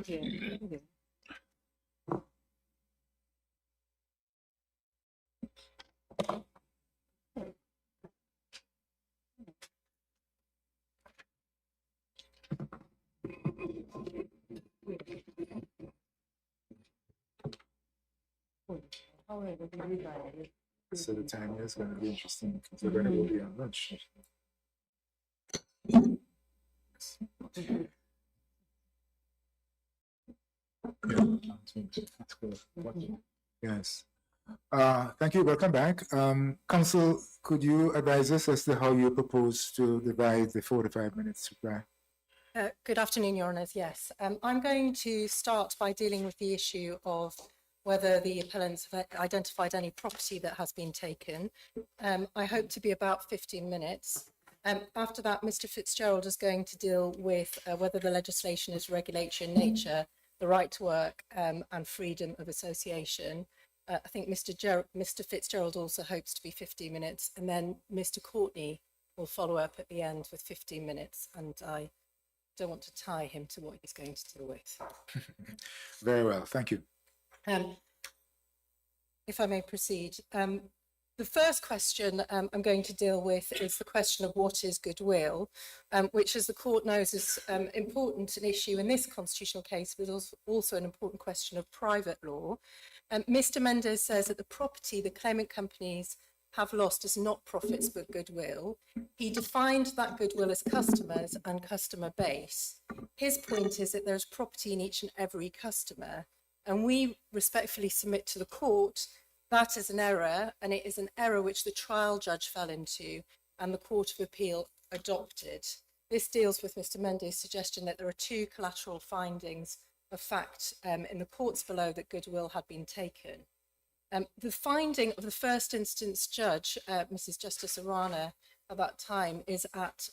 So the time is going to be interesting because we're going to go beyond lunch. That's cool. Yes. Thank you. Welcome back. Council, could you advise us as to how you propose to divide the 45 minutes reply? Good afternoon, Your Honours. Yes, I'm going to start by dealing with the issue of whether the appellants have identified any property that has been taken. I hope to be about 15 minutes. After that, Mr Fitzgerald is going to deal with whether the legislation is regulatory in nature, the right to work and freedom of association. I think Mr Fitzgerald also hopes to be 15 minutes, and then Mr Courtney will follow up at the end with 15 minutes, and I don't want to tie him to what he's going to deal with. Very well. Thank you. If I may proceed. The first question I'm going to deal with is the question of what is goodwill, which, as the court knows, is important an issue in this constitutional case, but also an important question of private law. Mr Mendes says that the property the claimant companies have lost is not profits but goodwill. He defined that goodwill as customers and customer base. His point is that there's property in each and every customer, and we respectfully submit to the court that is an error, and it is an error which the trial judge fell into and the Court of Appeal adopted. This deals with Mr Mendes' suggestion that there are two collateral findings of fact in the courts below that goodwill had been taken. The finding of the first instance judge, Mrs Justice Arana, at that time is at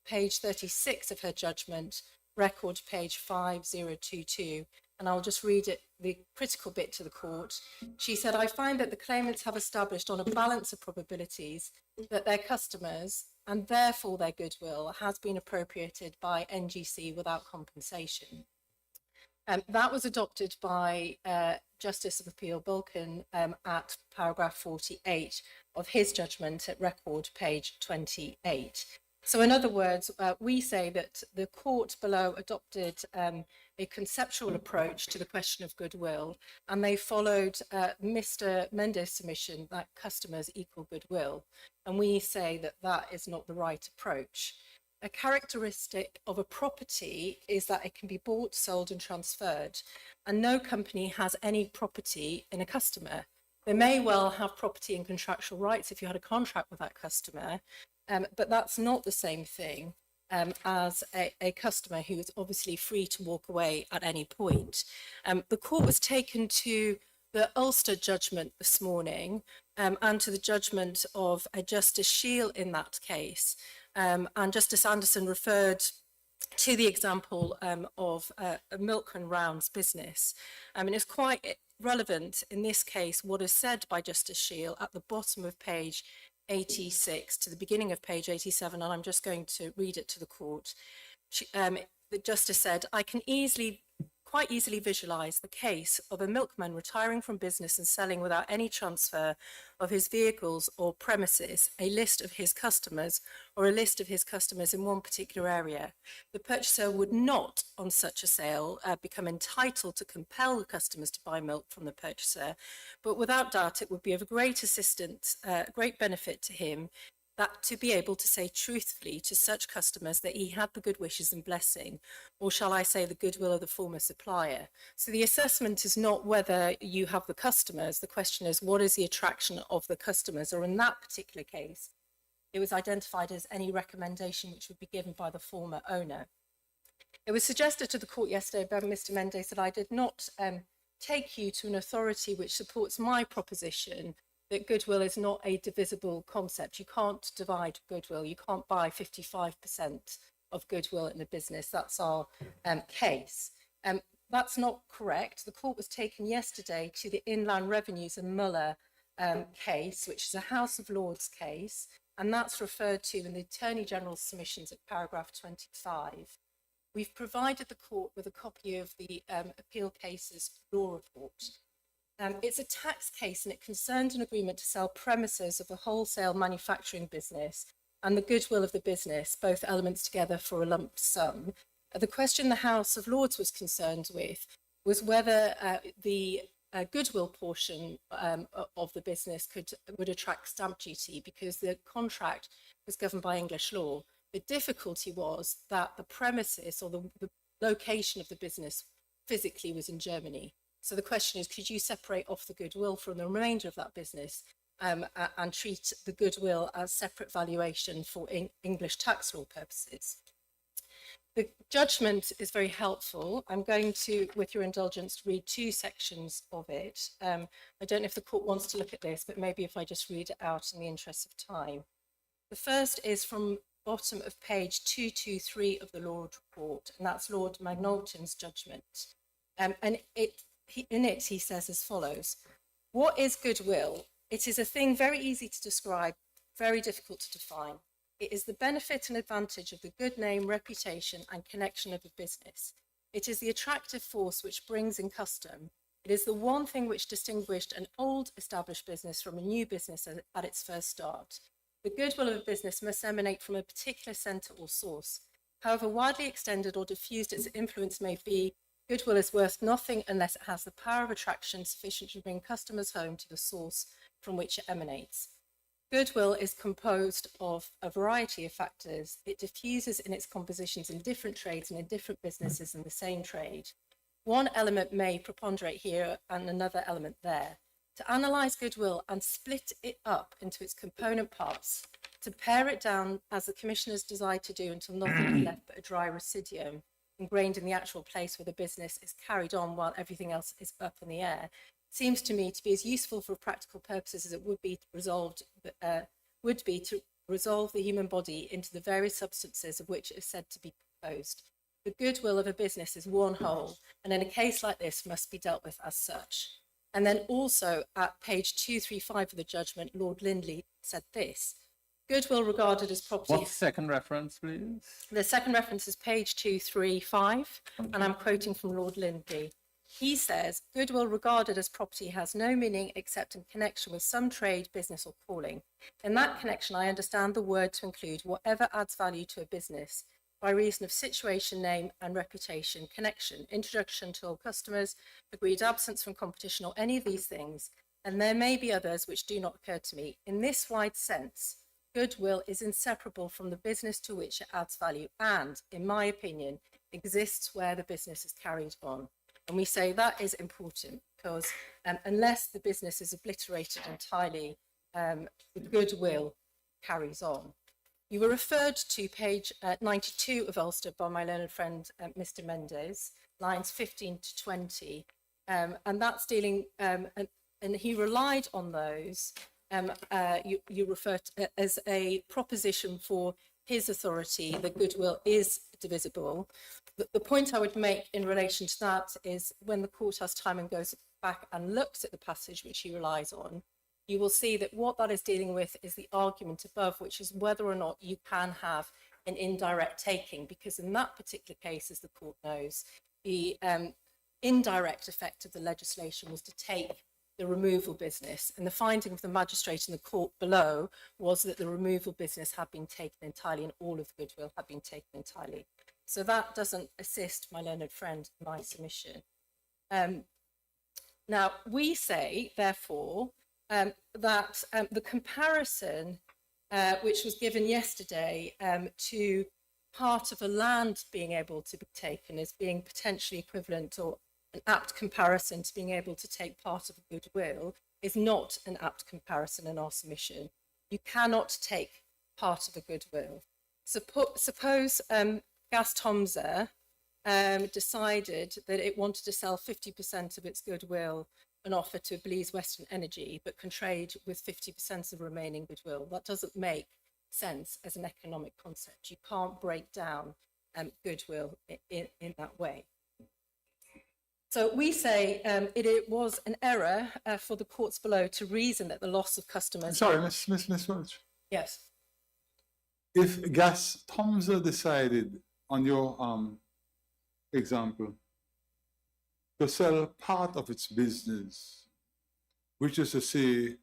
page 36 of her judgment, record page 5022. And I'll just read it, the critical bit to the court. She said, I find that the claimants have established on a balance of probabilities that their customers and therefore their goodwill has been appropriated by NGC without compensation. That was adopted by Justice of Appeal Bulkin at paragraph 48 of his judgment at record page 28. So in other words, we say that the court below adopted a conceptual approach to the question of goodwill, and they followed Mr Mendes' submission that customers equal goodwill. And we say that that is not the right approach. A characteristic of a property is that it can be bought, sold and transferred, and no company has any property in a customer. They may well have property and contractual rights if you had a contract with that customer, but that's not the same thing as a customer who is obviously free to walk away at any point. The court was taken to the Ulster judgment this morning and to the judgment of Justice Shield in that case. And Justice Anderson referred to the example of a milk and rounds business. And it's quite relevant in this case what is said by Justice Shield at the bottom of page 86 to the beginning of page 87, and I'm just going to read it to the court. The justice said, I can quite easily visualize the case of a milkman retiring from business and selling without any transfer of his vehicles or premises a list of his customers or a list of his customers in one particular area. The purchaser would not, on such a sale, become entitled to compel the customers to buy milk from the purchaser, but without doubt it would be of great assistance, great benefit to him that to be able to say truthfully to such customers that he had the good wishes and blessing, or shall I say the goodwill of the former supplier. So the assessment is not whether you have the customers, the question is what is the attraction of the customers, or in that particular case, it was identified as any recommendation which would be given by the former owner. It was suggested to the court yesterday by Mr Mendes that I did not take you to an authority which supports my proposition that goodwill is not a divisible concept. You can't divide goodwill. You can't buy 55% of goodwill in a business. That's our case. That's not correct. The court was taken yesterday to the Inland Revenues and Muller case, which is a House of Lords case, and that's referred to in the Attorney General's submissions at paragraph 25. We've provided the court with a copy of the appeal case's law report. It's a tax case and it concerns an agreement to sell premises of a wholesale manufacturing business and the goodwill of the business, both elements together for a lump sum. The question the House of Lords was concerned with was whether the goodwill portion of the business would attract stamp duty because the contract was governed by English law. The difficulty was that the premises or the location of the business physically was in Germany. So the question is, could you separate off the goodwill from the remainder of that business and treat the goodwill as separate valuation for English tax law purposes? The judgment is very helpful. I'm going to, with your indulgence, read two sections of it. I don't know if the court wants to look at this, but maybe if I just read it out in the interest of time. The first is from bottom of page 223 of the law report, and that's Lord Magnolton's judgment. And in it, he says as follows: what is goodwill? It is a thing very easy to describe, very difficult to define. It is the benefit and advantage of the good name, reputation, and connection of a business. It is the attractive force which brings in custom. It is the one thing which distinguished an old established business from a new business at its first start. The goodwill of a business must emanate from a particular centre or source. However widely extended or diffused its influence may be, goodwill is worth nothing unless it has the power of attraction sufficient to bring customers home to the source from which it emanates. Goodwill is composed of a variety of factors. It diffuses in its compositions in different trades and in different businesses in the same trade. One element may preponderate here and another element there. To analyse goodwill and split it up into its component parts, to pare it down as the commissioners desired to do until nothing is left but a dry residuum ingrained in the actual place where the business is carried on while everything else is up in the air, seems to me to be as useful for practical purposes as it would be to resolve the human body into the various substances of which it is said to be composed. The goodwill of a business is one whole, and in a case like this must be dealt with as such. And then also at page 235 of the judgment, Lord Lindley said this: goodwill regarded as property. What second reference, please? The second reference is page 235, and I'm quoting from Lord Lindley. He says, goodwill regarded as property has no meaning except in connection with some trade, business or calling. In that connection, I understand the word to include whatever adds value to a business by reason of situation, name and reputation, connection, introduction to all customers, agreed absence from competition or any of these things. And there may be others which do not occur to me. In this wide sense, goodwill is inseparable from the business to which it adds value and, in my opinion, exists where the business is carried on. And we say that is important because unless the business is obliterated entirely, the goodwill carries on. You were referred to page 92 of Ulster by my learned friend, Mr. Mendes, lines 15 to 20. And that's dealing, and he relied on those, you refer to as a proposition for his authority that goodwill is divisible. The point I would make in relation to that is when the court has time and goes back and looks at the passage which he relies on, you will see that what that is dealing with is the argument above, which is whether or not you can have an indirect taking, because in that particular case, as the court knows, the indirect effect of the legislation was to take the removal business, and the finding of the magistrate in the court below was that the removal business had been taken entirely and all of the goodwill had been taken entirely. So that doesn't assist my learned friend in my submission. Now, we say, therefore, that the comparison which was given yesterday to part of a land being able to be taken as being potentially equivalent or an apt comparison to being able to take part of a goodwill is not an apt comparison in our submission. You cannot take part of a goodwill. Suppose Gas Tomza decided that it wanted to sell 50% of its goodwill and offer to Belize Western Energy, but can trade with 50% of the remaining goodwill. That doesn't make sense as an economic concept. You can't break down goodwill in that way. So we say it was an error for the courts below to reason that the loss of customers. Sorry, Miss Welch. Yes. if Tomza decided on your example to sell part of its business, which is to say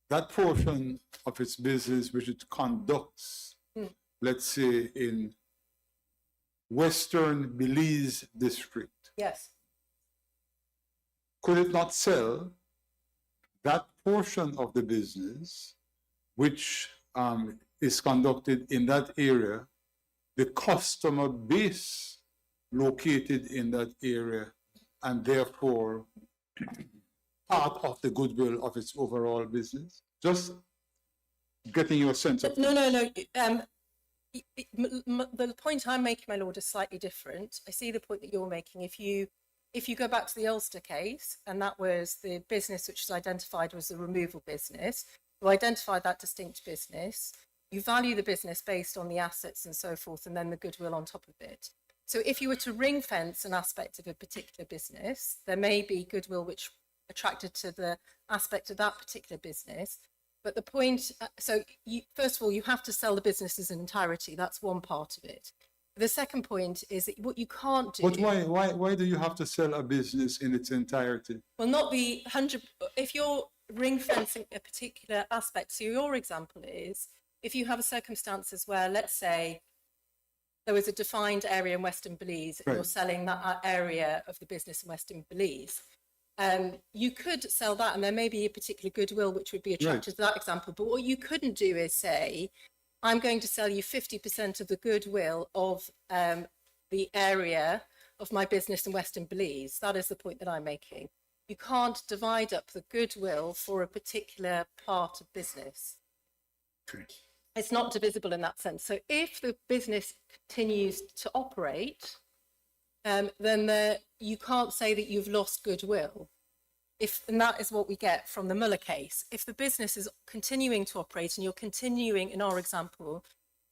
that portion of its business which it conducts, let's say in Western Belize district, Yes. could it not sell that portion of the business which is conducted in that area, the customer base located in that area, and therefore part of the goodwill of its overall business? Just getting your sense of No. The point I'm making, my lord, is slightly different. I see the point that you're making. If you go back to the Ulster case, and that was the business which was identified as a removal business, you identified that distinct business, you value the business based on the assets and so forth, and then the goodwill on top of it. So if you were to ring fence an aspect of a particular business, there may be goodwill which attracted to the aspect of that particular business. But the point, first of all, you have to sell the business as an entirety. That's one part of it. The second point is that what you can't do. But why do you have to sell a business in its entirety? Will not be 100. If you're ring fencing a particular aspect, so your example is if you have circumstances where, let's say, there was a defined area in Western Belize, and you're selling that area of the business in Western Belize. You could sell that, and there may be a particular goodwill which would be attracted to that example. But what you couldn't do is say, I'm going to sell you 50% of the goodwill of the area of my business in Western Belize. That is the point that I'm making. You can't divide up the goodwill for a particular part of business. Okay. It's not divisible in that sense. So if the business continues to operate, then you can't say that you've lost goodwill. And that is what we get from the Muller case. If the business is continuing to operate and you're continuing, in our example,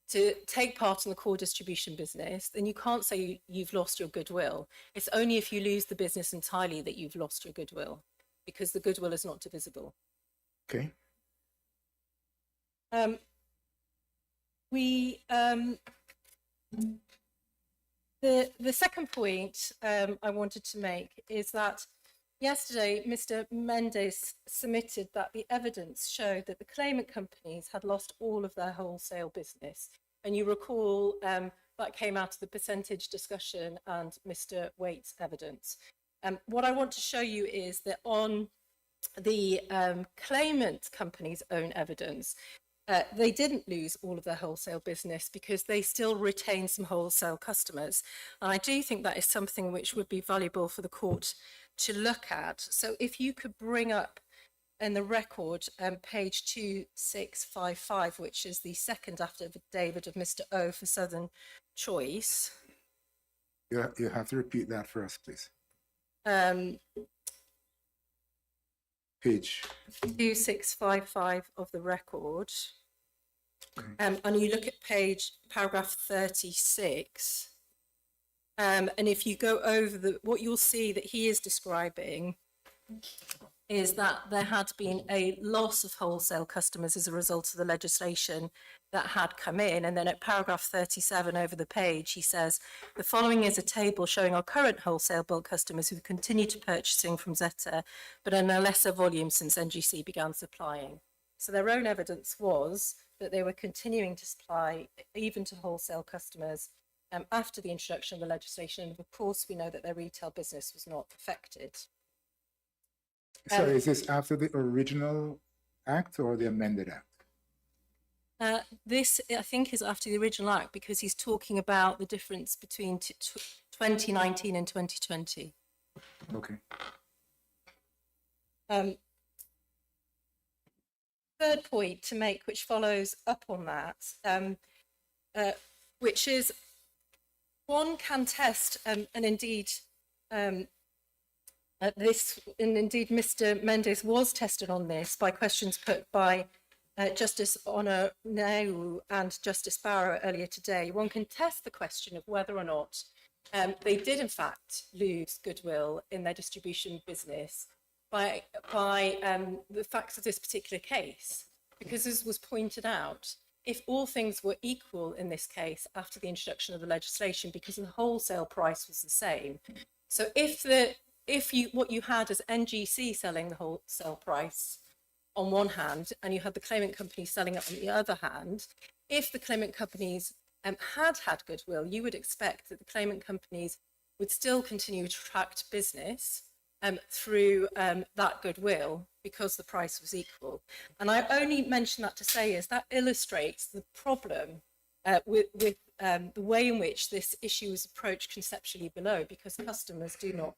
to take part in the core distribution business, then you can't say you've lost your goodwill. It's only if you lose the business entirely that you've lost your goodwill, because the goodwill is not divisible. Okay. The second point I wanted to make is that yesterday Mr. Mendes submitted that the evidence showed that the claimant companies had lost all of their wholesale business. And you recall that came out of the percentage discussion and Mr. Waite's evidence. What I want to show you is that on the claimant company's own evidence, they didn't lose all of their wholesale business because they still retain some wholesale customers. And I do think that is something which would be valuable for the court to look at. So if you could bring up in the record page 2655, which is the second affidavit of Mr. O for Southern Choice. You have to repeat that for us, please. Page 2655 of the record. And you look at paragraph 36. And if you go over what you'll see that he is describing is that there had been a loss of wholesale customers as a result of the legislation that had come in. And then at paragraph 37 over the page, he says, the following is a table showing our current wholesale bulk customers who continue to purchasing from Zeta, but in a lesser volume since NGC began supplying. So their own evidence was that they were continuing to supply even to wholesale customers after the introduction of the legislation. And of course, we know that their retail business was not affected. So is this after the original act or the amended act? This, I think, is after the original act because he's talking about the difference between 2019 and 2020. Okay. Third point to make, which follows up on that, which is one can test, and indeed Mr. Mendes was tested on this by questions put by Justice Honor Nehru and Justice Barrow earlier today. One can test the question of whether or not they did in fact lose goodwill in their distribution business by the facts of this particular case, because as was pointed out, if all things were equal in this case after the introduction of the legislation, because the wholesale price was the same. So what you had as NGC selling the wholesale price on one hand, and you had the claimant companies selling it on the other hand, if the claimant companies had goodwill, you would expect that the claimant companies would still continue to attract business through that goodwill because the price was equal. And I only mention that to say is that illustrates the problem with the way in which this issue is approached conceptually below, because customers do not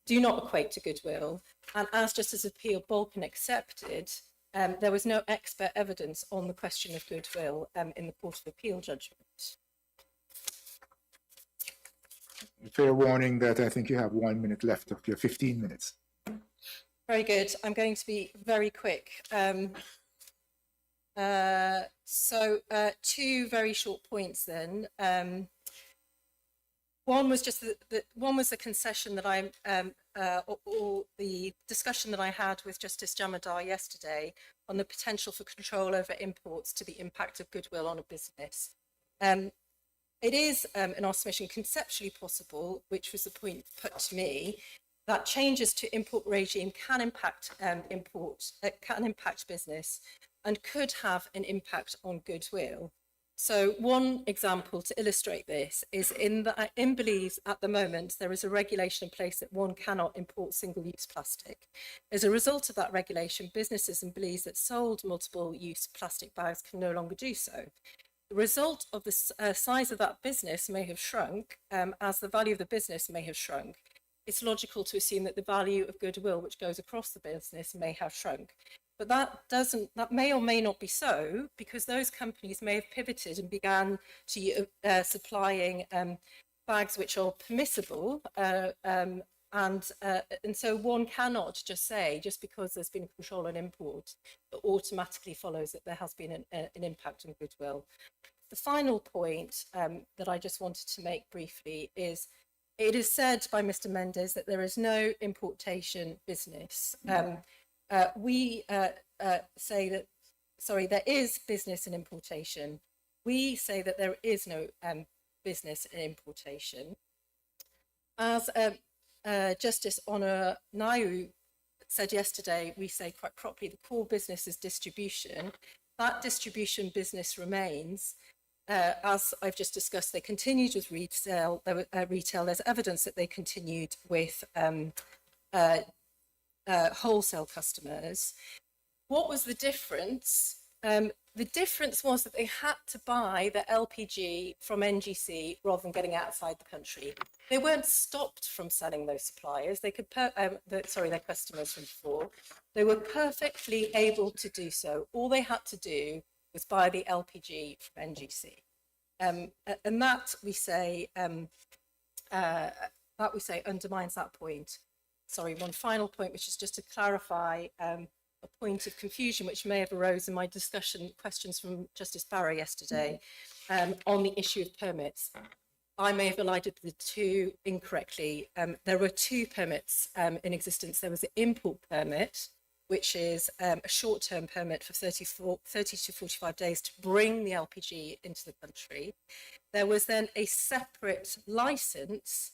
equate to goodwill. And as Justice Appeal Balkan accepted, there was no expert evidence on the question of goodwill in the Court of Appeal judgment. Fair warning that I think you have 1 minute left of your 15 minutes. Very good. I'm going to be very quick. Two very short points then. One was just the concession that or the discussion that I had with Justice Jamadar yesterday on the potential for control over imports to the impact of goodwill on a business. It is, in our submission, conceptually possible, which was the point put to me, that changes to import regime can impact business and could have an impact on goodwill. So one example to illustrate this is in Belize at the moment, there is a regulation in place that one cannot import single-use plastic. As a result of that regulation, businesses in Belize that sold multiple-use plastic bags can no longer do so. The result of the size of that business may have shrunk, as the value of the business may have shrunk. It's logical to assume that the value of goodwill which goes across the business may have shrunk. But that may or may not be so, because those companies may have pivoted and began to supplying bags which are permissible, and so one cannot just say, just because there's been control on import, it automatically follows that there has been an impact on goodwill. The final point that I just wanted to make briefly is, it is said by Mr. Mendes that there is no importation business. We say that, sorry, there is business in importation. We say that there is no business in importation. As Justice Honor Nayu said yesterday, we say quite properly the core business is distribution. That distribution business remains. As I've just discussed, they continued with retail. There's evidence that they continued with wholesale customers. What was the difference? The difference was that they had to buy the LPG from NGC rather than getting outside the country. They weren't stopped from selling those suppliers. They could, their customers from before. They were perfectly able to do so. All they had to do was buy the LPG from NGC, and that we say undermines that point. Sorry, one final point, which is just to clarify a point of confusion which may have arose in my questions from Justice Barrow yesterday on the issue of permits. I may have elided the two incorrectly. There were two permits in existence. There was the import permit, which is a short-term permit for 30 to 45 days to bring the LPG into the country. There was then a separate license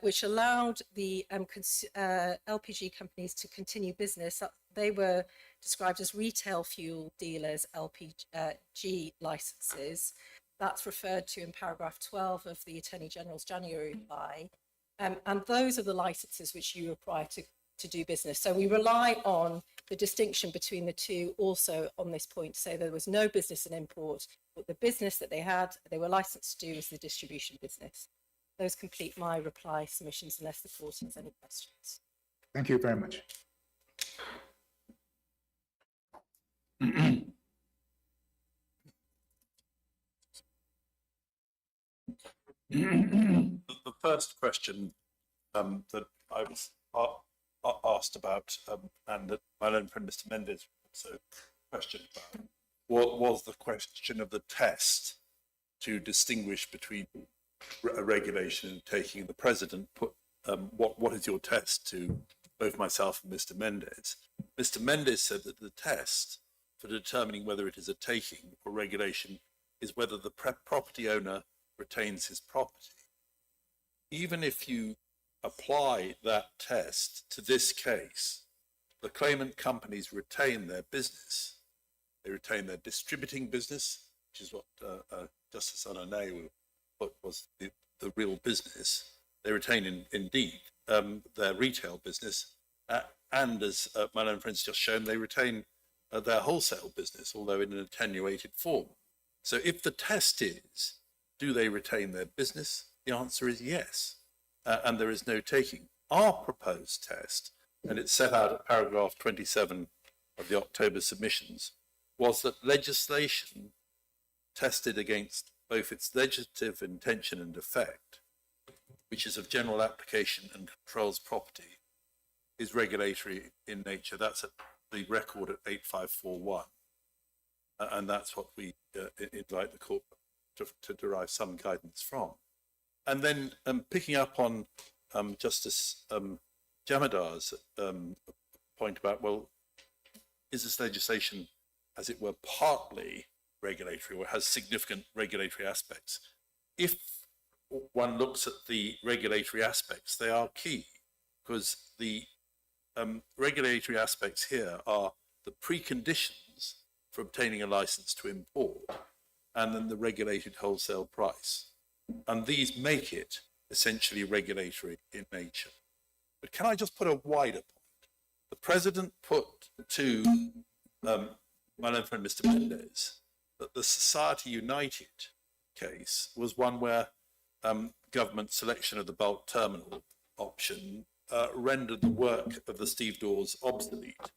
which allowed the LPG companies to continue business. They were described as retail fuel dealers LPG licenses. That's referred to in paragraph 12 of the Attorney General's January reply. And those are the licenses which you require to do business. So we rely on the distinction between the two also on this point to say there was no business in import, but the business that they were licensed to do is the distribution business. Those complete my reply submissions, unless the court has any questions. Thank you very much. The first question that I was asked about, and that my own friend Mr. Mendes also questioned about, was the question of the test to distinguish between a regulation and taking. The President put, what is your test, to both myself and Mr. Mendes. Mr. Mendes said that the test for determining whether it is a taking or regulation is whether the property owner retains his property. Even if you apply that test to this case, the claimant companies retain their business. They retain their distributing business, which is what Justice Anane put was the real business. They retain indeed their retail business, and as my own friend's just shown, they retain their wholesale business, although in an attenuated form. So if the test is, do they retain their business? The answer is yes, and there is no taking. Our proposed test, and it's set out at paragraph 27 of the October submissions, was that legislation tested against both its legislative intention and effect, which is of general application and controls property, is regulatory in nature. That's at the record at 8541. And that's what we invite the court to derive some guidance from. And then picking up on Justice Jamadar's point about, well, is this legislation, as it were, partly regulatory or has significant regulatory aspects? If one looks at the regulatory aspects, they are key, because the regulatory aspects here are the preconditions for obtaining a license to import, and then the regulated wholesale price. And these make it essentially regulatory in nature. But can I just put a wider point? The President put to my own friend Mr. Mendez that the Society United case was one where government selection of the bulk terminal option rendered the work of the stevedores obsolete,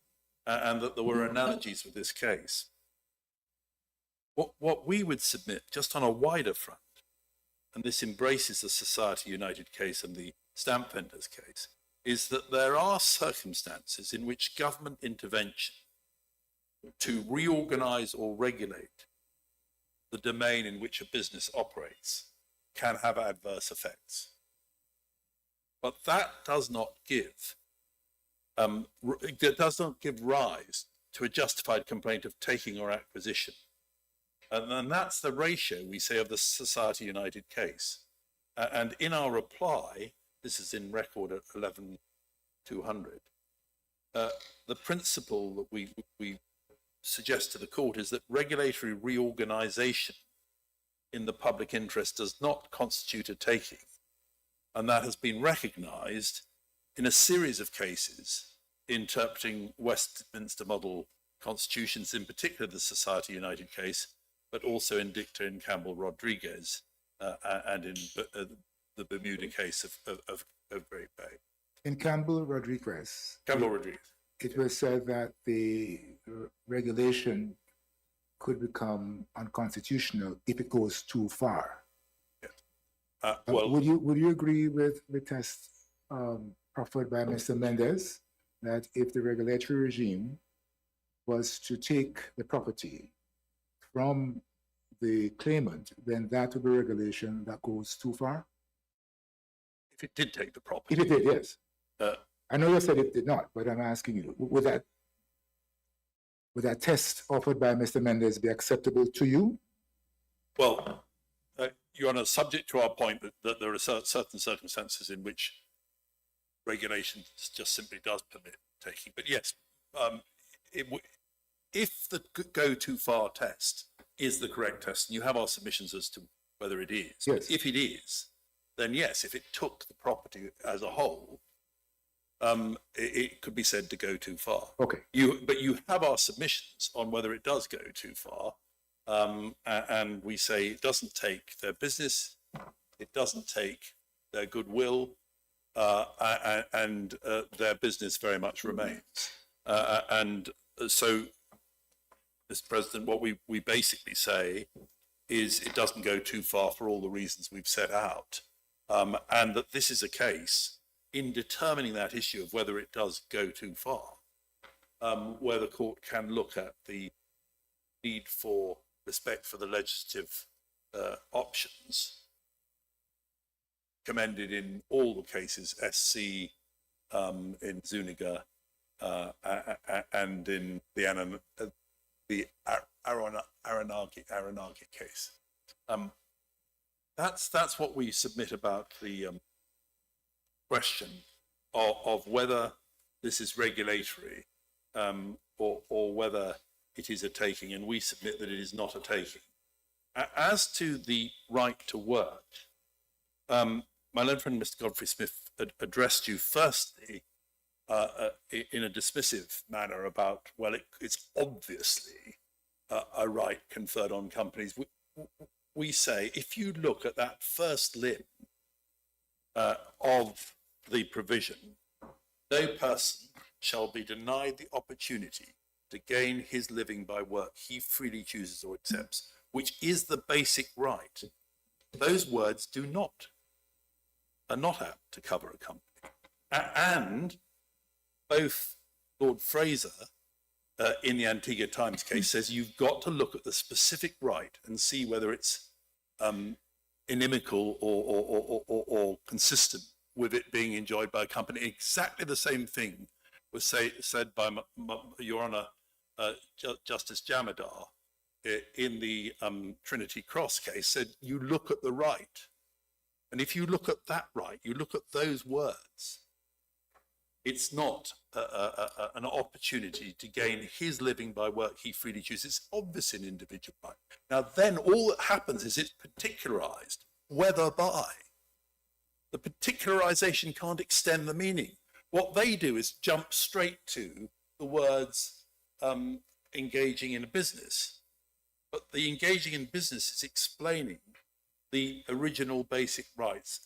and that there were analogies with this case. What we would submit, just on a wider front, and this embraces the Society United case and the stamp vendors case, is that there are circumstances in which government intervention to reorganize or regulate the domain in which a business operates can have adverse effects. But that does not give rise to a justified complaint of taking or acquisition. And that's the ratio, we say, of the Society United case. And in our reply, this is in record at 11-200, the principle that we suggest to the court is that regulatory reorganization in the public interest does not constitute a taking. And that has been recognized in a series of cases interpreting Westminster model constitutions, in particular the Society United case, but also in dicta in Campbell Rodriguez and in the Bermuda case of Great Bay. In Campbell Rodriguez, it was said that the regulation could become unconstitutional if it goes too far. Would you agree with the test proffered by Mr. Mendez that if the regulatory regime was to take the property from the claimant, then that would be regulation that goes too far? If it did take the property. If it did, yes. I know you said it did not, but I'm asking you, would that test offered by Mr. Mendez be acceptable to you? Well, Your Honour, subject to our point that there are certain circumstances in which regulation just simply does permit taking. But yes, if the go too far test is the correct test, and you have our submissions as to whether it is, yes. If it is, then yes, if it took the property as a whole, it could be said to go too far. Okay. But you have our submissions on whether it does go too far. And we say it doesn't take their business, it doesn't take their goodwill, and their business very much remains. And so, Mr. President, what we basically say is it doesn't go too far for all the reasons we've set out, and that this is a case in determining that issue of whether it does go too far, where the court can look at the need for respect for the legislative options commended in all the cases, SC, in Zuniga, and in the the Aranagi case. That's what we submit about the question of whether this is regulatory or whether it is a taking, and we submit that it is not a taking. As to the right to work, my learned friend Mr. Godfrey Smith addressed you firstly in a dismissive manner about, well, it's obviously a right conferred on companies. We say, if you look at that first limb of the provision, no person shall be denied the opportunity to gain his living by work he freely chooses or accepts, which is the basic right. Those words are not apt to cover a company. And both Lord Fraser in the Antigua Times case says you've got to look at the specific right and see whether it's inimical or consistent with it being enjoyed by a company. Exactly the same thing was said by Your Honour Justice Jamadar in the Trinity Cross case, said you look at the right. And if you look at that right, you look at those words, it's not an opportunity to gain his living by work he freely chooses. It's obvious in individual right. Now then all that happens is it's particularized, whether by. The particularization can't extend the meaning. What they do is jump straight to the words engaging in a business. But the engaging in business is explaining the original basic rights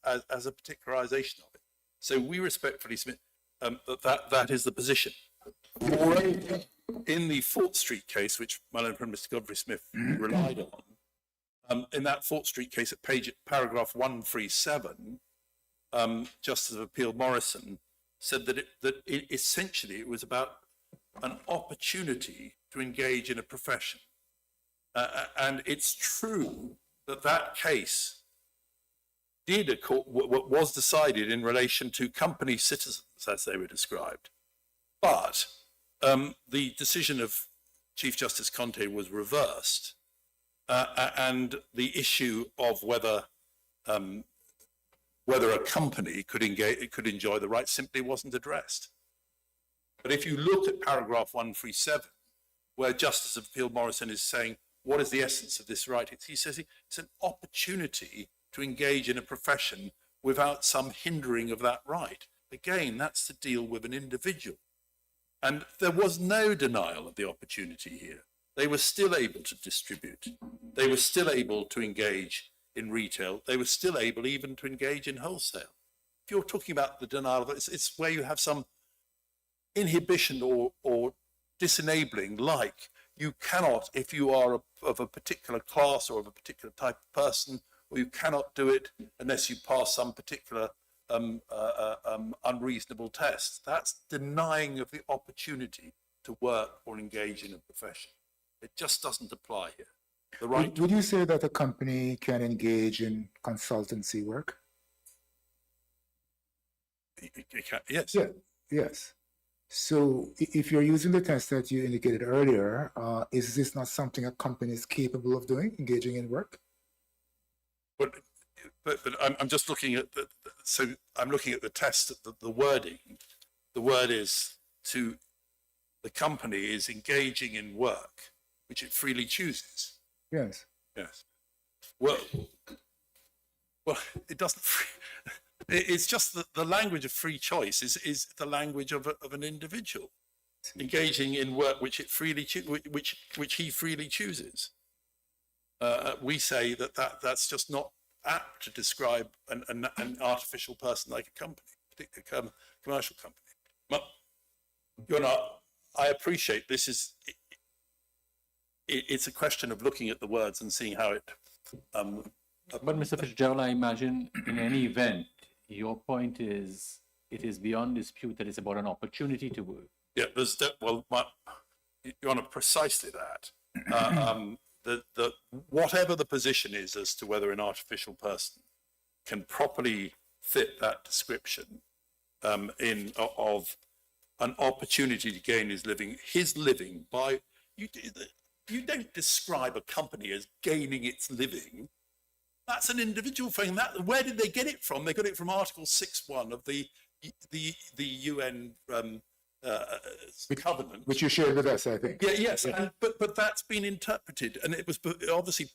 as a particularization of it. So we respectfully submit that is the position. Moreover, in the Fort Street case, which my learned friend Mr. Godfrey Smith relied on, in that Fort Street case at paragraph 137, Justice of Appeal Morrison said that essentially it was about an opportunity to engage in a profession. And it's true that case was decided in relation to company citizens, as they were described. But the decision of Chief Justice Conte was reversed, and the issue of whether a company could enjoy the right simply wasn't addressed. But if you look at paragraph 137, where Justice of Appeal Morrison is saying, what is the essence of this right? He says it's an opportunity to engage in a profession without some hindering of that right. Again, that's to deal with an individual. And there was no denial of the opportunity here. They were still able to distribute. They were still able to engage in retail. They were still able even to engage in wholesale. If you're talking about the denial of it, it's where you have some inhibition or disenabling, like you cannot, if you are of a particular class or of a particular type of person, or you cannot do it unless you pass some particular unreasonable test. That's denying of the opportunity to work or engage in a profession. It just doesn't apply here. The right. Would you say that a company can engage in consultancy work? Yes. Yeah. Yes. So if you're using the test that you indicated earlier, is this not something a company is capable of doing, engaging in work? But I'm just looking at I'm looking at the test, the wording. The word is to the company is engaging in work, which it freely chooses. Yes. Yes. Well, it doesn't. It's just that the language of free choice is the language of an individual engaging in work which it freely which he freely chooses. We say that's just not apt to describe an artificial person like a company, particularly a commercial company. But I appreciate this is. It's a question of looking at the words and seeing how it. But Mr. Fitzgerald, I imagine in any event, your point is it is beyond dispute that it's about an opportunity to work. Yeah, Your Honour, precisely that. Whatever the position is as to whether an artificial person can properly fit that description of an opportunity to gain his living by you don't describe a company as gaining its living. That's an individual thing. Where did they get it from? They got it from Article 6.1 of the UN covenant, Which you shared with us, I think. yeah, yes, but that's been interpreted, and it was obviously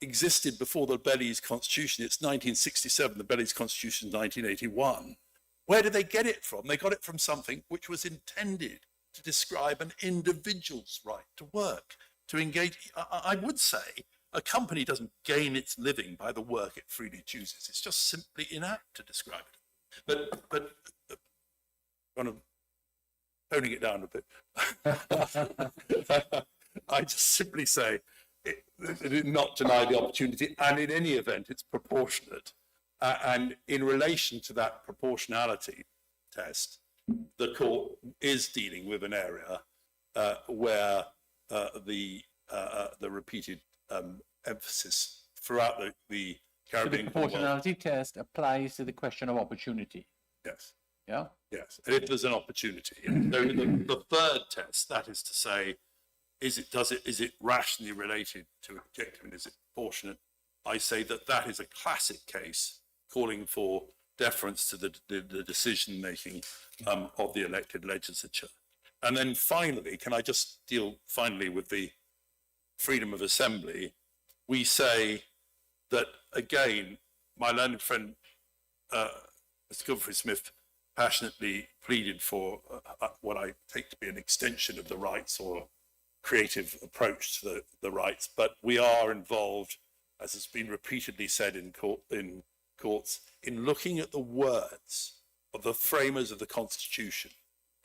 existed before the Belize Constitution. It's 1967. The Belize Constitution is 1981. Where did they get it from? They got it from something which was intended to describe an individual's right to work, to engage. I would say a company doesn't gain its living by the work it freely chooses. It's just simply inapt to describe it. But kind of toning it down a bit, I just simply say not deny the opportunity, and in any event, it's proportionate. And in relation to that proportionality test, the court is dealing with an area where the repeated emphasis throughout the So the Caribbean. proportionality test applies to the question of opportunity. Yes. Yeah. Yes, and if there's an opportunity. And so the third test, that is to say, is it rationally related to objective and is it proportionate? I say that is a classic case calling for deference to the decision making of the elected legislature. And then finally, can I just deal finally with the freedom of assembly? We say that again, my learned friend, Mr. Godfrey-Smith, passionately pleaded for what I take to be an extension of the rights or creative approach to the rights, but we are involved, as has been repeatedly said in courts, in looking at the words of the framers of the Constitution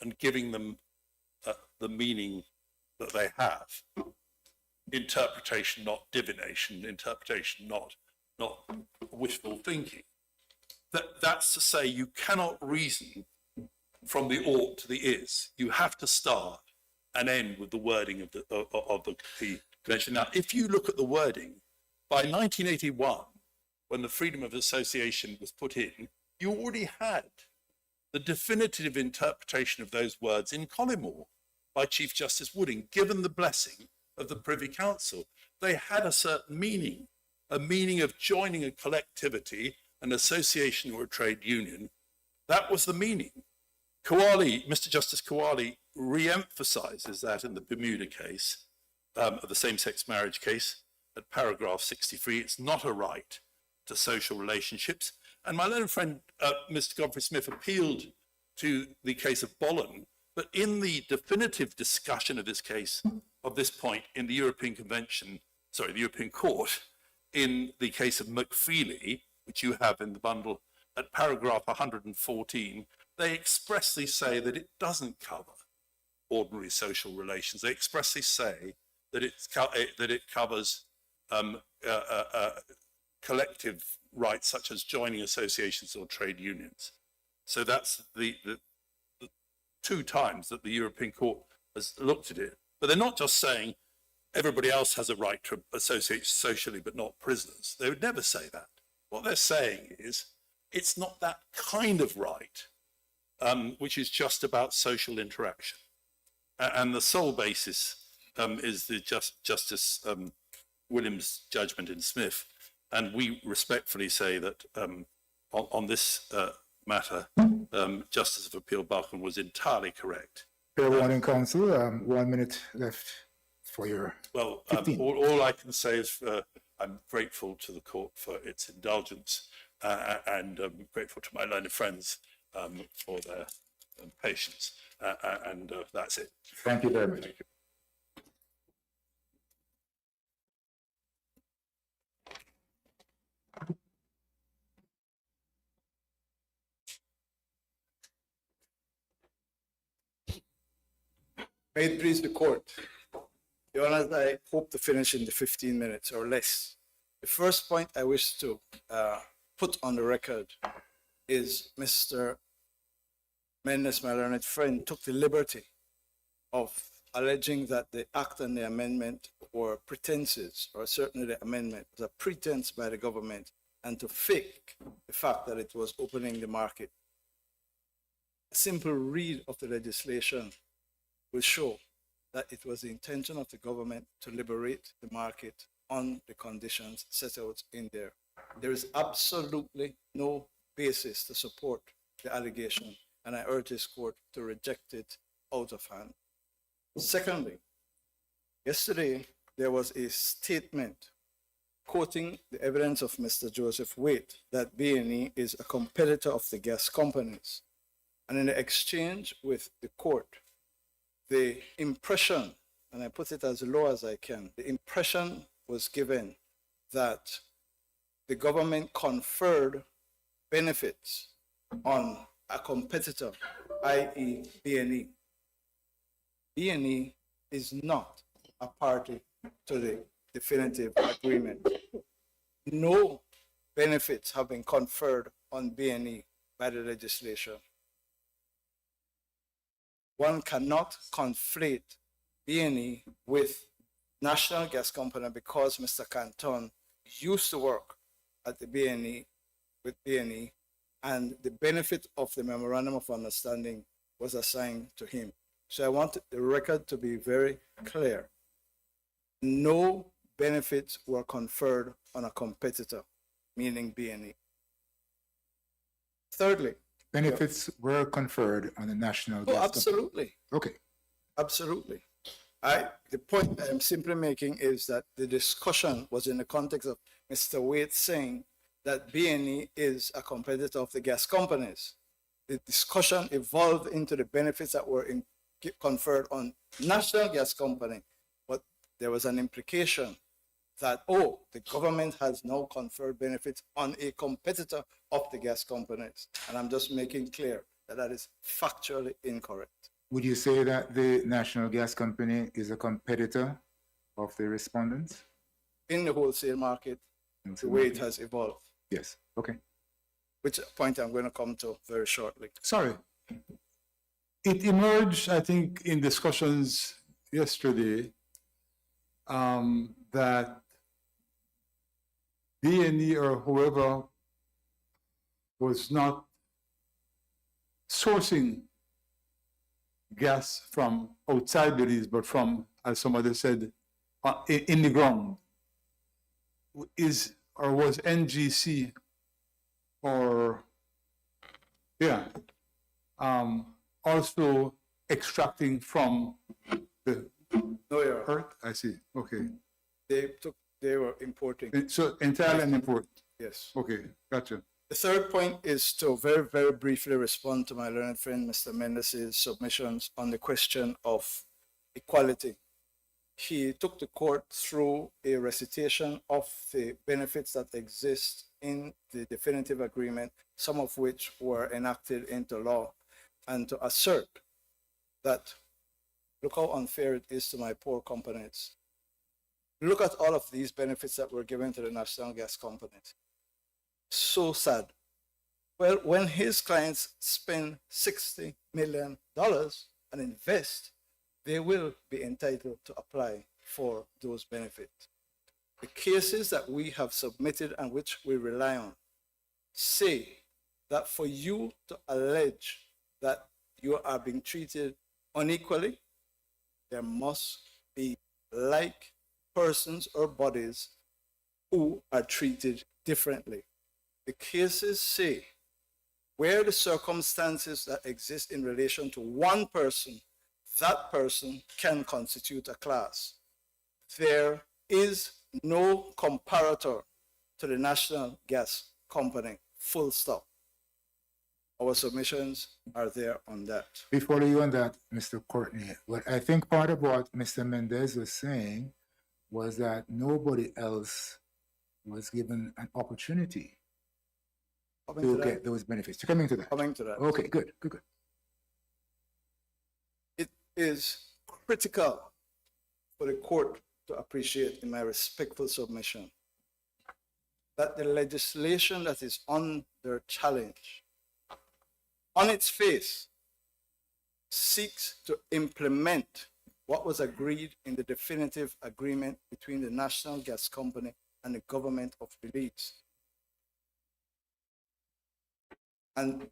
and giving them the meaning that they have. Interpretation, not divination. Interpretation, not wishful thinking. That's to say, you cannot reason from the ought to the is. You have to start and end with the wording of the convention. Now, if you look at the wording, by 1981, when the freedom of association was put in, you already had the definitive interpretation of those words in Collymore by Chief Justice Wooding, given the blessing of the Privy Council. They had a certain meaning, a meaning of joining a collectivity, an association or a trade union. That was the meaning. Kowali, Mr. Justice Kowali re-emphasizes that in the Bermuda case, the same-sex marriage case, at paragraph 63. It's not a right to social relationships. And my learned friend, Mr. Godfrey-Smith, appealed to the case of Bollen, but in the definitive discussion of this case, of this point in the European Court, in the case of McFeely, which you have in the bundle at paragraph 114, they expressly say that it doesn't cover ordinary social relations. They expressly say that it covers collective rights such as joining associations or trade unions. So that's the two times that the European Court has looked at it. But they're not just saying everybody else has a right to associate socially but not prisoners. They would never say that. What they're saying is it's not that kind of right, which is just about social interaction. And the sole basis is the Justice Williams' judgment in Smith. And we respectfully say that on this matter, Justice of Appeal Balkan was entirely correct. Fair warning, counsel. 1 minute left for your. Well, 15. all I can say is I'm grateful to the court for its indulgence and I'm grateful to my learned friends for their patience. And that's it. Thank you very much. Thank you. May it please the court. Your Honor, I hope to finish in the 15 minutes or less. The first point I wish to put on the record is Mr. Mendes, my learned friend, took the liberty of alleging that the act and the amendment were pretenses, or certainly the amendment was a pretense by the government, and to fake the fact that it was opening the market. A simple read of the legislation will show that it was the intention of the government to liberate the market on the conditions set out in there. There is absolutely no basis to support the allegation, and I urge this court to reject it out of hand. Secondly, yesterday there was a statement quoting the evidence of Mr. Joseph Waite that B&E is a competitor of the gas companies. And in the exchange with the court, the impression, and I put it as low as I can, the impression was given that the government conferred benefits on a competitor, i.e. B&E. B&E is not a party to the definitive agreement. No benefits have been conferred on B&E by the legislation. One cannot conflate B&E with National Gas Company because Mr. Canton used to work at the B&E with B&E, and the benefit of the memorandum of understanding was assigned to him. So I want the record to be very clear. No benefits were conferred on a competitor, meaning B&E. Thirdly, Benefits were conferred on the national. Gas Company. absolutely. Okay. Absolutely. The point I'm simply making is that the discussion was in the context of Mr. Waite saying that B&E is a competitor of the gas companies. The discussion evolved into the benefits that were conferred on National Gas Company, but there was an implication that, oh, the government has now conferred benefits on a competitor of the gas companies. And I'm just making clear that that is factually incorrect. Would you say that the National Gas Company is a competitor of the respondents? In the wholesale market, the way it has evolved, Yes. Okay. which point I'm going to come to very shortly. Sorry. It emerged, I think, in discussions yesterday that B&E or whoever was not sourcing gas from outside Belize, but from, as somebody said, in the ground. Is or was NGC or also extracting from the No, Your Honor. earth? I see. Okay. They were importing. So entirely an import. Yes. Okay, gotcha. The third point is to very, very briefly respond to my learned friend, Mr. Mendes' submissions on the question of equality. He took the court through a recitation of the benefits that exist in the definitive agreement, some of which were enacted into law, and to assert that, look how unfair it is to my poor companies. Look at all of these benefits that were given to the national gas companies. So sad. Well, when his clients spend $60 million and invest, they will be entitled to apply for those benefits. The cases that we have submitted and which we rely on say that for you to allege that you are being treated unequally, there must be like persons or bodies who are treated differently. The cases say where the circumstances that exist in relation to one person, that person can constitute a class. There is no comparator to the National Gas Company, full stop. Our submissions are there on that. Before you on that, Mr. Courtney, what I think part of what Mr. Mendez was saying was that nobody else was given an opportunity to get those benefits. You're coming to that? Coming to that. Okay, good. It is critical for the court to appreciate, in my respectful submission, that the legislation that is under challenge, on its face, seeks to implement what was agreed in the definitive agreement between the National Gas Company and the Government of Belize. And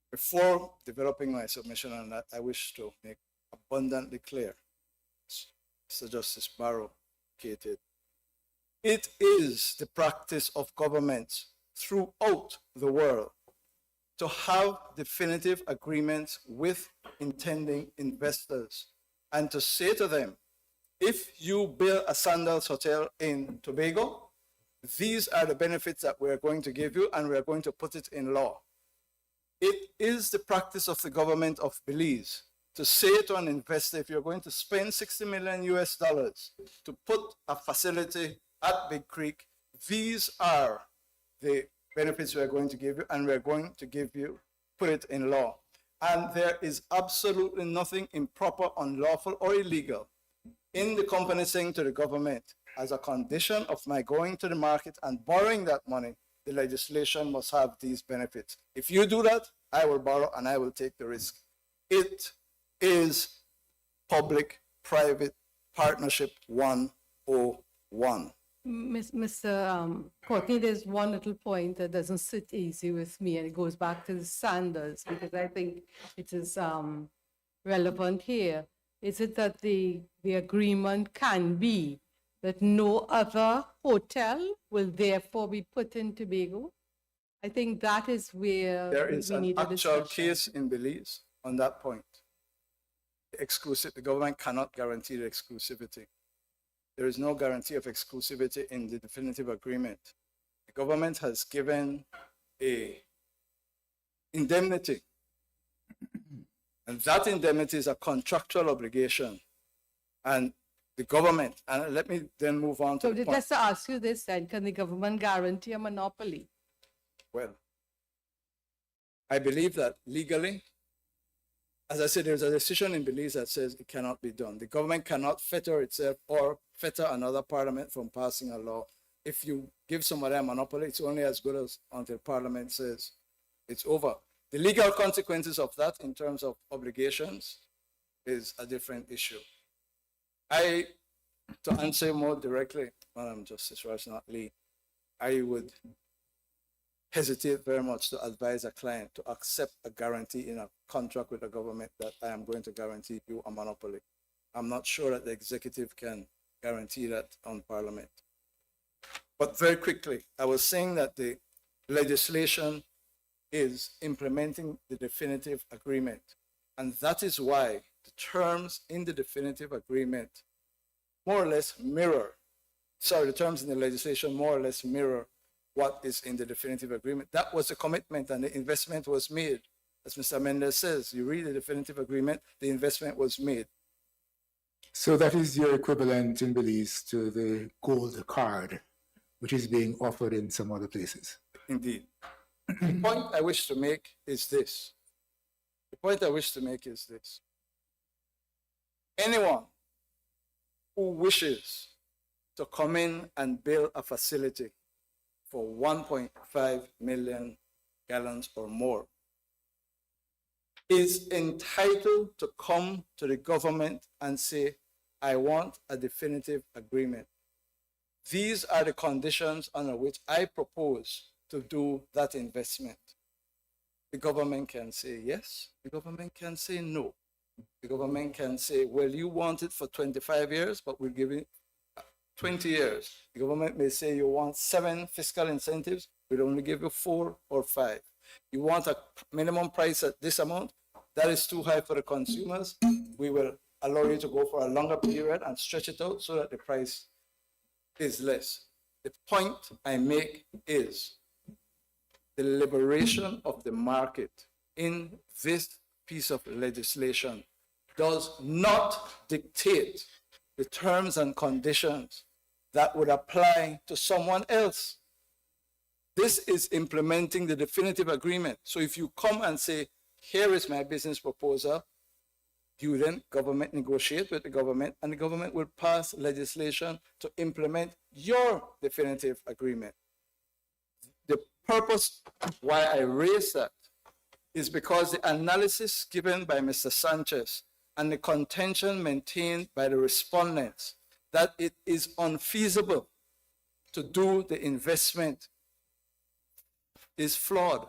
before developing my submission on that, I wish to make abundantly clear Mr. Justice Barrow indicated, it is the practice of governments throughout the world to have definitive agreements with intending investors and to say to them, if you build a Sandals Hotel in Tobago, these are the benefits that we're going to give you, and we're going to put it in law. It is the practice of the government of Belize to say to an investor, if you're going to spend 60 million US dollars to put a facility at Big Creek, these are the benefits we're going to give you, and we're going to give you, put it in law. And there is absolutely nothing improper, unlawful, or illegal in the company saying to the government, as a condition of my going to the market and borrowing that money, the legislation must have these benefits. If you do that, I will borrow and I will take the risk. It is public-private partnership 101. Mr. Courtney, there's one little point that doesn't sit easy with me, and it goes back to the standards, because I think it is relevant here. Is it that the agreement can be that no other hotel will therefore be put in Tobago? I think that is where There is we an need a actual discussion. case in Belize on that point. The government cannot guarantee the exclusivity. There is no guarantee of exclusivity in the definitive agreement. The government has given a indemnity, and that indemnity is a contractual obligation. And the government, and let me then move on to So the point. just to ask you this then, can the government guarantee a monopoly? Well, I believe that legally, as I said, there's a decision in Belize that says it cannot be done. The government cannot fetter itself or fetter another parliament from passing a law. If you give somebody a monopoly, it's only as good as until parliament says it's over. The legal consequences of that in terms of obligations is a different issue. To answer more directly, Madam Justice Lee, I would hesitate very much to advise a client to accept a guarantee in a contract with the government that I am going to guarantee you a monopoly. I'm not sure that the executive can guarantee that on Parliament. But very quickly, I was saying that the legislation is implementing the definitive agreement. And that is why the terms in the definitive agreement more or less mirror, the terms in the legislation more or less mirror what is in the definitive agreement. That was the commitment, and the investment was made. As Mr. Mendez says, you read the definitive agreement, the investment was made. So that is your equivalent in Belize to the gold card, which is being offered in some other places. Indeed. The point I wish to make is this. Anyone who wishes to come in and build a facility for 1.5 million gallons or more is entitled to come to the government and say, I want a definitive agreement. These are the conditions under which I propose to do that investment. The government can say yes, the government can say no. The government can say, well, you want it for 25 years, but we'll give it 20 years. The government may say you want 7 fiscal incentives, we'll only give you 4 or 5. You want a minimum price at this amount, that is too high for the consumers. We will allow you to go for a longer period and stretch it out so that the price is less. The point I make is the liberation of the market in this piece of legislation does not dictate the terms and conditions that would apply to someone else. This is implementing the definitive agreement. So if you come and say, here is my business proposal, you then government negotiate with the government, and the government will pass legislation to implement your definitive agreement. The purpose why I raise that is because the analysis given by Mr. Sanchez and the contention maintained by the respondents that it is unfeasible to do the investment is flawed,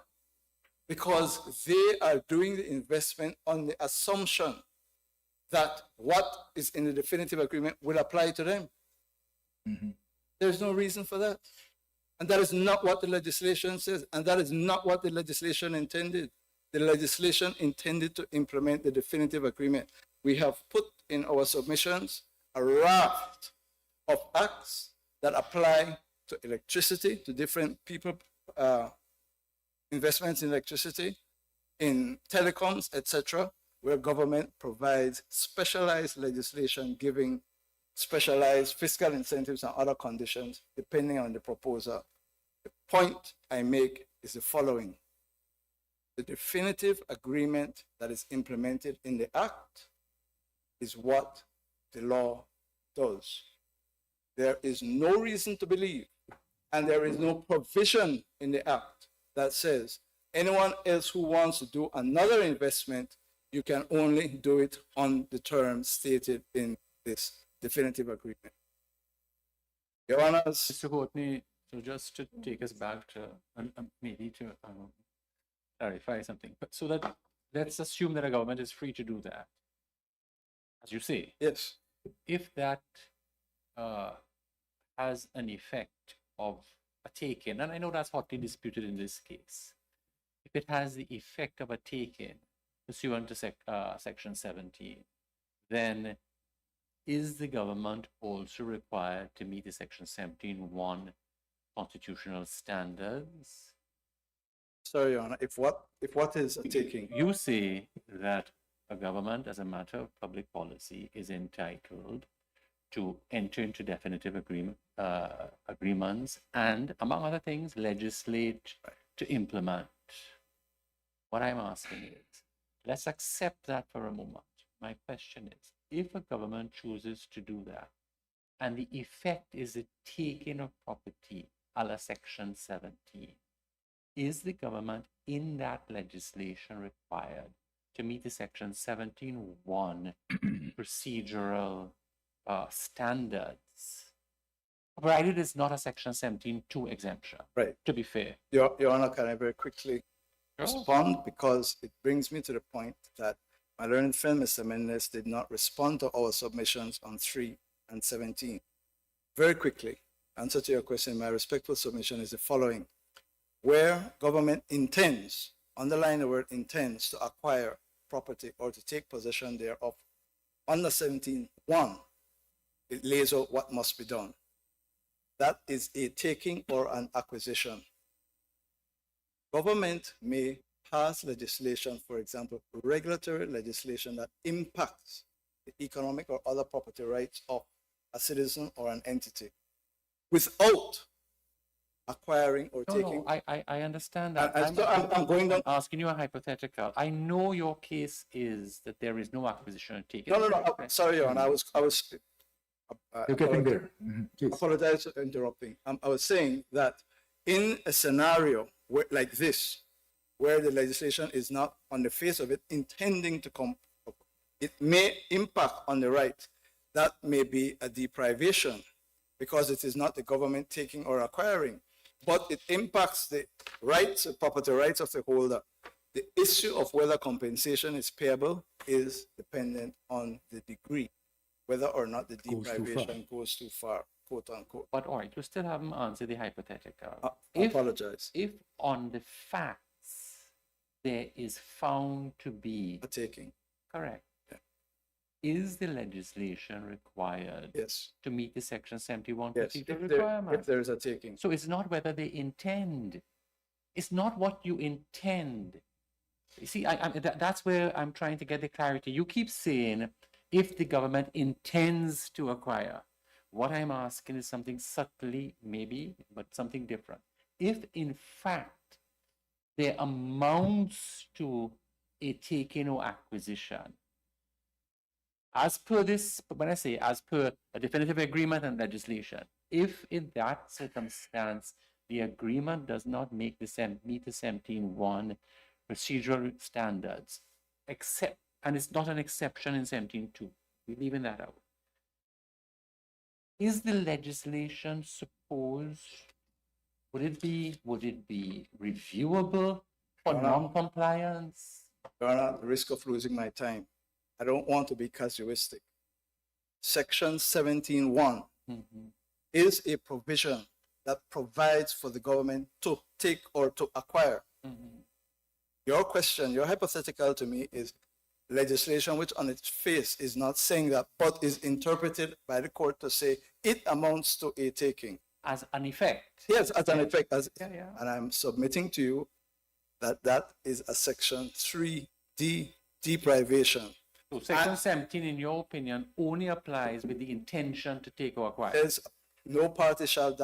because they are doing the investment on the assumption that what is in the definitive agreement will apply to them. There's no reason for that. And that is not what the legislation says. And that is not what the legislation intended. The legislation intended to implement the definitive agreement. We have put in our submissions a raft of acts that apply to electricity, to different people, investments in electricity, in telecoms, etc., where government provides specialized legislation giving specialized fiscal incentives and other conditions depending on the proposer. The point I make is the following. The definitive agreement that is implemented in the Act is what the law does. There is no reason to believe, and there is no provision in the Act that says anyone else who wants to do another investment, you can only do it on the terms stated in this definitive agreement. Your Honors. Mr. Courtney, so just to take us back to, maybe to clarify something, but so that let's assume that a government is free to do that, as you say. Yes. If that has an effect of a take-in, and I know that's hotly disputed in this case, if it has the effect of a take-in pursuant to Section 17, then is the government also required to meet the Section 17(1) constitutional standards? Sorry, Your Honor, if what is a taking? You say that a government, as a matter of public policy, is entitled to enter into definitive agreements and, among other things, legislate to implement. What I'm asking is, let's accept that for a moment. My question is, if a government chooses to do that, and the effect is the taking of property a la Section 17, is the government in that legislation required to meet the Section 17(1) procedural standards, provided it's not a Section 17(2) exemption? Right. To be fair. Your Honor, can I very quickly respond? Because it brings me to the point that my learned friend, Mr. Mendes, did not respond to our submissions on 3 and 17. Very quickly, answer to your question, my respectful submission is the following. Where government intends, underline the word intends, to acquire property or to take possession thereof, under 17(1), it lays out what must be done. That is a taking or an acquisition. Government may pass legislation, for example, regulatory legislation that impacts the economic or other property rights of a citizen or an entity without acquiring or taking. No, I understand that. I'm going down. I'm asking you a hypothetical. I know your case is that there is no acquisition and taking. No. Sorry, Your Honor. I was. You're getting there. Please. Apologize for interrupting. I was saying that in a scenario like this, where the legislation is not on the face of it intending to come, it may impact on the right. That may be a deprivation because it is not the government taking or acquiring, but it impacts the rights, the property rights of the holder. The issue of whether compensation is payable is dependent on the degree, whether or not the deprivation goes too far, quote unquote. But all right, you still haven't answered the hypothetical. I apologize. If on the facts there is found to be A taking. correct, Yeah. is the legislation required Yes. to meet the Section 71 Yes. procedural If requirement? there is a taking. So it's not whether they intend. It's not what you intend. You see, that's where I'm trying to get the clarity. You keep saying if the government intends to acquire. What I'm asking is something subtly, maybe, but something different. If in fact there amounts to a taking or acquisition, as per this, when I say as per a definitive agreement and legislation, if in that circumstance the agreement does not meet the 17(1) procedural standards, except, and it's not an exception in 17(2), we're leaving that out. Is the legislation supposed, would it be reviewable for Your Honor. non-compliance? Your Honor, at the risk of losing my time, I don't want to be casuistic. Section 17(1) is a provision that provides for the government to take or to acquire. Your question, your hypothetical to me is legislation which on its face is not saying that, but is interpreted by the court to say it amounts to a taking. As an effect. Yes, as an effect. Yeah. And I'm submitting to you that that is a section 3D deprivation. So section 17, in your opinion, only applies with the intention to take or acquire. There's no party shall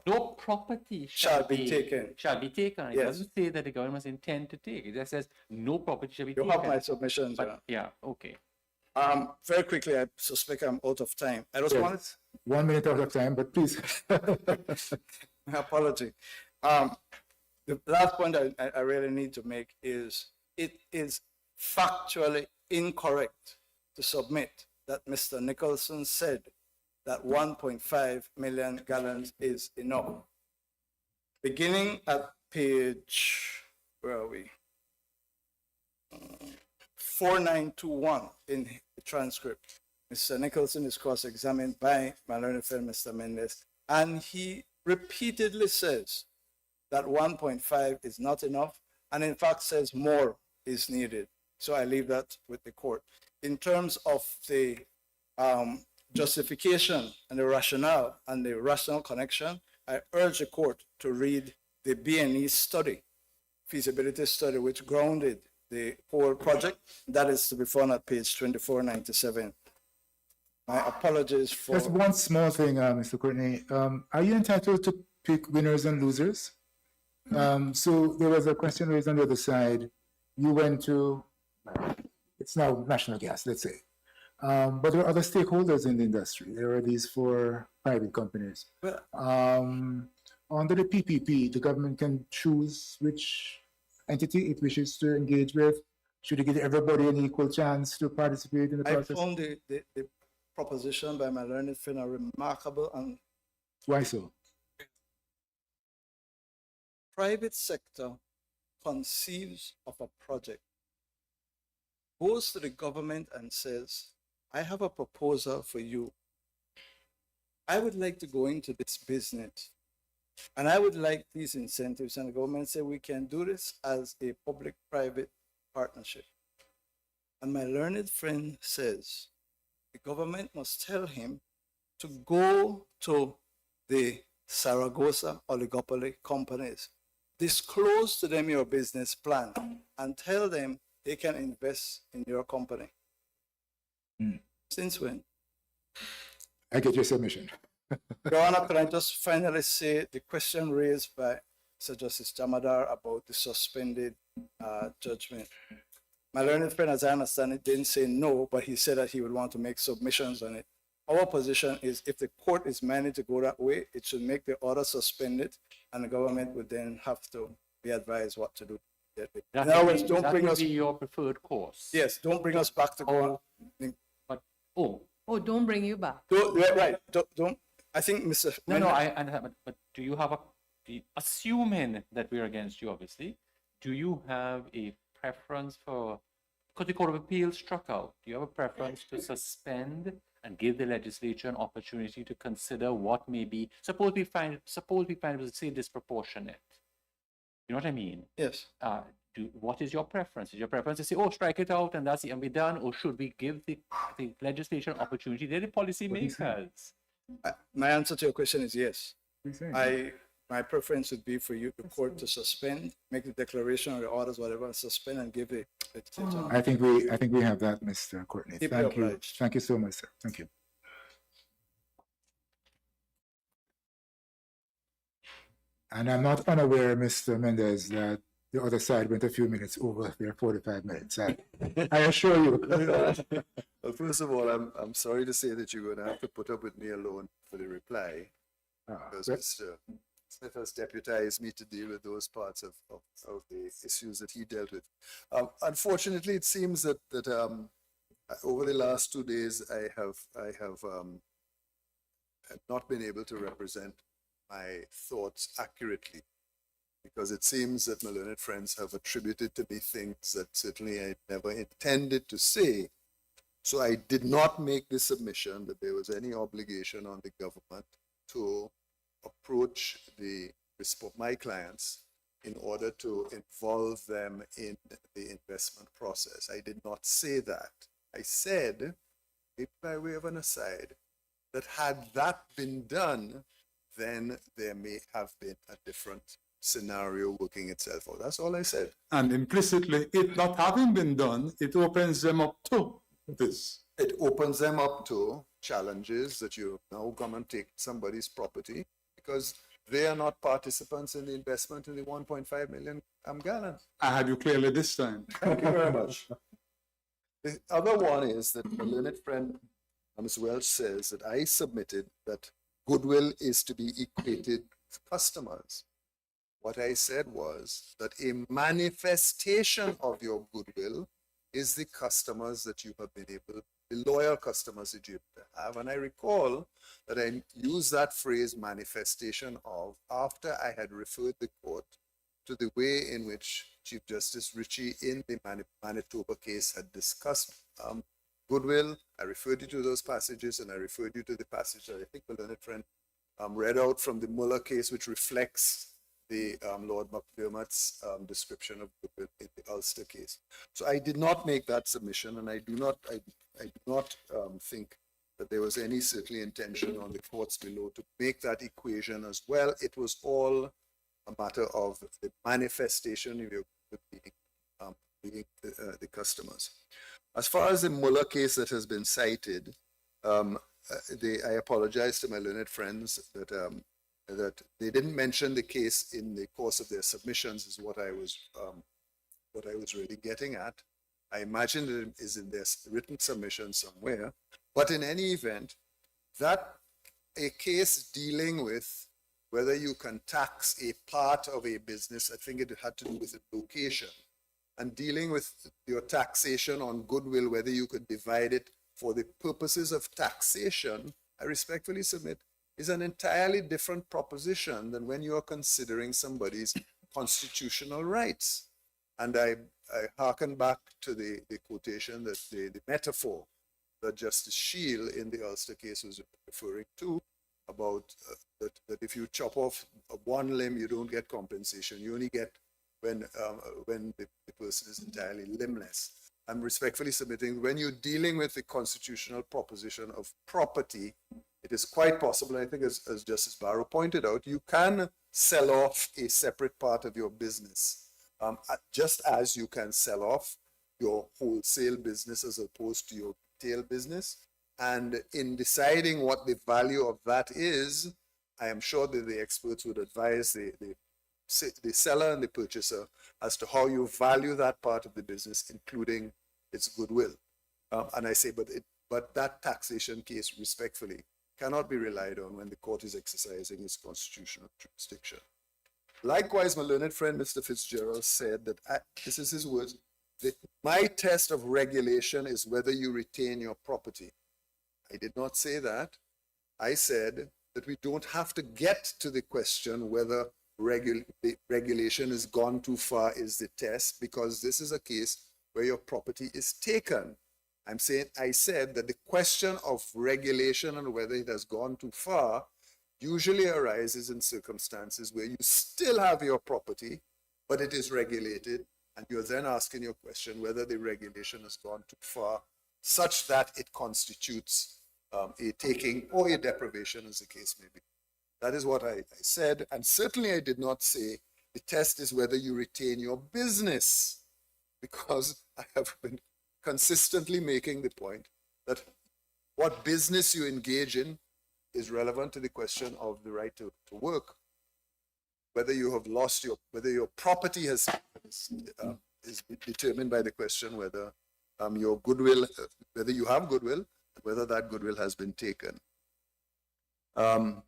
No property shall be taken. Shall be taken. It Yes. doesn't say that the government must intend to take. It just says no property shall be You taken. have my submissions. But, yeah, okay. Very quickly, I suspect I'm out of time. I just Yes. wanted 1 minute out of time, but please. my apology. The last point I really need to make is it is factually incorrect to submit that Mr. Nicholson said that 1.5 million gallons is enough. Beginning at page, where are we? 4921 in the transcript. Mr. Nicholson is cross-examined by my learned friend, Mr. Mendes, and he repeatedly says that 1.5 is not enough, and in fact says more is needed. So I leave that with the court. In terms of the justification and the rationale and the rational connection, I urge the court to read the B&E study, feasibility study, which grounded the whole project. That is to be found at page 2497. My apologies for... Just one small thing, Mr. Courtney. Are you entitled to pick winners and losers? So there was a question raised on the other side. You went to, it's now National Gas, let's say. But there are other stakeholders in the industry. There are these 4 private companies. Under the PPP, the government can choose which entity it wishes to engage with. Should it give everybody an equal chance to participate in the I process? found the proposition by my learned friend remarkable, and Why so? private sector conceives of a project, goes to the government and says, I have a proposal for you. I would like to go into this business and I would like these incentives. And the government say, we can do this as a public-private partnership. And my learned friend says, the government must tell him to go to the Saragossa oligopoly companies, disclose to them your business plan, and tell them they can invest in your company. Since when? I get your submission. Your Honor, can I just finally say the question raised by Sir Justice Jamadar about the suspended judgment? My learned friend, as I understand it, didn't say no, but he said that he would want to make submissions on it. Our position is if the court is minded to go that way, it should make the order suspended, and the government would then have to be advised what to do. In other words, don't bring us. Be your preferred course. Yes, don't bring us back to go. But Oh, don't bring you back. Right. Don't. I think Mr. No, I understand. But do you have assuming that we're against you, obviously, do you have a preference for, because the Court of Appeal struck out, do you have a preference to suspend and give the legislature an opportunity to consider what may be, suppose we find it was, say, disproportionate. You know what I mean? Yes. What is your preference? Is your preference to say, oh, strike it out and that's it and be done? Or should we give the legislature an opportunity? They're the policy makers. My answer to your question is yes. What are you saying? My preference would be for you, the court, to suspend, make the declaration or the orders, whatever, suspend and give the legislature. I think we have that, Mr. Courtney. Deeply Thank you. obliged. Thank you so much, sir. Thank you. And I'm not unaware, Mr. Mendez, that the other side went a few minutes over their 45 minutes. I assure you. Well, first of all, I'm sorry to say that you're going to have to put up with me alone for the reply, because Mr. Smith has deputized me to deal with those parts of the issues that he dealt with. Unfortunately, it seems that over the last 2 days, I have not been able to represent my thoughts accurately. because it seems that my learned friends have attributed to me things that certainly I never intended to say. So I did not make the submission that there was any obligation on the government to approach my clients in order to involve them in the investment process. I did not say that. I said, maybe by way of an aside, that had that been done, then there may have been a different scenario working itself out. That's all I said. And implicitly, it not having been done, it opens them up to this. It opens them up to challenges that you now come and take somebody's property because they are not participants in the investment in the 1.5 million gallons. I had you clearly this time. Thank you very much. The other one is that my learned friend, Ms. Welch, says that I submitted that goodwill is to be equated with customers. What I said was that a manifestation of your goodwill is the customers that you have been able, the loyal customers that you have. And I recall that I used that phrase manifestation of after I had referred the court to the way in which Chief Justice Ritchie in the Manitoba case had discussed goodwill. I referred you to those passages, and I referred you to the passage that I think the learned friend read out from the Muller case, which reflects the Lord McDermott's description of goodwill in the Ulster case. So I did not make that submission, and I do not think that there was any certainly intention on the courts below to make that equation as well. It was all a matter of the manifestation of your being the customers. As far as the Muller case that has been cited, I apologize to my learned friends that that they didn't mention the case in the course of their submissions is what I was really getting at. I imagine it is in their written submission somewhere. But in any event, that a case dealing with whether you can tax a part of a business, I think it had to do with a location, and dealing with your taxation on goodwill, whether you could divide it for the purposes of taxation, I respectfully submit, is an entirely different proposition than when you are considering somebody's constitutional rights. And I hearken back to the quotation, that the metaphor that Justice Shield in the Ulster case was referring to, about that if you chop off one limb, you don't get compensation. You only get when the person is entirely limbless. I'm respectfully submitting, when you're dealing with the constitutional proposition of property, it is quite possible, I think as Justice Barrow pointed out, you can sell off a separate part of your business, just as you can sell off your wholesale business as opposed to your retail business. And in deciding what the value of that is, I am sure that the experts would advise the seller and the purchaser as to how you value that part of the business, including its goodwill. And I say, but that taxation case, respectfully, cannot be relied on when the court is exercising its constitutional jurisdiction. Likewise, my learned friend, Mr. Fitzgerald, said that, this is his words, that my test of regulation is whether you retain your property. I did not say that. I said that we don't have to get to the question whether regulation has gone too far is the test, because this is a case where your property is taken. I said that the question of regulation and whether it has gone too far usually arises in circumstances where you still have your property, but it is regulated, and you're then asking your question whether the regulation has gone too far, such that it constitutes a taking or a deprivation, as the case may be. That is what I said, and certainly I did not say the test is whether you retain your business, because I have been consistently making the point that what business you engage in is relevant to the question of the right to work. Whether you have lost whether your property is determined by the question whether your goodwill, whether you have goodwill, whether that goodwill has been taken. Of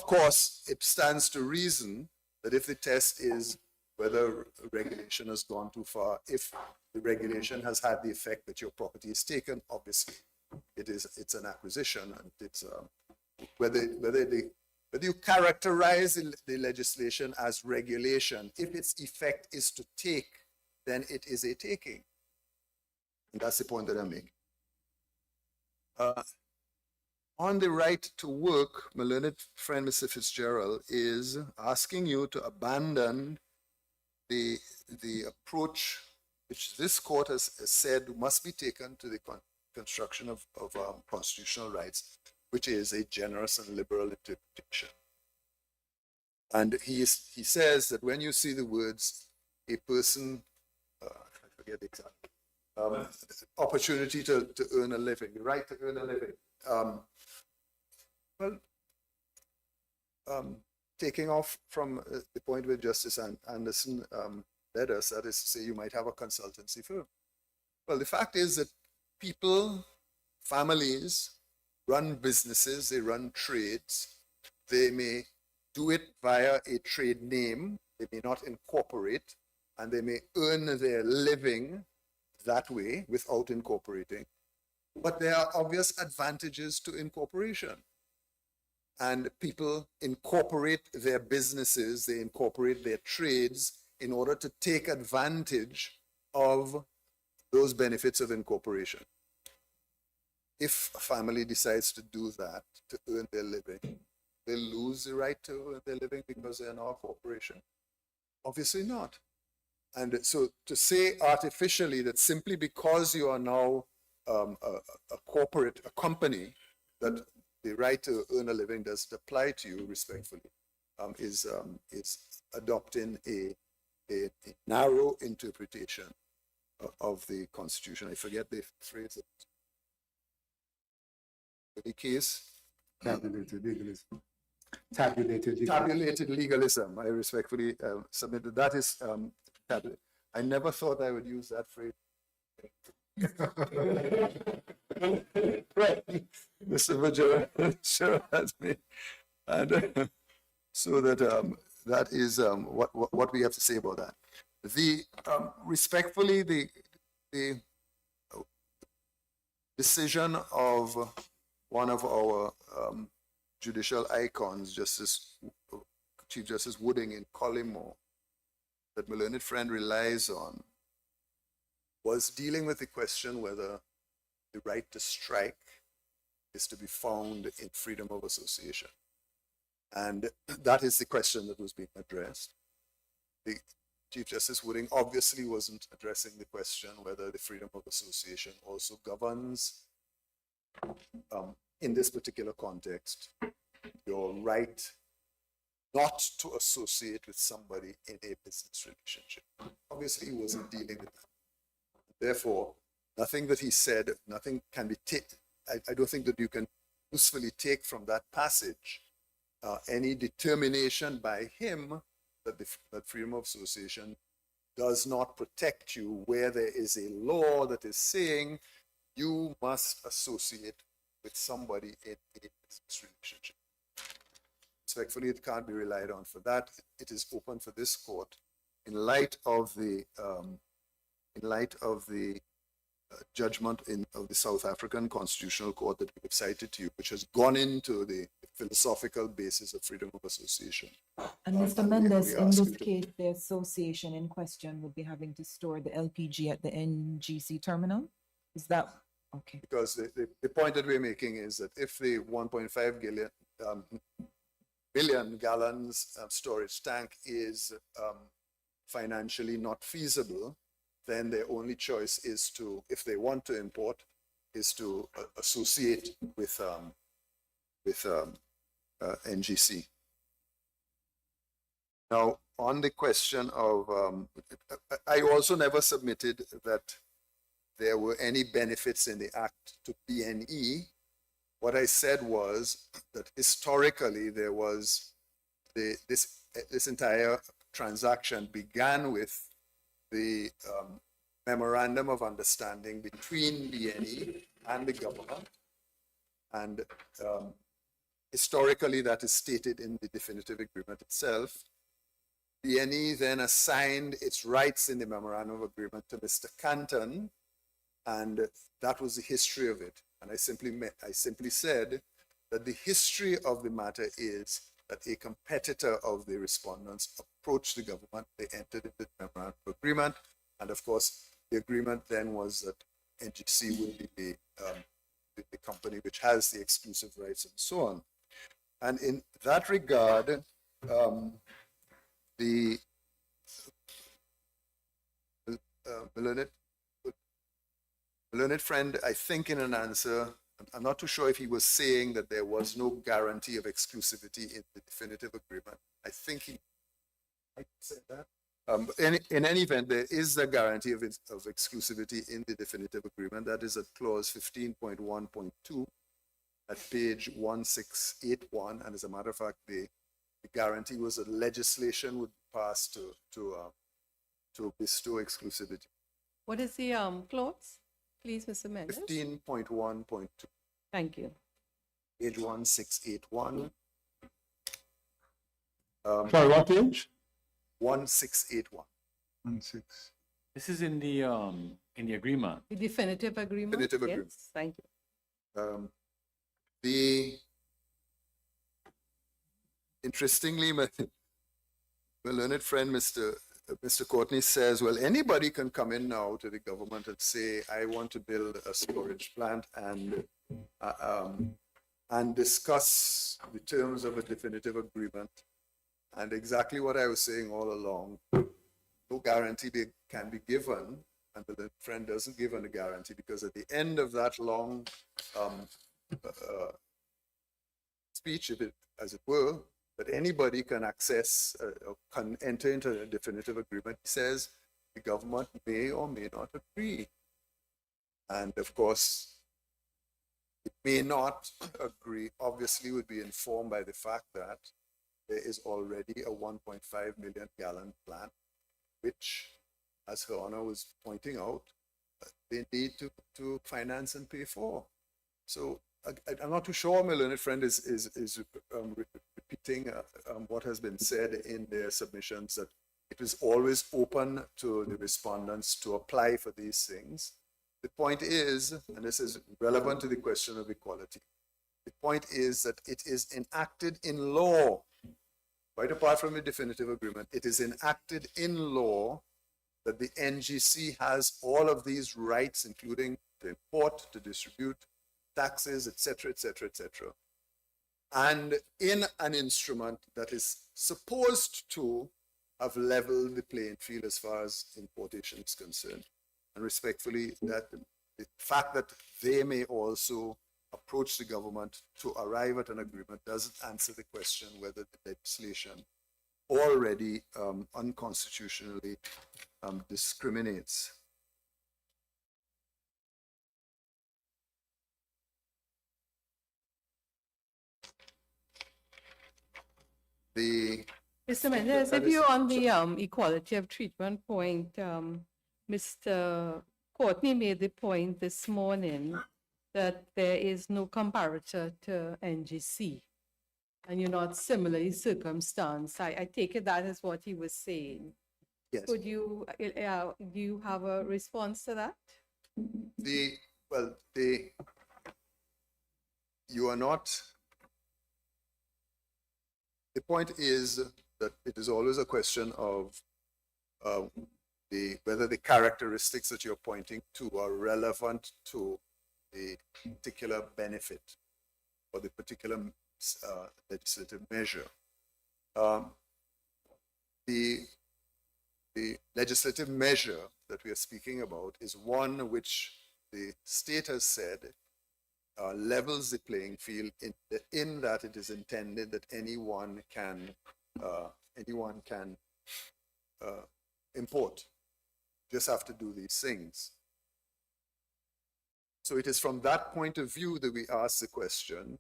course, it stands to reason that if the test is whether regulation has gone too far, if the regulation has had the effect that your property is taken, obviously it's an acquisition, and it's whether the But you characterize the legislation as regulation. If its effect is to take, then it is a taking. And that's the point that I make. On the right to work, my learned friend, Mr. Fitzgerald, is asking you to abandon the approach which this court has said must be taken to the construction of constitutional rights, which is a generous and liberal interpretation. And he says that when you see the words, a person, I forget the exact, opportunity to earn a living, the right to earn a living. Taking off from the point where Justice Anderson led us, that is to say, you might have a consultancy firm. Well, the fact is that people, families, run businesses, they run trades. They may do it via a trade name, they may not incorporate, and they may earn their living that way without incorporating. But there are obvious advantages to incorporation. And people incorporate their businesses, they incorporate their trades in order to take advantage of those benefits of incorporation. If a family decides to do that, to earn their living, they lose the right to earn their living because they are now a corporation? Obviously not. And so to say artificially that simply because you are now a company, that the right to earn a living doesn't apply to you, respectfully, is adopting a narrow interpretation of the Constitution. I forget the phrase. The case. Tabulated legalism. Tabulated legalism. Tabulated legalism. I respectfully submit that that is tabulated. I never thought I would use that phrase. Right. Mr. Major, sure has me. And so that that is what we have to say about that. The respectfully, the decision of one of our judicial icons, Chief Justice Wooding in Collymore, that my learned friend relies on, was dealing with the question whether the right to strike is to be found in freedom of association. And that is the question that was being addressed. The Chief Justice Wooding obviously wasn't addressing the question whether the freedom of association also governs, in this particular context, your right not to associate with somebody in a business relationship. Obviously, he wasn't dealing with that. Therefore, nothing that he said, nothing can be taken. I don't think that you can usefully take from that passage any determination by him that freedom of association does not protect you where there is a law that is saying you must associate with somebody in a business relationship. Respectfully, it can't be relied on for that. It is open for this court in light of the judgment of the South African Constitutional Court that we have cited to you, which has gone into the philosophical basis of freedom of association. And Mr. Mendes, in this case, the association in question would be having to store the LPG at the NGC terminal? Is that okay? Because the point that we're making is that if the 1.5 billion gallons storage tank is financially not feasible, then their only choice is to, if they want to import, is to associate with NGC. Now, on the question of, I also never submitted that there were any benefits in the act to BNE. What I said was that historically there was this entire transaction began with the memorandum of understanding between BNE and the government, and historically that is stated in the definitive agreement itself. BNE then assigned its rights in the memorandum of agreement to Mr. Canton, and that was the history of it. And I simply said that the history of the matter is that a competitor of the respondents approached the government. They entered into the memorandum of agreement, and of course, the agreement then was that NGC will be the company which has the exclusive rights and so on. And in that regard, the learned friend, I think in an answer, I'm not too sure if he was saying that there was no guarantee of exclusivity in the definitive agreement. I think he said that. In any event, there is a guarantee of exclusivity in the definitive agreement. That is at clause 15.1.2 at page 1681. And as a matter of fact, the guarantee was that legislation would pass to bestow exclusivity. What is the clause? Please, Mr. Mendes. 15.1.2. Thank you. Page 1681. Sorry, what page? 1681. 16. This is in the agreement. The definitive agreement? Definitive agreement. Yes, thank you. Interestingly, my learned friend, Mr. Courtney says, well, anybody can come in now to the government and say, I want to build a storage plant and discuss the terms of a definitive agreement. And exactly what I was saying all along, no guarantee can be given, and the friend doesn't give a guarantee, because at the end of that long speech, as it were, that anybody can access, can enter into a definitive agreement. He says the government may or may not agree. And of course, it may not agree, obviously would be informed by the fact that there is already a 1.5 million gallon plant, which, as Her Honor was pointing out, they need to finance and pay for. So I'm not too sure my learned friend is repeating what has been said in their submissions, that it is always open to the respondents to apply for these things. The point is, and this is relevant to the question of equality, the point is that it is enacted in law, quite apart from the definitive agreement, it is enacted in law that the NGC has all of these rights, including to import, to distribute, taxes, etc., etc., etc. And in an instrument that is supposed to have leveled the playing field as far as importation is concerned. And respectfully, that the fact that they may also approach the government to arrive at an agreement doesn't answer the question whether the legislation already unconstitutionally discriminates. Mr. Mendes, if you're on the equality of treatment point, Mr. Courtney made the point this morning that there is no comparator to NGC, and you're not similarly circumstanced. I take it that is what he was saying. Yes. Could you, do you have a response to that? You are not. The point is that it is always a question of whether the characteristics that you're pointing to are relevant to the particular benefit or the particular legislative measure. The legislative measure that we are speaking about is one which the state has said levels the playing field in that it is intended that anyone can import. Just have to do these things. So it is from that point of view that we ask the question,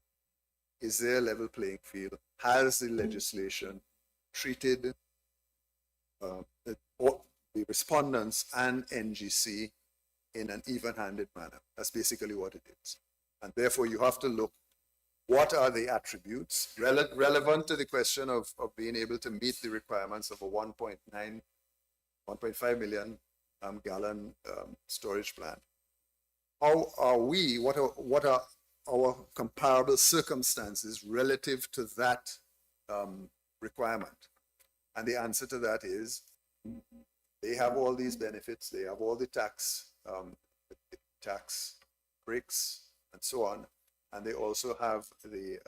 is there a level playing field? Has the legislation treated the respondents and NGC in an even-handed manner? That's basically what it is. And therefore you have to look, what are the attributes relevant to the question of being able to meet the requirements of a 1.5 million gallon storage plant? How are we, what are our comparable circumstances relative to that requirement? And the answer to that is they have all these benefits, they have all the tax breaks and so on, and they also have the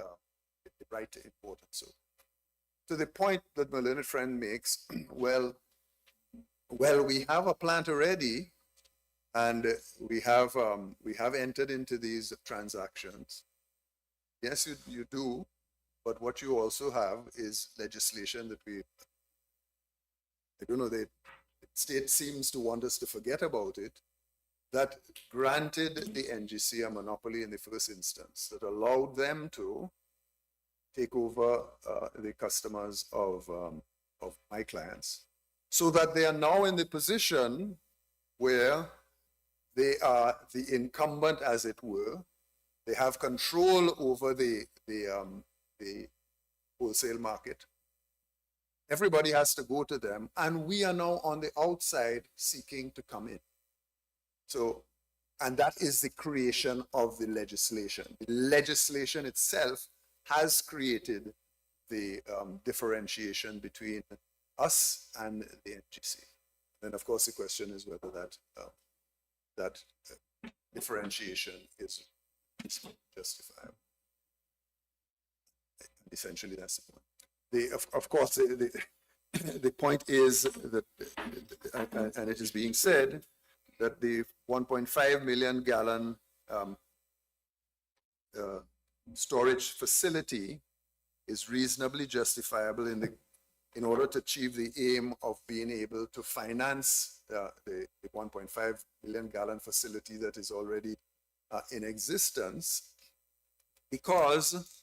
right to import and so. To the point that my learned friend makes, well, we have a plant already, and we have entered into these transactions. Yes, you do, but what you also have is legislation that I don't know, the state seems to want us to forget about it, that granted the NGC a monopoly in the first instance, that allowed them to take over the customers of my clients, so that they are now in the position where they are the incumbent, as it were. They have control over the wholesale market. Everybody has to go to them, and we are now on the outside seeking to come in. So, and that is the creation of the legislation. The legislation itself has created the differentiation between us and the NGC. Then, of course, the question is whether that differentiation is justifiable. Essentially, that's the point. Of course, the point is that, and it is being said, that the 1.5 million gallon storage facility is reasonably justifiable in order to achieve the aim of being able to finance the 1.5 million gallon facility that is already in existence. Because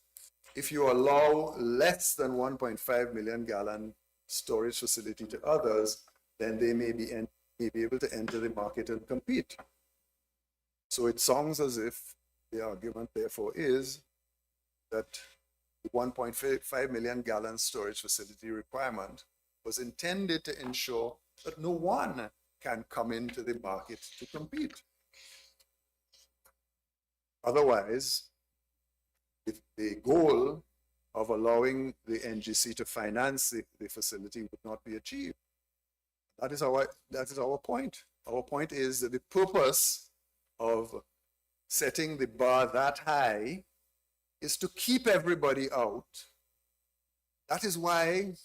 if you allow less than 1.5 million gallon storage facility to others, then they may be able to enter the market and compete. So it sounds as if the argument, therefore, is that the 1.5 million gallon storage facility requirement was intended to ensure that no one can come into the market to compete. Otherwise, if the goal of allowing the NGC to finance the facility would not be achieved. That is our point. Our point is that the purpose of setting the bar that high is to keep everybody out. That is why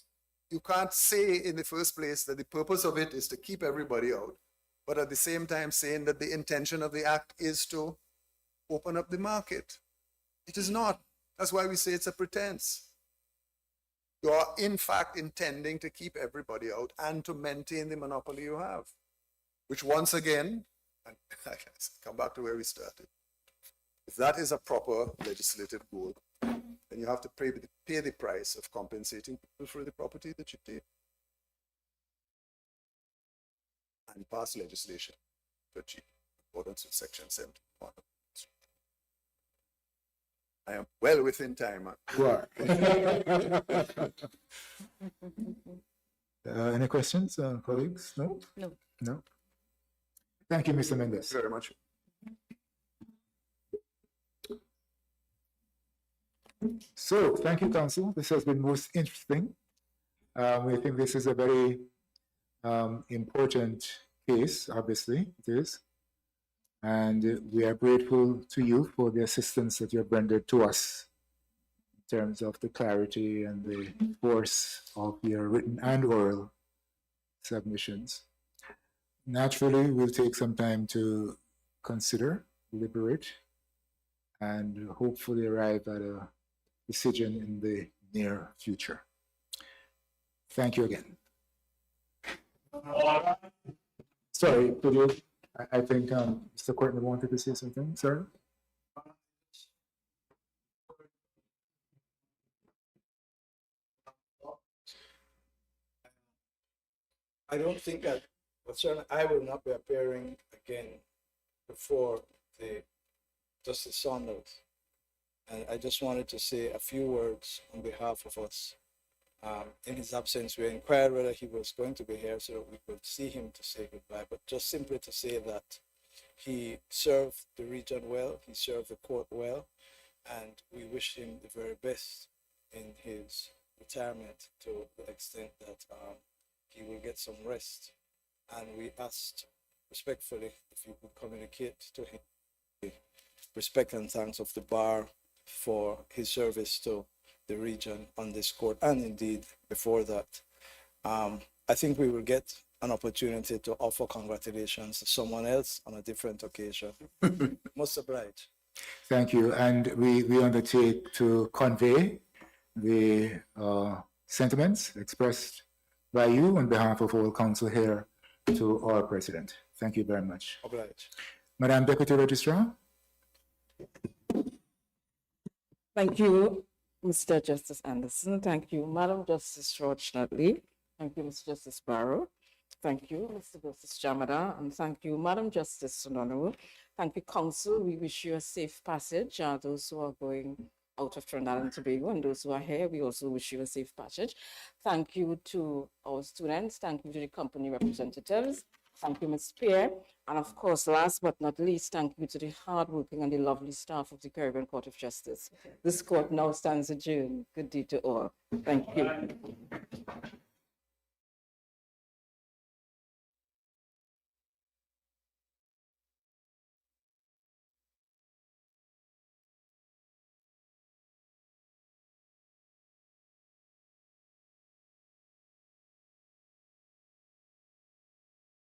you can't say in the first place that the purpose of it is to keep everybody out, but at the same time saying that the intention of the act is to open up the market. It is not. That's why we say it's a pretense. You are in fact intending to keep everybody out and to maintain the monopoly you have, which once again, and I come back to where we started. If that is a proper legislative goal, then you have to pay the price of compensating people for the property that you take and pass legislation to achieve accordance with Section 71. I am well within time. Sure. Any questions, colleagues? No? No. No? Thank you, Mr. Mendes. Thank you very much. So, thank you, Council. This has been most interesting. We think this is a very important case, obviously, it is. And we are grateful to you for the assistance that you have rendered to us in terms of the clarity and the force of your written and oral submissions. Naturally, we'll take some time to consider, deliberate, and hopefully arrive at a decision in the near future. Thank you again. Sorry, could you, I think Mr. Courtney wanted to say something, sir? I don't think that, but certainly I will not be appearing again before the Justice Saunders. And I just wanted to say a few words on behalf of us. In his absence, we inquired whether he was going to be here so that we could see him to say goodbye, but just simply to say that he served the region well, he served the court well, and we wish him the very best in his retirement to the extent that he will get some rest. And we asked respectfully if you could communicate to him the respect and thanks of the bar for his service to the region on this court, and indeed before that. I think we will get an opportunity to offer congratulations to someone else on a different occasion. Most obliged. Thank you. And we undertake to convey the sentiments expressed by you on behalf of all council here to our president. Thank you very much. Obliged. Madam Deputy Registrar. Thank you, Mr. Justice Anderson. Thank you, Madam Justice George-Nutley. Thank you, Mr. Justice Barrow. Thank you, Mr. Justice Jamada, and thank you, Madam Justice Sonono. Thank you, Council. We wish you a safe passage. Those who are going out of Trinidad and Tobago and those who are here, we also wish you a safe passage. Thank you to our students. Thank you to the company representatives. Thank you, Ms. Pierre. And of course, last but not least, thank you to the hardworking and the lovely staff of the Caribbean Court of Justice. This court now stands adjourned. Good day to all. Thank you.